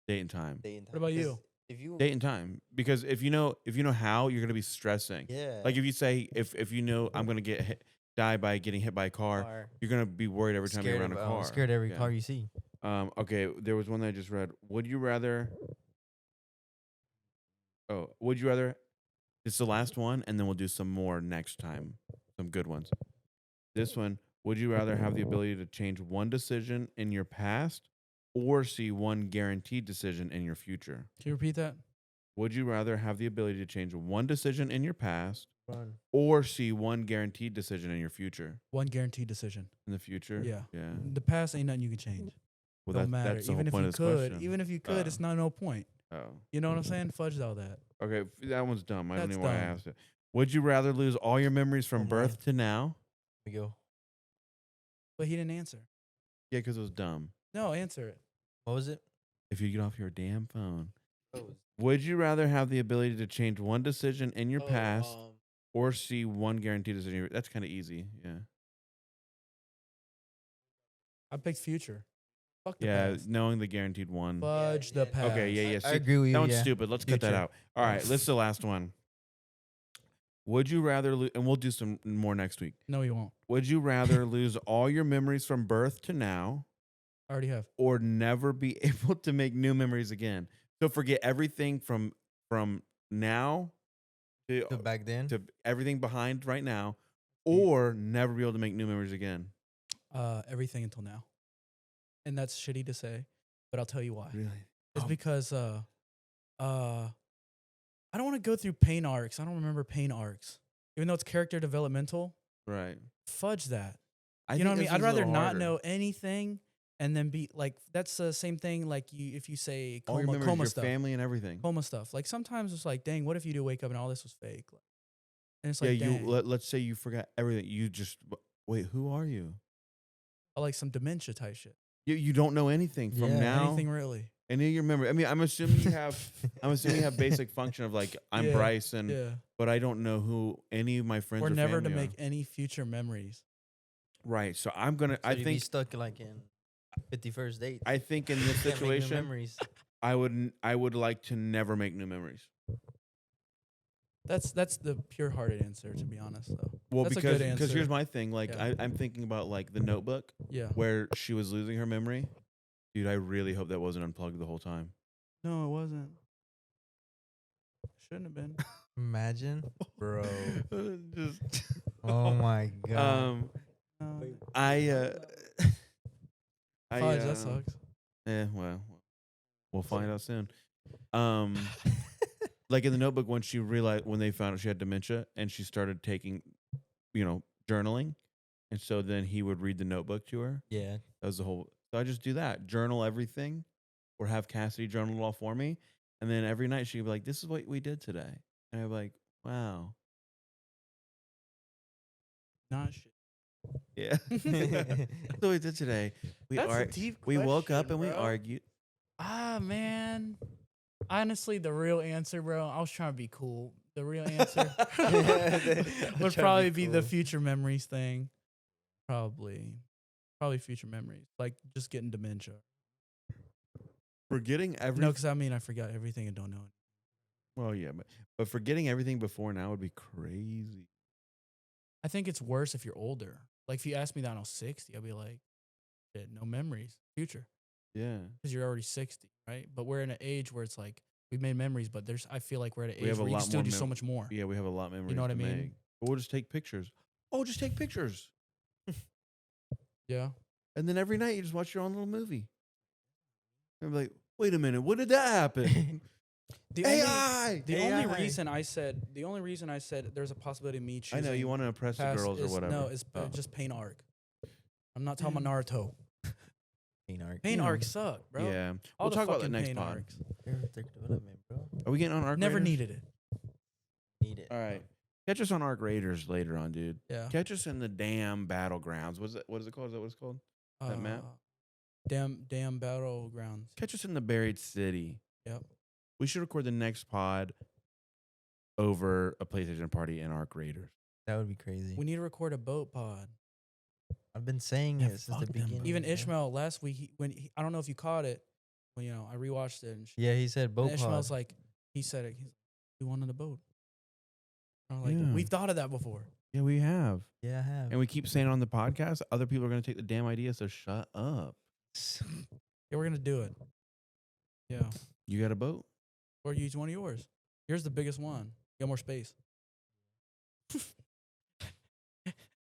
Speaker 3: Date and time.
Speaker 1: day and time.
Speaker 2: What about
Speaker 1: 'Cause
Speaker 2: you?
Speaker 1: if you
Speaker 3: date and time, because if you know how, you're gonna be stressing.
Speaker 1: yeah,
Speaker 3: Like if you say if you know I'm gonna die by getting hit by a car,
Speaker 1: are
Speaker 3: you're gonna be worried every time you're around a car.
Speaker 1: scared every
Speaker 3: Yeah.
Speaker 1: car you see.
Speaker 3: Okay, there was one that I just read. Would you rather? Oh, would you rather? It's the last one, and then we'll do some more next time. Some good ones. This one. Would you rather have the ability to change one decision in your past, or see one guaranteed decision in your future?
Speaker 2: Can you repeat that?
Speaker 3: Would you rather have the ability to change one decision in your past,
Speaker 1: Run.
Speaker 3: or see one guaranteed decision in your future?
Speaker 2: One guaranteed decision.
Speaker 3: In the future?
Speaker 2: Yeah.
Speaker 3: Yeah.
Speaker 2: The past ain't nothing you can change.
Speaker 3: Well,
Speaker 2: Don't matter.
Speaker 3: that's the
Speaker 2: Even
Speaker 3: whole
Speaker 2: if
Speaker 3: point
Speaker 2: you
Speaker 3: of this
Speaker 2: could,
Speaker 3: question.
Speaker 2: even if you could, it's not no point.
Speaker 3: Oh.
Speaker 2: You know what I'm saying? Fudge all that.
Speaker 3: Okay, that one's dumb. I don't
Speaker 2: That's
Speaker 3: know why I
Speaker 2: dumb.
Speaker 3: asked it. Would you rather lose all your memories from
Speaker 1: Oh,
Speaker 3: birth to now?
Speaker 1: We go.
Speaker 2: But he didn't answer.
Speaker 3: Yeah, because it was dumb.
Speaker 2: No, answer it.
Speaker 1: What was it?
Speaker 3: If you get off your damn phone.
Speaker 1: Oh,
Speaker 3: Would you rather have the ability to change one decision in your
Speaker 1: oh,
Speaker 3: past, or see one guaranteed decision? That's kind of easy. Yeah.
Speaker 2: I picked future. Fuck the
Speaker 3: Yeah,
Speaker 2: past.
Speaker 3: knowing the guaranteed one.
Speaker 2: Fudge the past.
Speaker 3: Okay, yeah.
Speaker 1: I
Speaker 3: See,
Speaker 1: agree with you.
Speaker 3: that one's
Speaker 1: yeah.
Speaker 3: stupid. Let's cut that
Speaker 1: Future.
Speaker 3: out. All right, this is the last one. Would you rather lose, and we'll do some more next week.
Speaker 2: No, you won't.
Speaker 3: Would you rather lose all your memories from birth to now,
Speaker 2: I already have.
Speaker 3: or never be able to make new memories again? So forget everything from now to
Speaker 1: So back then.
Speaker 3: everything behind right now, or never be able to make new memories again.
Speaker 2: Everything until now. And that's shitty to say, but I'll tell you why.
Speaker 3: Really?
Speaker 2: It's because I don't want to go through pain arcs. I don't remember pain arcs. Even though it's character developmental,
Speaker 3: Right.
Speaker 2: fudge that.
Speaker 3: I
Speaker 2: You know what I
Speaker 3: think
Speaker 2: mean?
Speaker 3: this
Speaker 2: I'd
Speaker 3: one's a
Speaker 2: rather
Speaker 3: little
Speaker 2: not
Speaker 3: harder.
Speaker 2: know anything and then be like, that's the same thing like if you say
Speaker 3: All your
Speaker 2: coma,
Speaker 3: memories,
Speaker 2: coma
Speaker 3: your
Speaker 2: stuff.
Speaker 3: family, and everything.
Speaker 2: Coma stuff. Like sometimes it's like, dang, what if you do wake up and all this was fake? Like, and it's
Speaker 3: Yeah,
Speaker 2: like,
Speaker 3: you
Speaker 2: dang,
Speaker 3: let's say you forgot everything. You just wait. Who are you?
Speaker 2: I like some dementia type shit.
Speaker 3: You don't know anything from
Speaker 1: Yeah,
Speaker 3: now.
Speaker 2: Anything really.
Speaker 3: And you remember. I mean, I'm assuming you have. I'm assuming you have basic function of like I'm
Speaker 2: Yeah,
Speaker 3: Bryce, and
Speaker 2: Yeah.
Speaker 3: but I don't know who any of my friends
Speaker 2: Or
Speaker 3: or
Speaker 2: never to
Speaker 3: family
Speaker 2: make
Speaker 3: are.
Speaker 2: any future memories.
Speaker 3: Right. So I'm gonna.
Speaker 1: So
Speaker 3: I
Speaker 1: you'd be
Speaker 3: think.
Speaker 1: stuck like in 51st date.
Speaker 3: I think in this situation,
Speaker 1: memories.
Speaker 3: I would like to never make new memories.
Speaker 2: That's the pure hearted answer, to be honest, though.
Speaker 3: Well,
Speaker 2: That's a good
Speaker 3: because here's
Speaker 2: answer.
Speaker 3: my thing. Like
Speaker 2: Yeah.
Speaker 3: I'm thinking about like the Notebook
Speaker 2: Yeah.
Speaker 3: where she was losing her memory. Dude, I really hope that wasn't unplugged the whole time.
Speaker 2: No, it wasn't. Shouldn't have been.
Speaker 1: Imagine, bro.
Speaker 3: Just
Speaker 1: Oh my god.
Speaker 2: No.
Speaker 3: I
Speaker 2: Fudge, that sucks.
Speaker 3: Well, we'll find out soon. Like in the Notebook, when she realized when they found out she had dementia, and she started taking, journaling, and so then he would read the Notebook to her.
Speaker 1: Yeah.
Speaker 3: That was the whole. So I just do that, journal everything, or have Cassidy journal it all for me, and then every night she'd be like, "This is what we did today," and I'd be like, "Wow,
Speaker 2: Not shit.
Speaker 3: yeah." That's what we did today.
Speaker 2: That's a deep
Speaker 3: We woke up
Speaker 2: question,
Speaker 3: and we
Speaker 2: bro.
Speaker 3: argued.
Speaker 2: Ah, man. Honestly, the real answer, bro, I was trying to be cool. The real answer
Speaker 1: Trying
Speaker 2: would
Speaker 1: to
Speaker 2: probably
Speaker 1: be
Speaker 2: be the
Speaker 1: cool.
Speaker 2: future memories thing. Probably future memories. Like just getting dementia.
Speaker 3: Forgetting everything.
Speaker 2: No, because I forgot everything and don't know it.
Speaker 3: Well, yeah, but forgetting everything before now would be crazy.
Speaker 2: I think it's worse if you're older. Like if you ask me that when I was 60, I'd be like, shit, no memories, future.
Speaker 3: Yeah.
Speaker 2: Because you're already 60, right? But we're in an age where it's like we've made memories, but I feel like we're at an
Speaker 3: We
Speaker 2: age
Speaker 3: have a
Speaker 2: where you
Speaker 3: lot
Speaker 2: can still
Speaker 3: more
Speaker 2: do so much more.
Speaker 3: Yeah, we have a lot of memories.
Speaker 2: what I
Speaker 3: to
Speaker 2: mean?
Speaker 3: make. But we'll just take pictures. Oh, just take pictures,
Speaker 2: Yeah.
Speaker 3: and then every night you just watch your own little movie. And be like, wait a minute, when did that happen?
Speaker 2: The
Speaker 3: AI.
Speaker 2: The only
Speaker 1: AI.
Speaker 2: reason I said there's a possibility of me
Speaker 3: I
Speaker 2: choosing
Speaker 3: know you want to impress the
Speaker 2: past
Speaker 3: girls or
Speaker 2: is-
Speaker 3: whatever.
Speaker 2: No, it's
Speaker 3: Oh.
Speaker 2: just pain arc. I'm not talking about Naruto.
Speaker 1: Pain arc.
Speaker 2: Pain arcs suck, bro.
Speaker 3: Yeah,
Speaker 2: All
Speaker 3: we'll
Speaker 2: the
Speaker 3: talk about that
Speaker 2: fucking
Speaker 3: next
Speaker 2: pain
Speaker 3: pod.
Speaker 2: arcs.
Speaker 1: Character development, bro.
Speaker 3: Are we getting on Arc
Speaker 2: Never
Speaker 3: Raiders?
Speaker 2: needed it.
Speaker 1: Need it.
Speaker 3: All right, catch us on Arc Raiders later on, dude.
Speaker 2: Yeah.
Speaker 3: Catch us in the damn battlegrounds. What is it called? Is that what it's called? that map?
Speaker 2: Damn battlegrounds.
Speaker 3: Catch us in the buried city.
Speaker 2: Yep.
Speaker 3: We should record the next pod over a PlayStation party in Arc Raiders.
Speaker 1: That would be crazy.
Speaker 2: We need to record a boat pod.
Speaker 1: I've been saying
Speaker 2: Yeah,
Speaker 1: it since the
Speaker 2: fuck them, bro.
Speaker 1: beginning.
Speaker 2: Even
Speaker 1: bro.
Speaker 2: Ishmael last week, I don't know if you caught it. When I rewatched it. And
Speaker 1: Yeah, he said boat
Speaker 2: and Ishmael's
Speaker 1: pod.
Speaker 2: like, he said it. We wanted a boat. I'm like,
Speaker 3: Yeah.
Speaker 2: we've thought of that before.
Speaker 3: Yeah, we have.
Speaker 1: Yeah, I have.
Speaker 3: And we keep saying it on the podcast, other people are going to take the damn idea, so shut up.
Speaker 2: Yeah, we're gonna do it. Yeah,
Speaker 3: You got a boat?
Speaker 2: or use one of yours. Yours the biggest one. You got more space.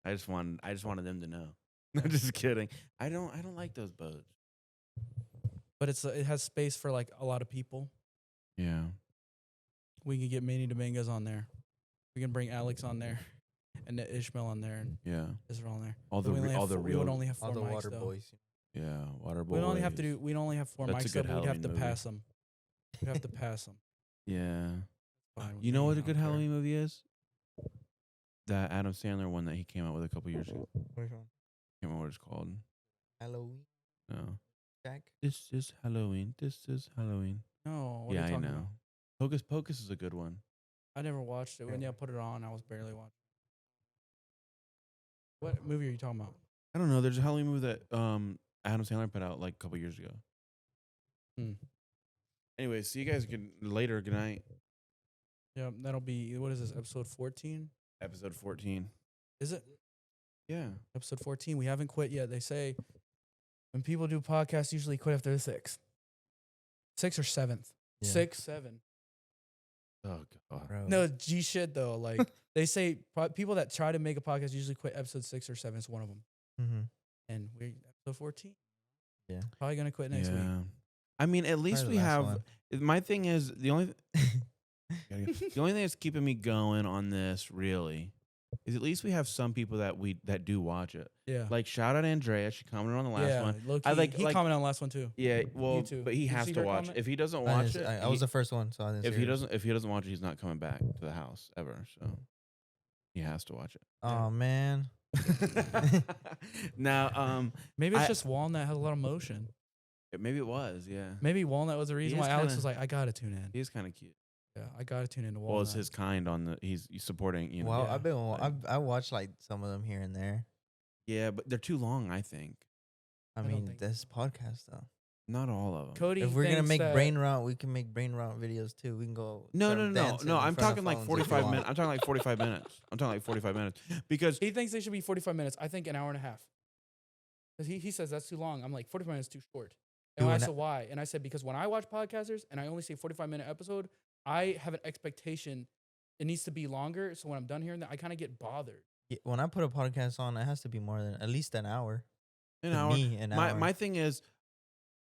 Speaker 3: I just wanted them to know. I'm just kidding. I don't like those boats.
Speaker 2: But it has space for like a lot of people.
Speaker 3: Yeah.
Speaker 2: We can get Manny Dominguez on there. We can bring Alex on there, and Ishmael on there, and
Speaker 3: Yeah.
Speaker 2: Israel on there.
Speaker 3: All
Speaker 2: But
Speaker 3: the
Speaker 2: we
Speaker 3: real
Speaker 2: would only have 4
Speaker 1: All the
Speaker 2: mics
Speaker 1: water
Speaker 2: though.
Speaker 1: boys.
Speaker 3: yeah, water boys.
Speaker 2: We'd only have to do. We'd only have 4
Speaker 3: That's a
Speaker 2: mics.
Speaker 3: good
Speaker 2: Though, but we'd have
Speaker 3: Halloween
Speaker 2: to
Speaker 3: movie.
Speaker 2: pass them. We'd have to pass them.
Speaker 3: Yeah.
Speaker 2: Fine with
Speaker 3: You know
Speaker 2: me,
Speaker 3: what
Speaker 2: I
Speaker 3: a
Speaker 2: don't
Speaker 3: good
Speaker 2: care.
Speaker 3: Halloween movie is? That Adam Sandler one that he came out with a couple years ago.
Speaker 1: Which one?
Speaker 3: Can't remember what it's called.
Speaker 1: Halloween.
Speaker 3: No.
Speaker 1: Jack.
Speaker 3: This is Halloween. This is Halloween.
Speaker 2: No, what
Speaker 3: yeah,
Speaker 2: are you
Speaker 3: I
Speaker 2: talking
Speaker 3: know.
Speaker 2: about?
Speaker 3: Hocus Pocus is a good one.
Speaker 2: I never watched it. When
Speaker 1: Yeah.
Speaker 2: you put it on, I was barely watching. What movie are you talking about?
Speaker 3: I don't know. There's a Halloween movie that Adam Sandler put out like a couple years ago.
Speaker 2: Hmm.
Speaker 3: Anyway, see you guys later. Good night.
Speaker 2: Yeah, that'll be what is this? Episode 14?
Speaker 3: Episode 14.
Speaker 2: Is it
Speaker 3: Yeah.
Speaker 2: episode 14? We haven't quit yet. They say when people do podcasts, usually quit after the 6th, 6th or 7th,
Speaker 1: Yeah.
Speaker 2: 6, 7.
Speaker 3: Oh god.
Speaker 1: Bro.
Speaker 2: No G shit though. Like they say, people that try to make a podcast usually quit episode 6 or 7. Is one of them,
Speaker 1: Mm-hmm.
Speaker 2: and we're episode 14.
Speaker 1: Yeah.
Speaker 2: Probably gonna quit next week.
Speaker 3: I mean, at least
Speaker 1: Probably
Speaker 3: we
Speaker 1: the last
Speaker 3: have.
Speaker 1: one.
Speaker 3: My thing is the only the only thing that's keeping me going on this really is at least we have some people that do watch it.
Speaker 2: Yeah.
Speaker 3: Like shout out Andrea. She commented on the last
Speaker 2: yeah,
Speaker 3: one.
Speaker 2: low-key,
Speaker 3: I like-
Speaker 2: he
Speaker 3: like-
Speaker 2: commented on the last one too.
Speaker 3: Yeah, well,
Speaker 2: too.
Speaker 3: but he
Speaker 2: Did you
Speaker 3: has
Speaker 2: see
Speaker 3: to
Speaker 2: her
Speaker 3: watch.
Speaker 2: comment?
Speaker 3: If he doesn't
Speaker 1: I,
Speaker 3: watch
Speaker 1: didn't-
Speaker 3: it,
Speaker 1: I was the first one, so I didn't.
Speaker 3: if
Speaker 1: see
Speaker 3: he
Speaker 1: yours.
Speaker 3: doesn't watch it, he's not coming back to the house ever. So he has to watch it.
Speaker 1: Oh man.
Speaker 3: Now,
Speaker 2: Maybe it's
Speaker 3: I-
Speaker 2: just Walnut has a lot of motion.
Speaker 3: maybe it was. Yeah,
Speaker 2: Maybe Walnut was the reason
Speaker 3: is
Speaker 2: why Alex
Speaker 3: kinda-
Speaker 2: was like, I gotta tune in.
Speaker 3: he is kind of cute.
Speaker 2: Yeah, I gotta tune into Walnut.
Speaker 3: Well, it's his kind on the. He's supporting. You know.
Speaker 1: Well,
Speaker 2: Yeah,
Speaker 1: I've been.
Speaker 3: like-
Speaker 1: I watched like some of them here and there.
Speaker 3: Yeah, but they're too long. I think
Speaker 1: I
Speaker 2: don't
Speaker 1: mean,
Speaker 2: think
Speaker 1: this podcast though.
Speaker 3: not all of them.
Speaker 2: Cody.
Speaker 1: If we're gonna
Speaker 2: thinks
Speaker 1: make
Speaker 2: that-
Speaker 1: brain rot, we can make brain rot videos too. We can go.
Speaker 3: No,
Speaker 1: start dancing
Speaker 3: no.
Speaker 1: in
Speaker 3: I'm
Speaker 1: front of
Speaker 3: talking like
Speaker 1: phones if we
Speaker 3: 45
Speaker 1: want.
Speaker 3: minutes. I'm talking like 45 minutes. I'm talking like 45 minutes because
Speaker 2: he thinks they should be 45 minutes. I think an hour and a half. 'Cause he says that's too long. I'm like 45 minutes is too short. And
Speaker 1: Dude,
Speaker 2: I
Speaker 1: and
Speaker 2: said why? And I said because when I watch podcasters and I only see a 45-minute episode, I have an expectation it needs to be longer. So when I'm done hearing that, I kind of get bothered.
Speaker 1: Yeah, when I put a podcast on, it has to be more than at least an hour.
Speaker 3: an
Speaker 1: To
Speaker 3: hour.
Speaker 1: me, an hour.
Speaker 3: My thing is,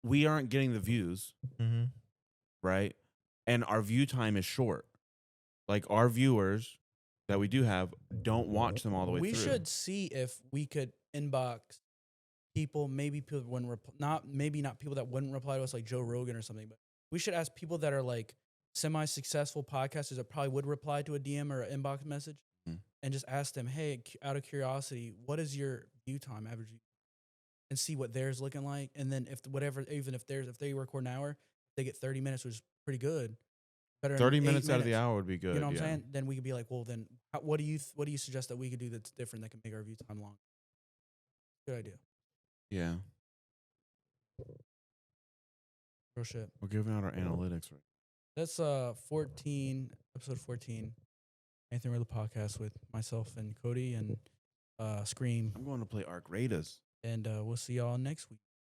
Speaker 3: we aren't getting the views,
Speaker 1: Mm-hmm.
Speaker 3: right? And our view time is short. Like our viewers that we do have don't watch them all the way
Speaker 2: We
Speaker 3: through.
Speaker 2: should see if we could inbox people, maybe people that wouldn't not people that wouldn't reply to us like Joe Rogan or something, but we should ask people that are like semi-successful podcasters that probably would reply to a DM or an inbox message
Speaker 3: Mhm.
Speaker 2: and just ask them, hey, out of curiosity, what is your view time average? And see what theirs looking like. And then if they record an hour, they get 30 minutes, which is pretty good. Better than
Speaker 3: 30
Speaker 2: 8
Speaker 3: minutes out of the hour would be good.
Speaker 2: You know what
Speaker 3: yeah.
Speaker 2: I'm saying? Then we could be like, well, then what do you suggest that we could do that's different that can make our view time long? Good idea.
Speaker 3: Yeah.
Speaker 2: Real shit.
Speaker 3: We're giving out our analytics right.
Speaker 2: That's episode 14, Anything Real podcast with myself and Cody and Scream.
Speaker 3: I'm going to play Arc Raiders.
Speaker 2: And we'll see y'all next week.